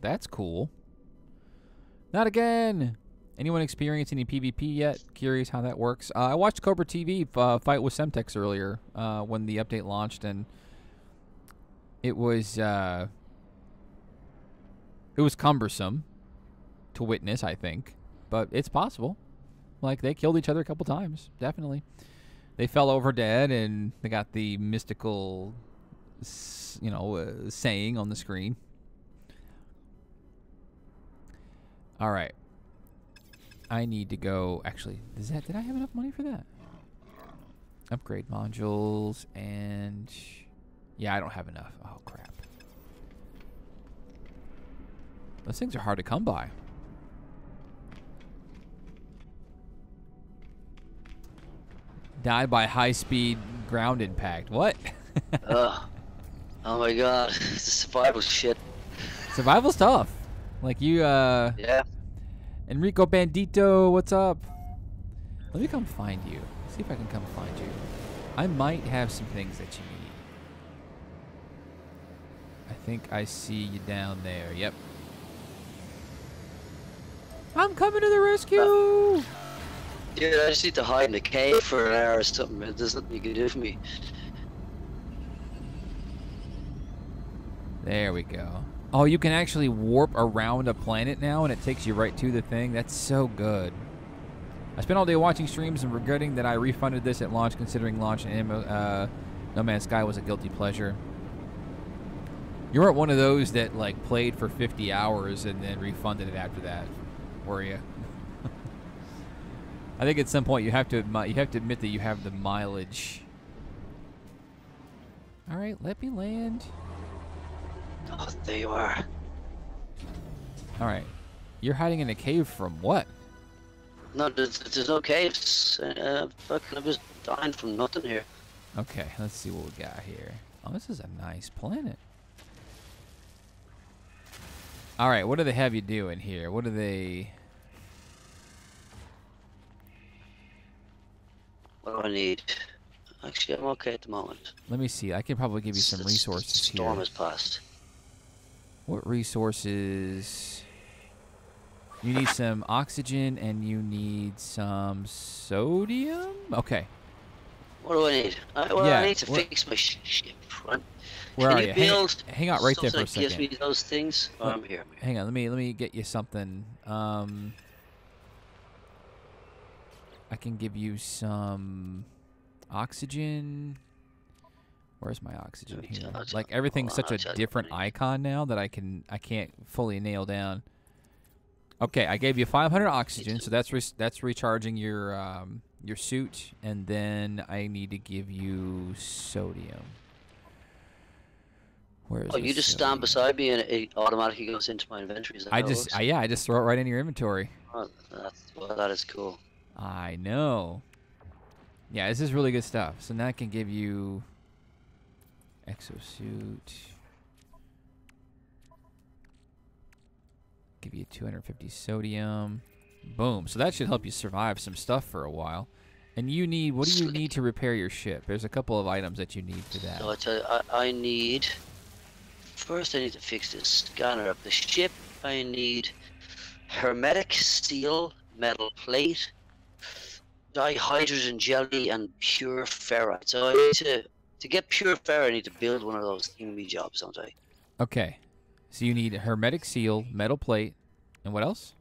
That's cool. Not again. Anyone experience any PvP yet? Curious how that works. I watched Cobra TV fight with Semtex earlier when the update launched, and it was cumbersome to witness, I think, but it's possible. Like, they killed each other a couple times, definitely. They fell over dead, and they got the mystical, saying on the screen. All right. I need to go. Actually, did I have enough money for that? Upgrade modules and yeah, I don't have enough. Oh crap. Those things are hard to come by. Died by high-speed ground impact. What? Oh my god, the survival shit. Survival's tough. Like you, Yeah. Enrico Bandito, what's up? Let me come find you. See if I can come find you. I might have some things that you need. I think I see you down there. Yep. I'm coming to the rescue! Dude, I just need to hide in a cave for an hour or something. There's nothing you can do for me. There we go. Oh, you can actually warp around a planet now, and it takes you right to the thing. That's so good. I spent all day watching streams and regretting that I refunded this at launch, considering launch and No Man's Sky was a guilty pleasure. You weren't one of those that like played for 50 hours and then refunded it after that, were you? I think at some point you have to admit that you have the mileage. All right, let me land. Oh, there you are. All right, you're hiding in a cave from what? No, there's no caves. Fucking, I'm just dying from nothing here. Okay, let's see what we got here. Oh, this is a nice planet. All right, what do they have you doing here? What do they... What do I need? Actually, I'm okay at the moment. Let me see. I can probably give you some resources The storm here. has passed. What resources? You need some oxygen and you need some sodium? Okay. What do I need? Yeah, I need to fix my ship, right? Where Can are you you? build Hang out right there for a something that second. gives me those things? Oh, Look, I'm here. Hang on. Let me get you something. I can give you some oxygen. Where's my oxygen here? Like everything's such a different icon now that I can't fully nail down. Okay, I gave you 500 oxygen, so that's recharging your suit, and then I need to give you sodium. Where's Oh, you just stand beside me and it automatically goes into my inventory. Is that how it works? I just throw it right into your inventory. Oh, that is cool. I know. Yeah, this is really good stuff. So now I can give you exosuit. Give you 250 sodium. Boom. So that should help you survive some stuff for a while. And you need, what do you need to repair your ship? There's a couple of items that you need for that. So I tell you, I need... First, I need to fix this scanner of the ship. I need hermetic seal, metal plate, dihydrogen jelly, and pure ferrite. So I need to get pure ferrite, I need to build one of those thingy jobs, don't I? Okay. So you need hermetic seal, metal plate, and what else?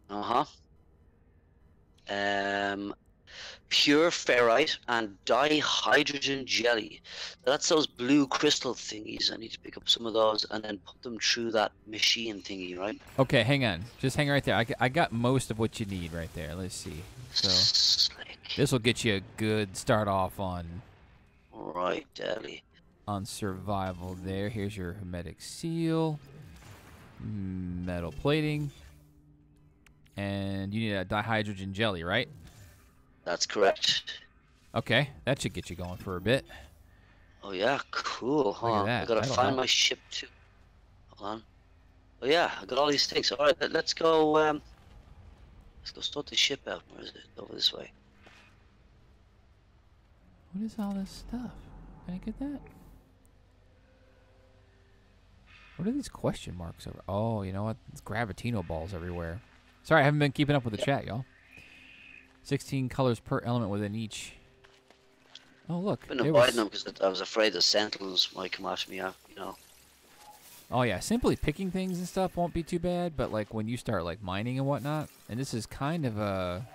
Pure ferrite and dihydrogen jelly. That's those blue crystal thingies. I need to pick up some of those and then put them through that machine thingy, right? Okay, hang on. Just hang right there. I got most of what you need right there. Let's see. So Slick. this will get you a good start off on Right, Deli. on survival there. Here's your hermetic seal, metal plating, and you need a dihydrogen jelly, right? That's correct. Okay, that should get you going for a bit. Oh yeah, cool, huh? Look at that. I gotta That'll find help. my ship too. Hold on. Oh yeah, I got all these things. All right, let's go. Let's go sort the ship out. Where is it? Over this way. What is all this stuff? Can I get that? What are these question marks over? Oh, you know what? It's Gravitino balls everywhere. Sorry, I haven't been keeping up with the chat, y'all. 16 colors per element within each. Oh, look. I've been avoiding them because I was afraid the Sentinels might come after me, you know. Oh, yeah. Simply picking things and stuff won't be too bad, but, like, when you start, like, mining and whatnot, and this is kind of a...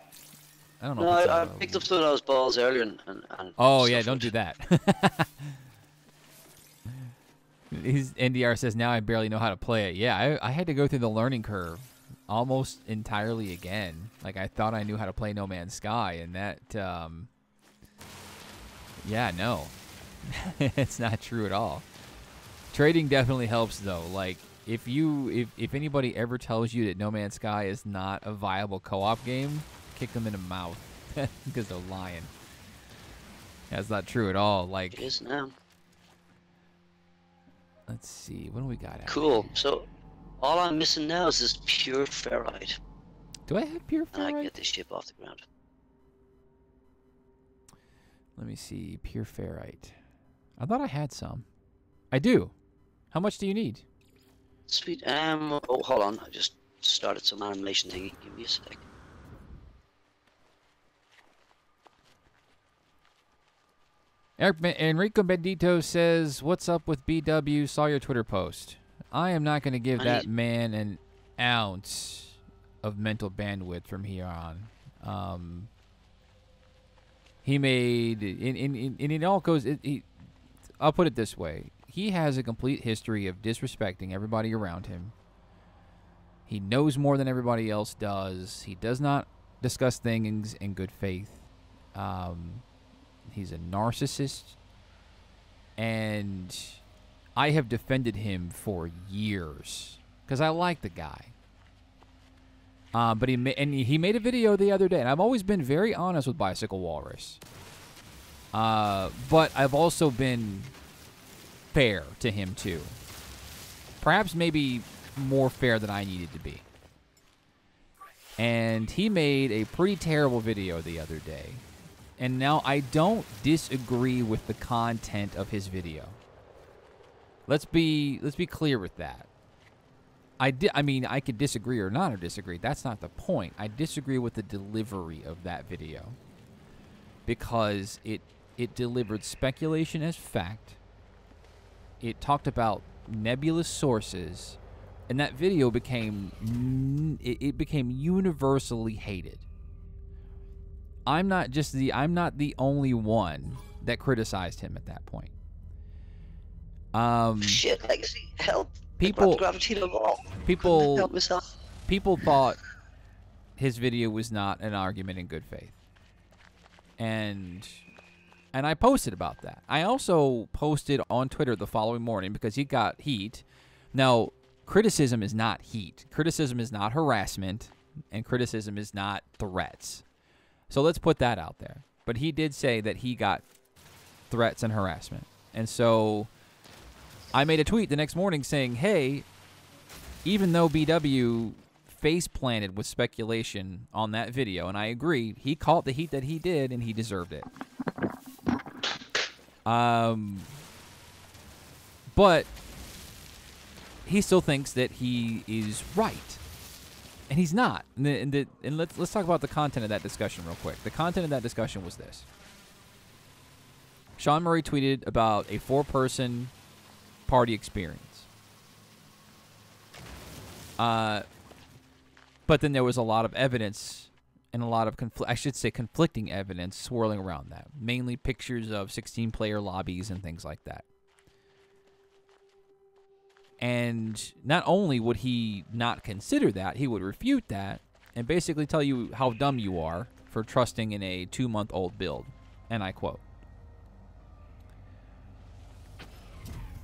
I don't know. No, I picked up some of those balls earlier and oh, yeah, don't do that. His NDR says, now I barely know how to play it. Yeah, I had to go through the learning curve almost entirely again. Like, I thought I knew how to play No Man's Sky, and that, yeah, no. It's not true at all. Trading definitely helps, though. Like, if anybody ever tells you that No Man's Sky is not a viable co-op game, kick them in the mouth because they're lying. That's not true at all. Like, it is now. Let's see. What do we got? Cool. So, all I'm missing now is this pure ferrite. Do I have pure ferrite? And I can get this ship off the ground. Let me see. Pure ferrite. I thought I had some. I do. How much do you need? Sweet. Oh, hold on. I just started some animation thingy. Give me a sec. Enrico Bendito says, "What's up with BW? Saw your Twitter post. I am not going to give that man an ounce of mental bandwidth from here on. He made, and it all goes. I'll put it this way: he has a complete history of disrespecting everybody around him. He knows more than everybody else does. He does not discuss things in good faith. He's a narcissist, and I have defended him for years because I like the guy. But he made a video the other day, and I've always been very honest with Bicycle Walrus. But I've also been fair to him too. Perhaps maybe more fair than I needed to be. And he made a pretty terrible video the other day. And now I don't disagree with the content of his video. Let's be clear with that. I mean, I could disagree or not disagree. That's not the point. I disagree with the delivery of that video. Because it delivered speculation as fact. It talked about nebulous sources. And that video became universally hated. I'm not the only one that criticized him at that point. Shit, Legacy, help. People help myself. People thought his video was not an argument in good faith. And I posted about that. I also posted on Twitter the following morning because he got heat. Now, criticism is not heat. Criticism is not harassment, and criticism is not threats. So let's put that out there. But he did say that he got threats and harassment. And so I made a tweet the next morning saying, hey, even though BW face planted with speculation on that video, and I agree, he caught the heat that he did, and he deserved it. But he still thinks that he is right. And he's not. And let's talk about the content of that discussion real quick. The content of that discussion was this. Sean Murray tweeted about a 4-person party experience. But then there was a lot of evidence and a lot of conflicting evidence swirling around that. Mainly pictures of 16-player lobbies and things like that. And not only would he not consider that, he would refute that and basically tell you how dumb you are for trusting in a 2-month-old build. And I quote.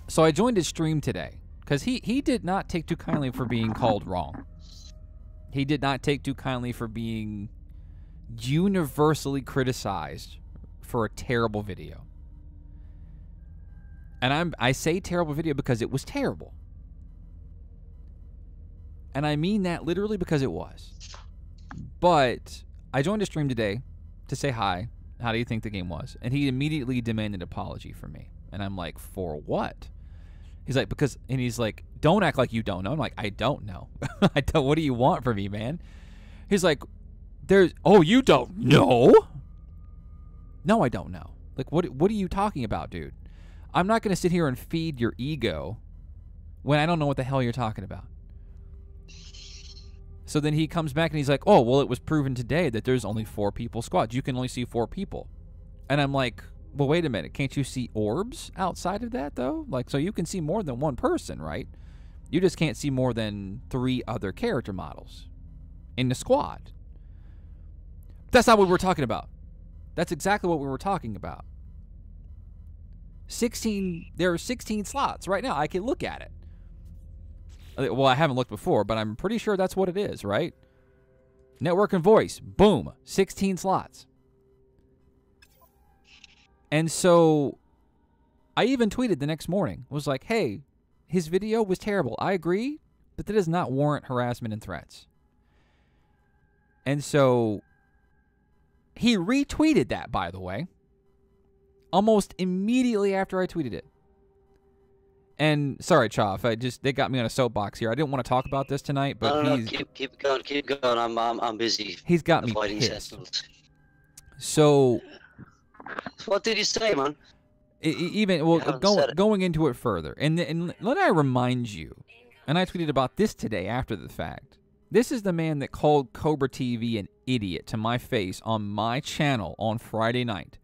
So I joined his stream today because he did not take too kindly for being called wrong. He did not take too kindly for being universally criticized for a terrible video. And I say terrible video because it was terrible. And I mean that literally because it was. But I joined a stream today to say hi How do you think the game was? And he immediately demanded an apology from me. And I'm like, for what? He's like, because, and he's like, don't act like you don't know. I'm like, I don't know. I don't, what do you want from me, man? He's like, you don't know? No, I don't know. Like, what are you talking about, dude? I'm not going to sit here and feed your ego when I don't know what the hell you're talking about. So then he comes back and he's like, oh, well, it was proven today that there's only 4 people squads. You can only see 4 people. And I'm like, well, wait a minute. Can't you see orbs outside of that, though? Like, so you can see more than one person, right? You just can't see more than 3 other character models in the squad. That's not what we were talking about. That's exactly what we were talking about. There are 16 slots right now. I can look at it. Well, I haven't looked before, but I'm pretty sure that's what it is, right? Network and voice. Boom. 16 slots. And so I even tweeted the next morning. Was like, hey, his video was terrible. I agree, but that does not warrant harassment and threats. And so he retweeted that, by the way, almost immediately after I tweeted it. And sorry, Choff, they got me on a soapbox here. I didn't want to talk about this tonight, but no, keep going. I'm busy. He's got me pissed. So, what did you say, man? Going into it further, and let I remind you, and I tweeted about this today after the fact. This is the man that called Cobra TV an idiot to my face on my channel on Friday night,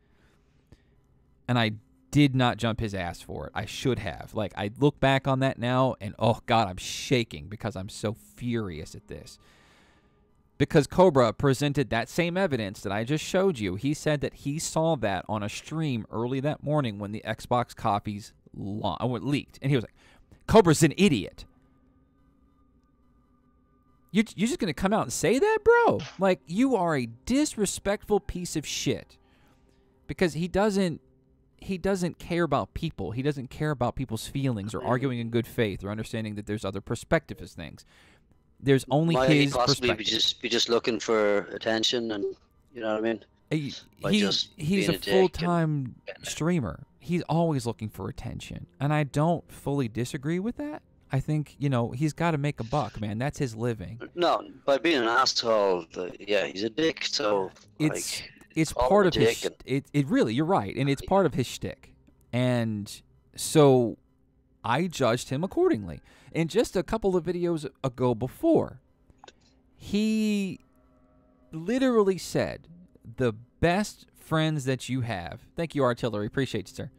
and I did not jump his ass for it. I should have. Like, I look back on that now, and oh God, I'm shaking because I'm so furious at this. Because Cobra presented that same evidence that I just showed you. He said that he saw that on a stream early that morning when the Xbox copies leaked. And he was like, Cobra's an idiot. You're just going to come out and say that, bro? Like, you are a disrespectful piece of shit. Because he doesn't care about people. He doesn't care about people's feelings or arguing in good faith or understanding that there's other perspectives as things. There's only his perspective. Be just looking for attention, and you know what I mean? He's a full-time streamer. He's always looking for attention, and I don't fully disagree with that. I think, he's got to make a buck, man. That's his living. No, by being an asshole, he's a dick. So it's part of his. It really, you're right, and it's part of his shtick, and so I judged him accordingly. And just a couple of videos ago before, he literally said, the best friends that you have, thank you, Artillery, appreciate you, sir.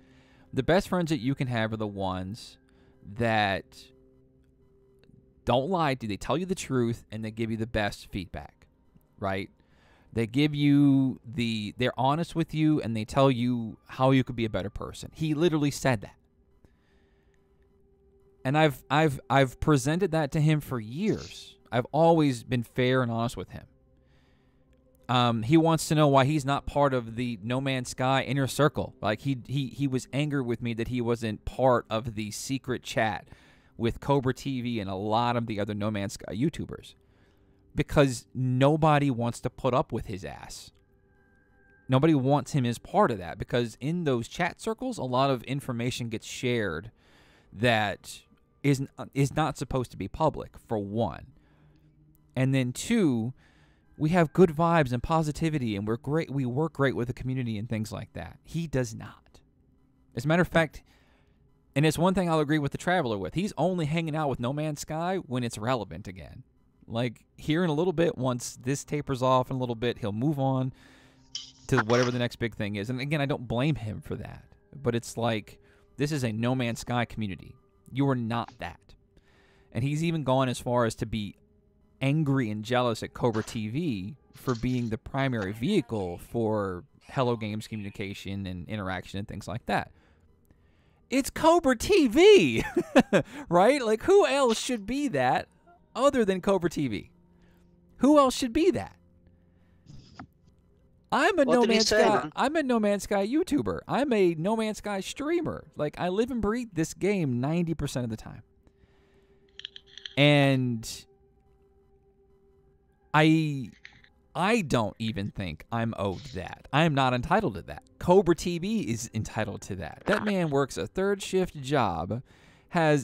The best friends that you can have are the ones that don't lie to you. They tell you the truth, and they give you the best feedback, right? They give you they're honest with you, and they tell you how you could be a better person. He literally said that. And I've presented that to him for years. I've always been fair and honest with him. He wants to know why he's not part of the No Man's Sky inner circle. Like, he was angry with me that he wasn't part of the secret chat with Cobra TV and a lot of the other No Man's Sky YouTubers. Because nobody wants to put up with his ass. Nobody wants him as part of that, because in those chat circles, a lot of information gets shared that is not supposed to be public, for one. And then two, we have good vibes and positivity, and we work great with the community and things like that. He does not. As a matter of fact, and it's one thing I'll agree with the Traveler with, he's only hanging out with No Man's Sky when it's relevant again. Like, here in a little bit, once this tapers off in a little bit, he'll move on to whatever the next big thing is. And again, I don't blame him for that. But it's like, this is a No Man's Sky community. You are not that. And he's even gone as far as to be angry and jealous at Cobra TV for being the primary vehicle for Hello Games communication and interaction and things like that. It's Cobra TV, right? Like, who else should be that other than Cobra TV? Who else should be that? I'm a No Man's Sky YouTuber. I'm a No Man's Sky streamer. Like, I live and breathe this game 90% of the time. And I don't even think I'm owed that. I am not entitled to that. Cobra TV is entitled to that. That man works a third shift job,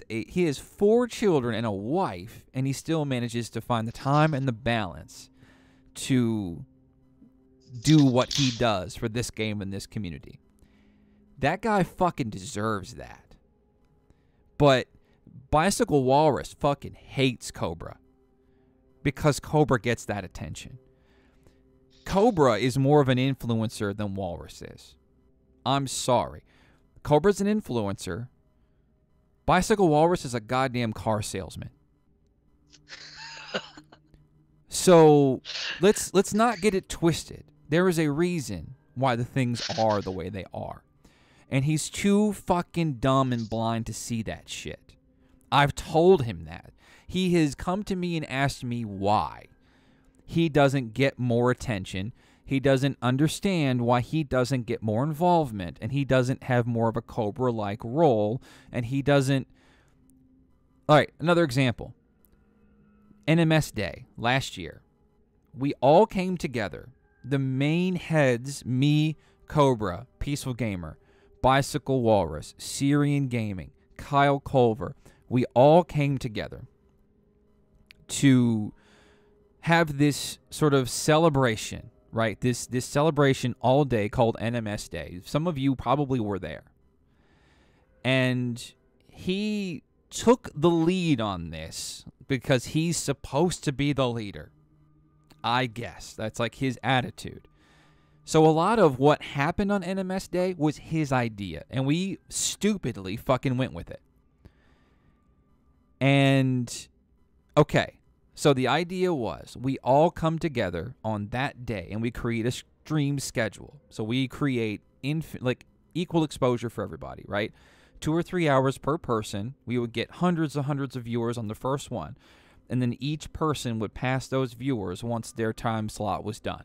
he has 4 children and a wife, and he still manages to find the time and the balance to do what he does for this game and this community. That guy fucking deserves that. But Bicycle Walrus fucking hates Cobra because Cobra gets that attention. Cobra is more of an influencer than Walrus is. I'm sorry. Cobra's an influencer. Bicycle Walrus is a goddamn car salesman. So let's not get it twisted. There is a reason why the things are the way they are. And he's too fucking dumb and blind to see that shit. I've told him that. He has come to me and asked me why he doesn't get more attention. He doesn't understand why he doesn't get more involvement, and he doesn't have more of a Cobra-like role, and he doesn't... All right, another example. NMS Day last year. We all came together. The main heads, me, Cobra, Peaceful Gamer, Bicycle Walrus, Syrian Gaming, Kyle Culver, we all came together to have this sort of celebration, right? This celebration all day called NMS Day. Some of you probably were there. And he took the lead on this because he's supposed to be the leader. I guess. That's like his attitude. So a lot of what happened on NMS Day was his idea, and we stupidly fucking went with it. And, okay, so the idea was we all come together on that day, and we create a stream schedule. So we create equal exposure for everybody, right? 2 or 3 hours per person. We would get hundreds of viewers on the first one, and then each person would pass those viewers once their time slot was done.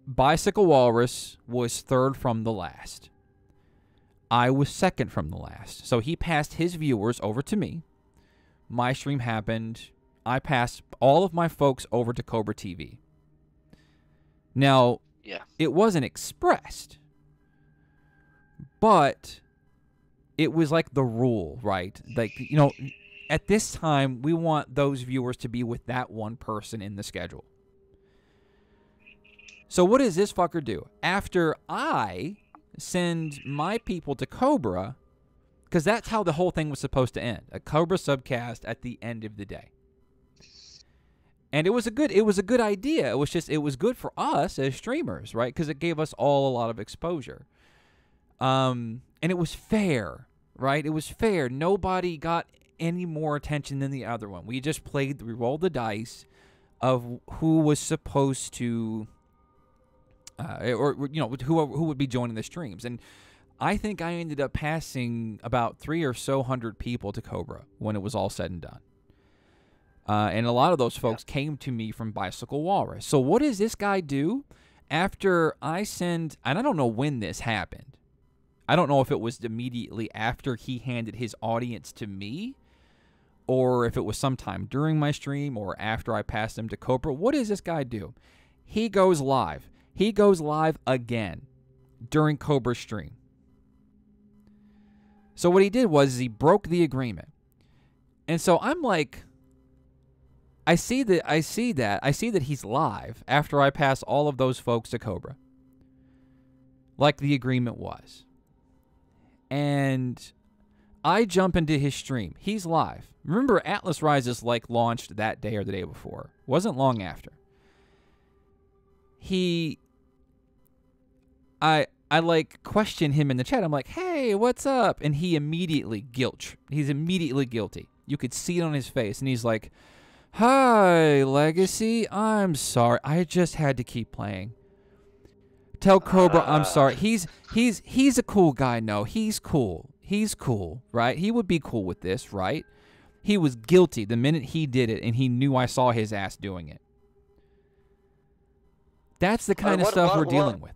Bicycle Walrus was third from the last. I was second from the last. So he passed his viewers over to me. My stream happened. I passed all of my folks over to Cobra TV. Now, It wasn't expressed, but it was like the rule, right? Like, you know, at this time, we want those viewers to be with that one person in the schedule. So what does this fucker do? After I send my people to Cobra, because that's how the whole thing was supposed to end, a Cobra subcast at the end of the day. And it was a good idea. It was good for us as streamers, right? Because it gave us all a lot of exposure. And it was fair, right? It was fair. Nobody got any more attention than the other one. We rolled the dice of who was supposed to, who would be joining the streams. And I think I ended up passing about 300 or so people to Cobra when it was all said and done. And a lot of those folks came to me from Bicycle Walrus. So what does this guy do after I send, and I don't know when this happened. I don't know if it was immediately after he handed his audience to me, or if it was sometime during my stream, or after I passed him to Cobra. What does this guy do? He goes live. He goes live again during Cobra's stream. So what he did was he broke the agreement. And so I'm like, I see that he's live after I pass all of those folks to Cobra, like the agreement was. And I jump into his stream. He's live. Remember, Atlas Rises launched that day or the day before. Wasn't long after. I question him in the chat. I'm like, hey, what's up? And he's immediately guilty. You could see it on his face. And he's like, hi, Legacy. I'm sorry. I just had to keep playing. Tell Cobra I'm sorry. He's a cool guy. No, he's cool. He's cool, right? He would be cool with this, right? He was guilty the minute he did it, and he knew I saw his ass doing it. That's the kind of stuff we're dealing with.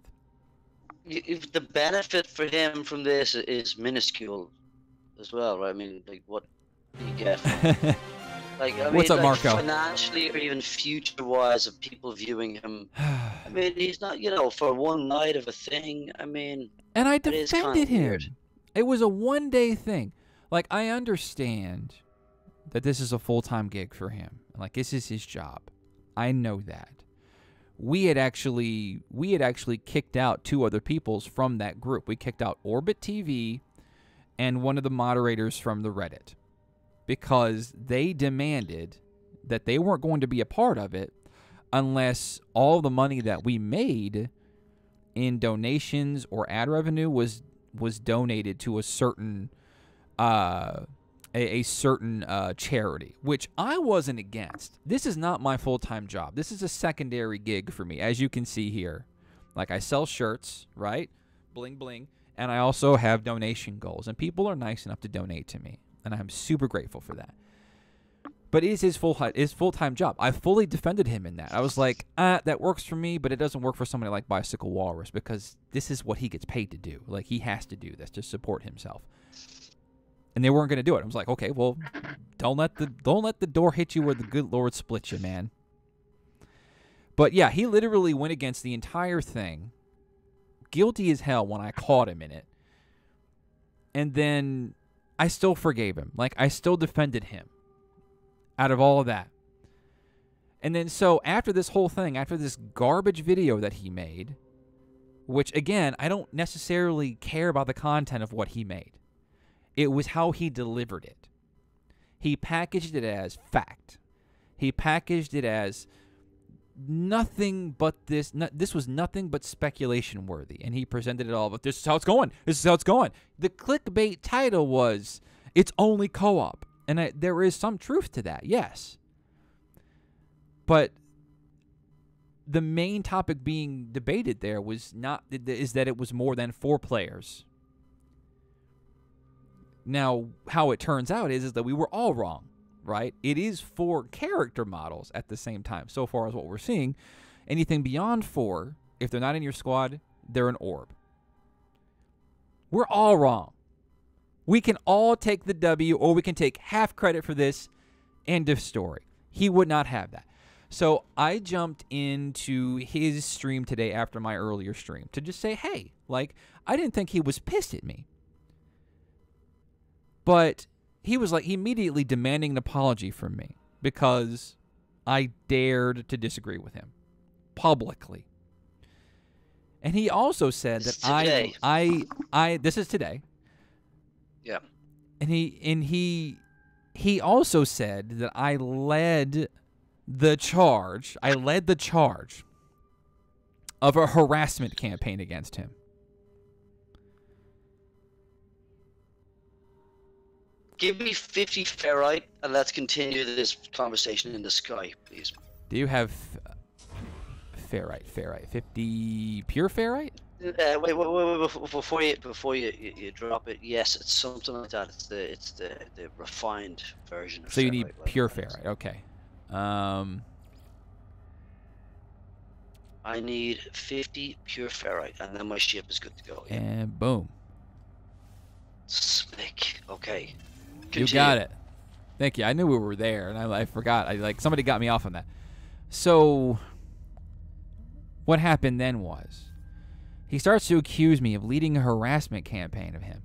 If the benefit for him from this is minuscule as well, right? I mean, like, what do you get? Like, I What's mean, up, like, Marco? financially or even future-wise of people viewing him. I mean, he's not, you know, for one night of a thing. I mean, And I it is kinda defended him. weird. It was a one-day thing. Like, I understand that this is a full-time gig for him. Like, this is his job. I know that. We had actually kicked out 2 other peoples from that group. We kicked out Orbit TV and one of the moderators from the Reddit because they demanded that they weren't going to be a part of it unless all the money that we made in donations or ad revenue was donated to a certain certain charity, which I wasn't against. This is not my full-time job. This is a secondary gig for me, as you can see here. Like, I sell shirts, right? Bling bling. And I also have donation goals, and people are nice enough to donate to me, and I'm super grateful for that. But it is his full-time job. I fully defended him in that. I was like, that works for me, but it doesn't work for somebody like Bicycle Walrus because this is what he gets paid to do. Like, he has to do this to support himself. And they weren't going to do it. I was like, okay, well, don't let the door hit you where the good Lord splits you, man. But yeah, he literally went against the entire thing. Guilty as hell when I caught him in it. And then I still forgave him. Like, I still defended him out of all of that. And then so after this whole thing, after this garbage video that he made, which again, I don't necessarily care about the content of what he made. It was how he delivered it. He packaged it as fact. He packaged it as nothing but this. This was nothing but speculation worthy, and he presented it all. But this is how it's going. This is how it's going. The clickbait title was "It's only co-op," and there is some truth to that, yes. But the main topic being debated there was is that it was more than 4 players. Now, how it turns out is that we were all wrong. Right? It is 4 character models at the same time, so far as what we're seeing. Anything beyond 4, if they're not in your squad, they're an orb. We're all wrong. We can all take the W, or we can take half credit for this. End of story. He would not have that. So I jumped into his stream today after my earlier stream to just say, hey, like, I didn't think he was pissed at me. But he was like immediately demanding an apology from me because I dared to disagree with him publicly. And he also said that I this is today. Yeah. And he also said that I led the charge of a harassment campaign against him. Give me 50 ferrite, and let's continue this conversation in the sky, please. Do you have ferrite? 50 pure ferrite? Wait, before you drop it, yes, it's something like that. It's the refined version of So you need ferrite, pure ferrite, okay. I need 50 pure ferrite, and then my ship is good to go. Yeah. And boom. Slick. Okay. Continue. You got it. Thank you. I knew we were there, and I forgot. Somebody got me off on that. So what happened then was he starts to accuse me of leading a harassment campaign of him.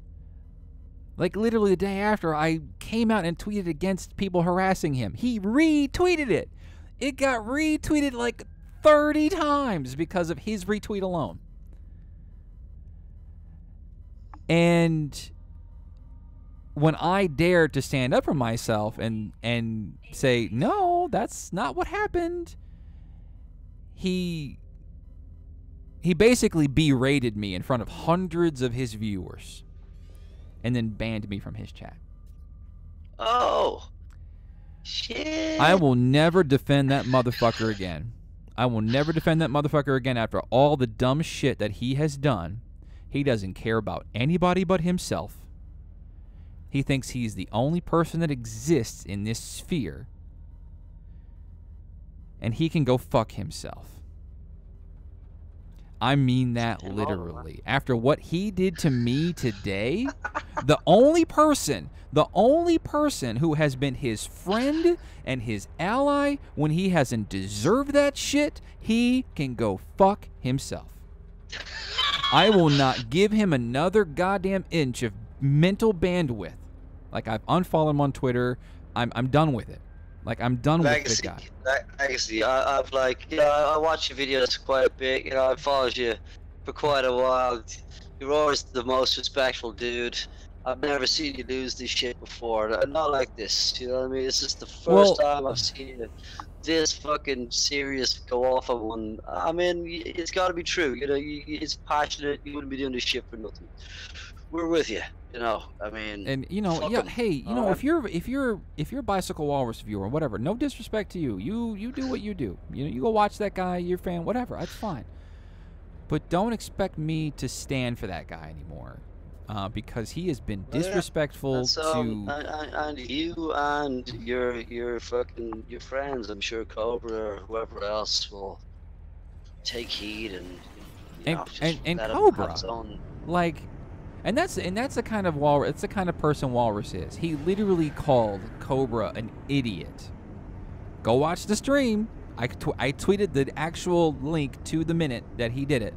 Like, literally the day after I came out and tweeted against people harassing him, he retweeted it. It got retweeted like 30 times because of his retweet alone. And when I dared to stand up for myself and say, no, that's not what happened, he basically berated me in front of hundreds of his viewers and then banned me from his chat. Oh, shit. I will never defend that motherfucker again. I will never defend that motherfucker again after all the dumb shit that he has done. He doesn't care about anybody but himself. He thinks he's the only person that exists in this sphere. And he can go fuck himself. I mean that literally. After what he did to me today, the only person who has been his friend and his ally when he hasn't deserved that shit, he can go fuck himself. I will not give him another goddamn inch of mental bandwidth. Like, I've unfollowed him on Twitter. I'm done with it. Like, I'm done with the guy. Legacy, I've like, you know, I watch your videos quite a bit. You know, I followed you for quite a while. You're always the most respectful dude. I've never seen you lose this shit before. Not like this. You know what I mean? This is the first time I've seen you this fucking serious go off on one. I mean, it's got to be true. You know, it's passionate. You wouldn't be doing this shit for nothing. We're with you. You know, I mean, and you know, yeah. Hey, you know, if you're Bicycle Walrus viewer or whatever, no disrespect to you. You do what you do. You know, you go watch that guy, you're a fan, whatever. That's fine. But don't expect me to stand for that guy anymore, because he has been disrespectful to. And you and your fucking your friends, I'm sure Cobra or whoever else will take heed and Cobra, like. And that's the kind of walrus. It's the kind of person Walrus is. He literally called Cobra an idiot. Go watch the stream. I tweeted the actual link to the minute that he did it.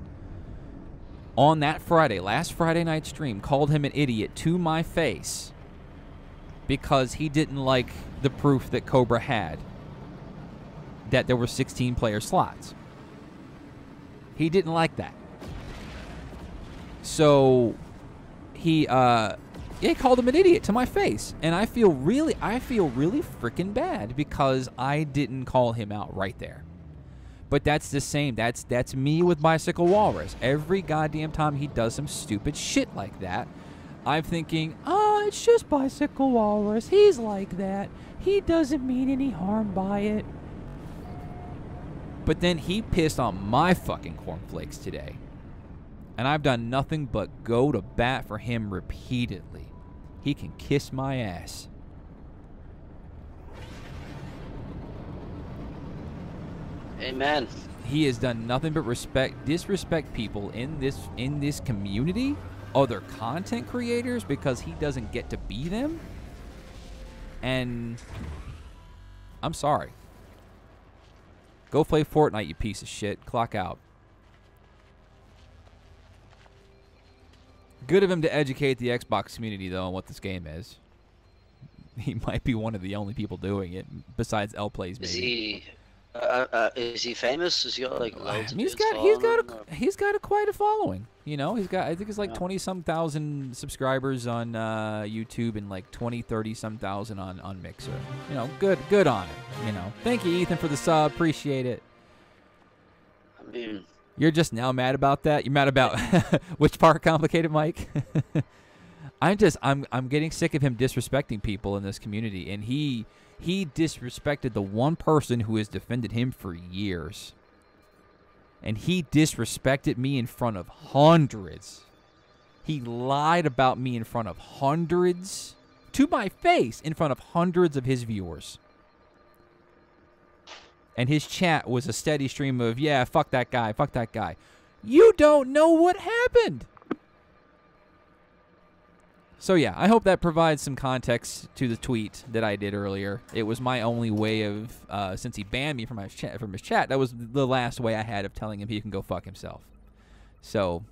On that Friday, last Friday night stream, called him an idiot to my face because he didn't like the proof that Cobra had that there were 16 player slots. He didn't like that. So he called him an idiot to my face, and I feel really freaking bad because I didn't call him out right there. But that's the same. That's me with Bicycle Walrus. Every goddamn time he does some stupid shit like that, I'm thinking, oh, it's just Bicycle Walrus. He's like that. He doesn't mean any harm by it. But then he pissed on my fucking cornflakes today. And I've done nothing but go to bat for him repeatedly. He can kiss my ass. Amen. He has done nothing but disrespect people in this community, other content creators, because he doesn't get to be them. And I'm sorry. Go play Fortnite, you piece of shit. Clock out. Good of him to educate the Xbox community, though, on what this game is. He might be one of the only people doing it, besides L Plays. Maybe. Is he famous? Has he got like loads of he's got quite a following. You know, I think it's like 20-some thousand subscribers on YouTube and like 30-some thousand on Mixer. You know, good on it. You know, thank you, Ethan, for the sub. Appreciate it. I mean. You're just now mad about that? You're mad about which part, Complicated Mike? I'm getting sick of him disrespecting people in this community, and he disrespected the one person who has defended him for years. And he disrespected me in front of hundreds. He lied about me in front of hundreds, to my face, in front of hundreds of his viewers. And his chat was a steady stream of, yeah, fuck that guy, fuck that guy. You don't know what happened. So, yeah, I hope that provides some context to the tweet that I did earlier. It was my only way of, since he banned me from his chat, that was the last way I had of telling him he can go fuck himself. So,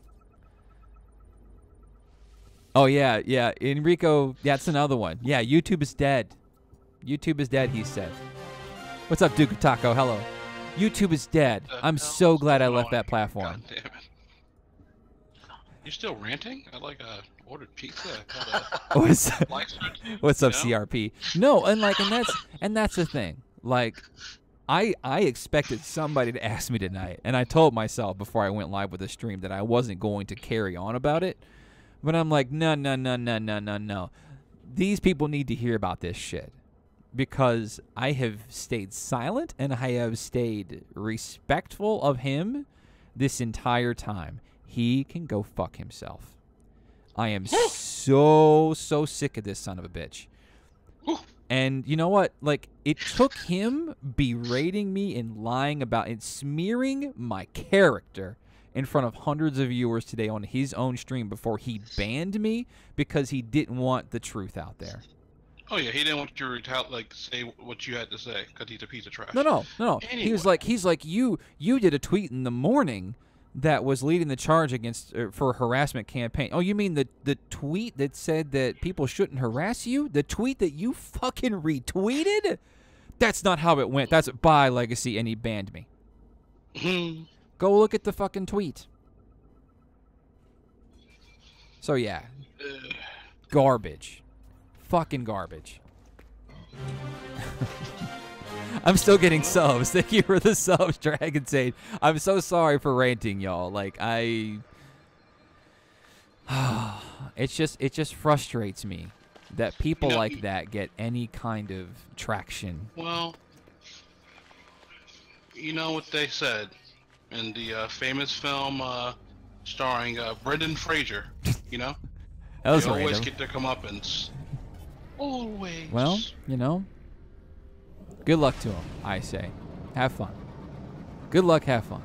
oh, yeah, Enrico, that's another one. Yeah, YouTube is dead. YouTube is dead, he said. What's up, Duke Taco? Hello. YouTube is dead. I'm so glad I left that platform. God damn it. You still ranting? I ordered pizza. What's up, CRP? No, and that's the thing. Like, I expected somebody to ask me tonight, and I told myself before I went live with the stream that I wasn't going to carry on about it. But I'm like, no. These people need to hear about this shit. Because I have stayed silent and I have stayed respectful of him this entire time. He can go fuck himself. I am so sick of this son of a bitch. And you know what? Like, it took him berating me and lying about and smearing my character in front of hundreds of viewers today on his own stream before he banned me because he didn't want the truth out there. Oh yeah, he didn't want you to say what you had to say because he's a piece of trash. No. Anyway. He's like you did a tweet in the morning that was leading the charge against for a harassment campaign. Oh, you mean the tweet that said that people shouldn't harass you? The tweet that you fucking retweeted? That's not how it went. That's by Legacy, and he banned me. Go look at the fucking tweet. So yeah, garbage. Fucking garbage. I'm still getting subs. Thank you for the subs, Dragon Sage. I'm so sorry for ranting, y'all. Like it just frustrates me that people like that get any kind of traction. Well, you know what they said in the famous film starring Brendan Fraser. You know, That was they always random. get their comeuppance. Always. Well, you know, good luck to him, I say. Have fun. Good luck, have fun.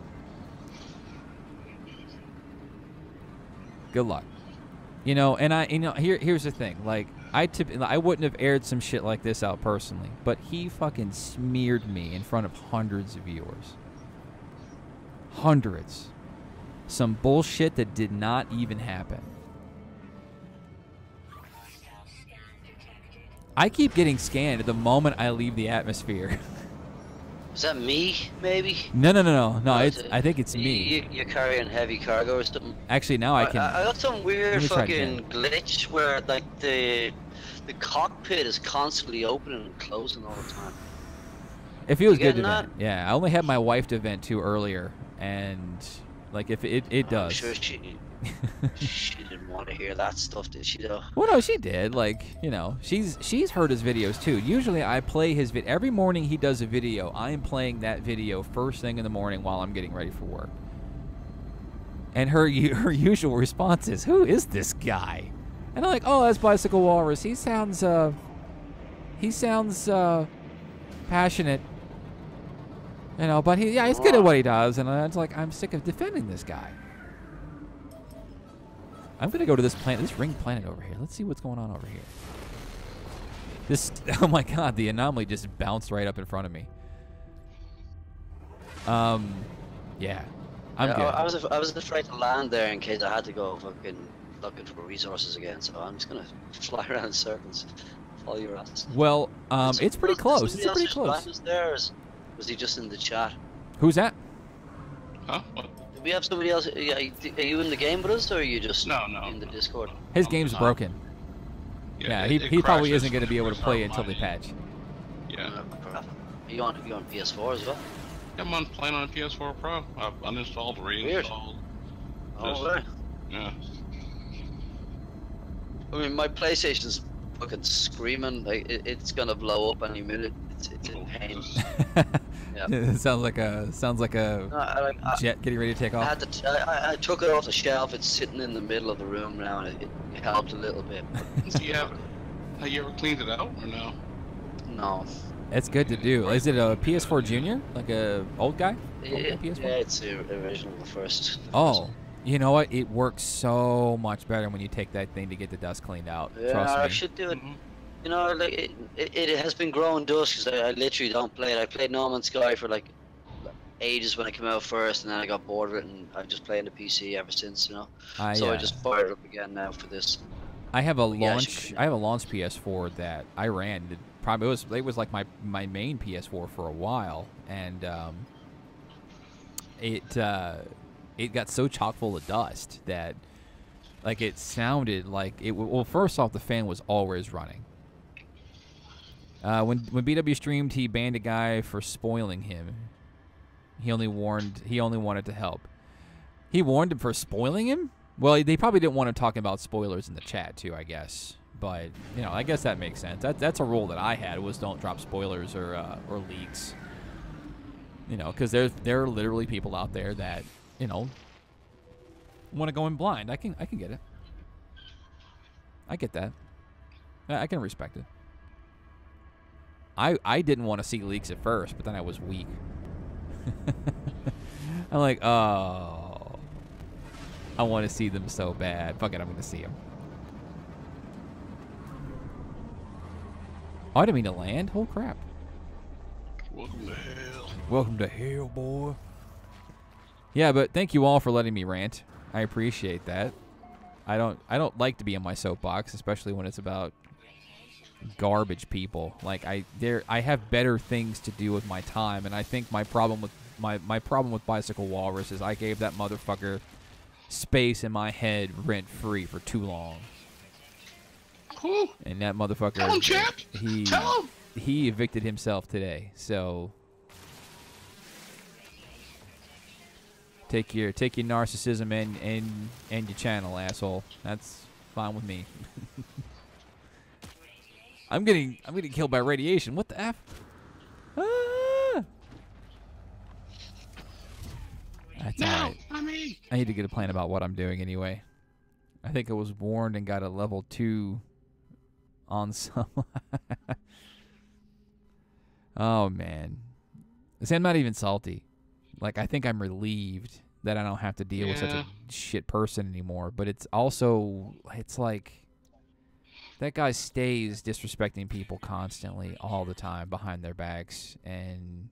Good luck. You know, and here's the thing. Like, I wouldn't have aired some shit like this out personally, but he fucking smeared me in front of hundreds of viewers. Hundreds. Some bullshit that did not even happen. I keep getting scanned the moment I leave the atmosphere. Is that me, maybe? No. I think it's You- me. You're carrying heavy cargo or something. Actually, now I can. I got some Let weird me try it fucking again. glitch where like the cockpit is constantly opening and closing all the time. It feels You good to getting vent. Yeah, I only had my wife to vent to earlier, and like if it I'm does. sure she didn't want to hear that stuff, did she though? Well, no, she did. Like, you know, she's heard his videos too. Usually, I play his every morning. He does a video. I am playing that video first thing in the morning while I'm getting ready for work. And her usual response is, "Who is this guy?" And I'm like, "Oh, that's Bicycle Walrus. He sounds passionate, you know, but he's good at what he does." And it's like, I'm sick of defending this guy. I'm gonna go to this ring planet over here. Let's see what's going on over here. Oh my god, the anomaly just bounced right up in front of me. Yeah, I'm good. I was afraid to land there in case I had to go fucking looking for resources again. So I'm just gonna fly around in circles, follow your ass. Well, it's pretty close. It's Somebody pretty else close. was there, or was he just in the chat? Who's that? Huh? What? Do we have somebody else? Are you in the game with us, or are you just No. in the Discord? His game's broken. Yeah, it he probably crashes isn't gonna be able to when play we it until they start patch. Yeah. Oh, crap. Are you on PS4 as well? I'm on playing on a PS4 Pro. I've uninstalled, reinstalled. Oh, Just- right. Yeah. I mean, my PlayStation's fucking screaming. Like it's gonna blow up any minute. It's in pain. Yeah. It sounds like a No, I jet getting ready to take off. had to. I took it off the shelf. It's sitting in the middle of the room now, and it helped a little bit. Do you have you ever cleaned it out or no? No. It's good to do. Is it a PS4 Junior, like a old guy? Yeah, PS4? yeah, it's the original, the first. Oh, you know what? It works so much better when you take that thing to get the dust cleaned out. Yeah, Trust I me. should do it. Mhm. You know, like it has been growing dust because I literally don't play it. I played No Man's Sky for like ages when it came out first, and then I got bored of it, and I've just played the PC ever since. You know, so I just fired it up again now for this. I have a yeah, I launch. should- I have a launch PS4 that I ran. It was like my main PS4 for a while, and it got so chock full of dust that like it sounded like it. Well, first off, the fan was always running. When BW streamed, he banned a guy for spoiling him. He only wanted to help. He warned him for spoiling him? Well, they probably didn't want him talking about spoilers in the chat too, I guess. But, you know, I guess that makes sense. That's a rule that I had, was don't drop spoilers or leaks. You know, because there are literally people out there that, you know, want to go in blind. I can get it. I get that. I can respect it. I didn't want to see leaks at first, but then I was weak. I'm like, oh, I want to see them so bad. Fuck it, I'm gonna see them. Oh, I didn't mean to land. Holy crap! Welcome to hell. Welcome to hell, boy. Yeah, but thank you all for letting me rant. I appreciate that. I don't like to be in my soapbox, especially when it's about garbage people. Like I have better things to do with my time, and I think my problem with my problem with Bicycle Walrus is I gave that motherfucker space in my head rent free for too long. Who? And that motherfucker, Tell him, chap. Tell him. He evicted himself today. So take your narcissism and your channel, asshole. That's fine with me. I'm getting killed by radiation. What the F? Ah! That's alright. I need to get a plan about what I'm doing anyway. I think I was warned and got a level 2 on some. Oh man. See, I'm not even salty. Like, I think I'm relieved that I don't have to deal with such a shit person anymore. But it's also, it's like, that guy stays disrespecting people constantly all the time behind their backs. And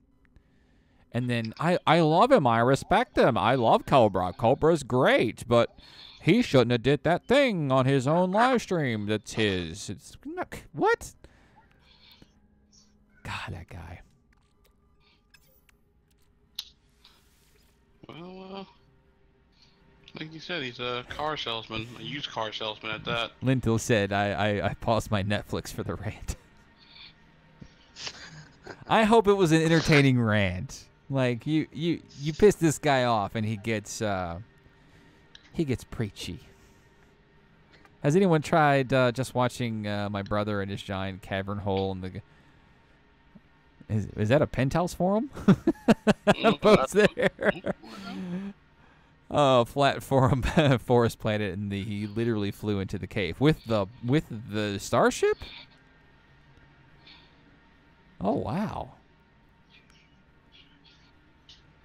then I love him. I respect him. I love Cobra. Cobra's great. But he shouldn't have did that thing on his own live stream that's his. It's, what? God, that guy. Well, like you said, he's a car salesman, a used car salesman at that. Lintel said, I paused my Netflix for the rant. I hope it was an entertaining rant. Like, you piss this guy off and he gets preachy. Has anyone tried just watching my brother in his giant cavern hole in the... Is that a penthouse forum? Post there. Oh, flat forum forest planet, and he literally flew into the cave with the starship. Oh wow.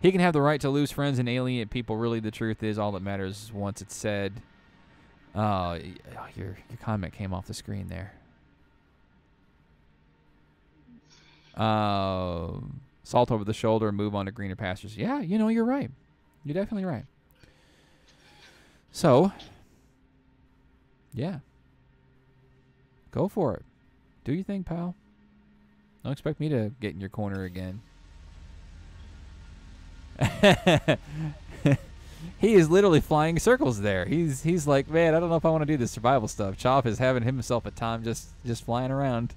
He can have the right to lose friends and alien people. Really, the truth is, all that matters is once it's said. Your comment came off the screen there. Salt over the shoulder and move on to greener pastures. Yeah, you're right. You're definitely right. So, yeah. Go for it. Do your thing, pal. Don't expect me to get in your corner again. He is literally flying circles there. He's like, man, I don't know if I want to do this survival stuff. Chop is having himself a time just flying around.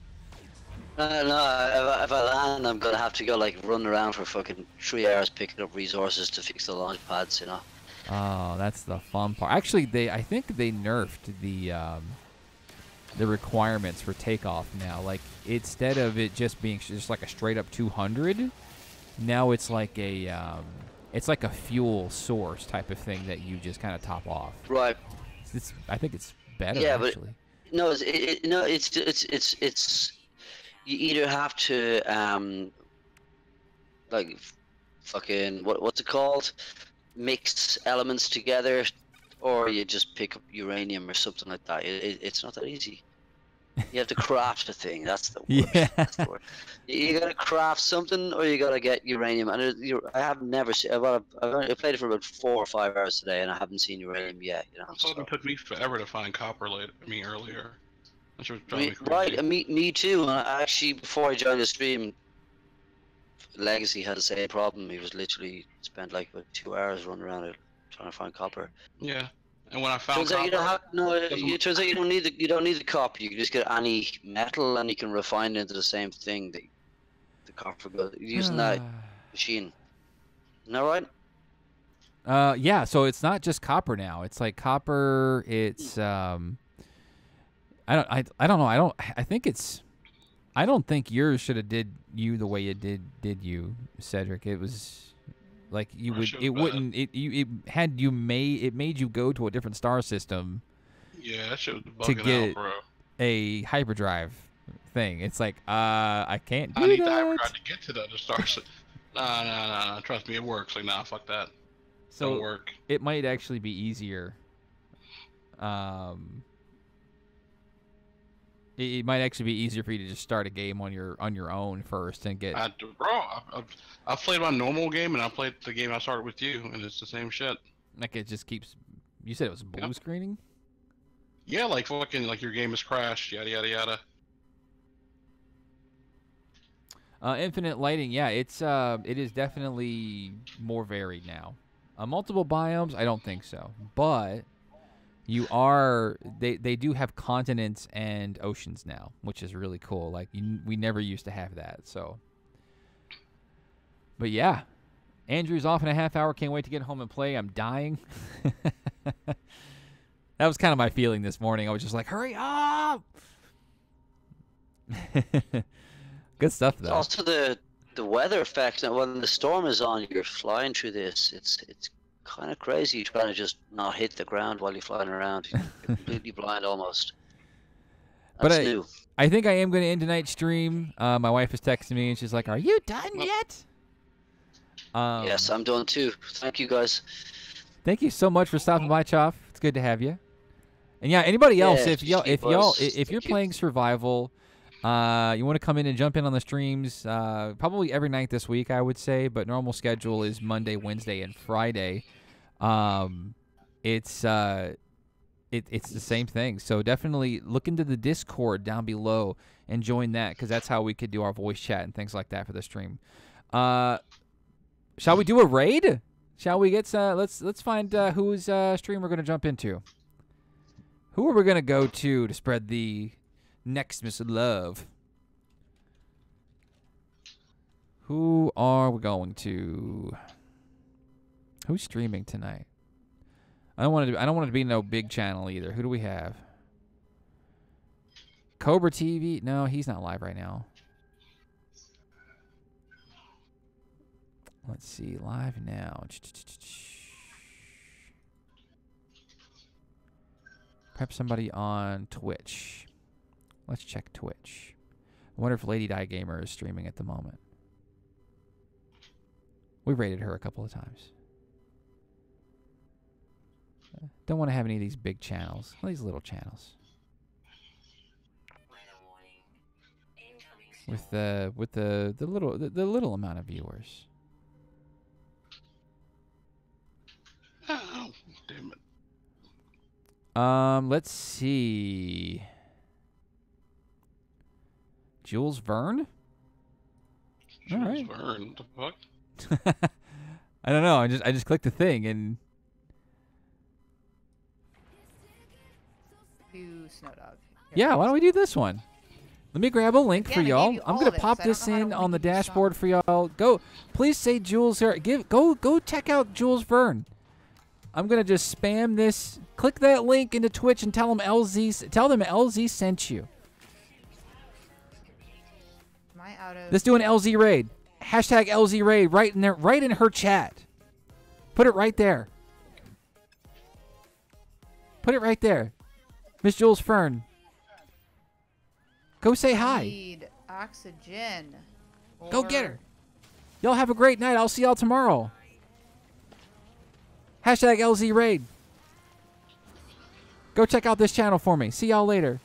No, if I land, I'm gonna have to go like run around for fucking 3 hours picking up resources to fix the launch pads, Oh, that's the fun part. Actually, I think they nerfed the requirements for takeoff now. Like, instead of it just being just like a straight up 200, now it's like a fuel source type of thing that you just kind of top off. Right. I think it's better. Yeah, actually. But it's you either have to like fucking what's it called, mix elements together, or you just pick up uranium or something like that. It's not that easy. You have to craft a thing. That's the worst. Yeah. That's the worst. You gotta craft something, or you gotta get uranium. And I have never seen. I played it for about 4 or 5 hours today, and I haven't seen uranium yet. So it took me forever to find copper earlier. That's what drove me crazy. Right, me too. And I actually, before I joined the stream, Legacy had the same problem. He was literally spent like about 2 hours running around it trying to find copper. Yeah, and when I found turns out it turns out you don't need the copper. You can just get any metal and you can refine it into the same thing. The copper goes using that machine. Isn't that right? Yeah. So it's not just copper now. It's like copper. It's I don't know. I don't think yours should have did you the way it did you, Cedric. It was like it made you go to a different star system. Yeah, that shit was to bugging get out, bro. a hyperdrive thing. It's like I can't do I need that. the hyperdrive to get to the other star system. Nah. Trust me, it works. Like, nah, fuck that. So don't work. it might actually be easier. It might actually be easier for you to just start a game on your own first and get. I've played my normal game and I played the game I started with you, and it's the same shit. Like it just keeps. You said it was blue screening. Yeah, like fucking like your game has crashed, yada yada yada. Infinite lighting, yeah, it is definitely more varied now. Multiple biomes, I don't think so, but they do have continents and oceans now, which is really cool. Like we never used to have that, so. But yeah, Andrew's off in a half hour. Can't wait to get home and play. I'm dying. That was kind of my feeling this morning. I was just like, hurry up! Good stuff, though. Also, the weather effect. Now, when the storm is on, you're flying through this. It's kind of crazy trying to just not hit the ground while you're flying around. You're completely blind almost. That's new. I think I am going to end tonight's stream. My wife is texting me, and she's like, are you done yet? Yes, I'm done, too. Thank you, guys. Thank you so much for stopping by, Choff. It's good to have you. And yeah, anybody else, if you're playing survival, you want to come in and jump in on the streams, probably every night this week, I would say, but normal schedule is Monday, Wednesday, and Friday. It's the same thing. So definitely look into the Discord down below and join that, because that's how we could do our voice chat and things like that for the stream. Shall we do a raid? Shall we get let's find whose stream we're going to jump into. Who are we going to go to spread the Nextmas love? Who are we going to? Who's streaming tonight? I don't want it to be no big channel either. Who do we have? Cobra TV? No, he's not live right now. Let's see, live now. Perhaps somebody on Twitch. Let's check Twitch. I wonder if Lady Die Gamer is streaming at the moment. We rated her a couple of times. Don't want to have any of these big channels. All these little channels. With the little amount of viewers. Oh, damn it. Let's see. Jules Verne? All right. Jules Verne, what the fuck? I don't know. I just clicked the thing and. To Snowdog. Yeah, why don't we do this one? Let me grab a link for y'all. I'm gonna pop this in on the dashboard for y'all. Go, please say Jules here. Go check out Jules Verne. I'm gonna just spam this. Click that link into Twitch and tell them LZ sent you. Am I out of? Let's do an LZ raid. Hashtag LZ raid right in there, right in her chat. Put it right there. Put it right there. Miss Jules Verne. Go say hi. Need oxygen. Go get her. Y'all have a great night. I'll see y'all tomorrow. Hashtag LZ raid. Go check out this channel for me. See y'all later.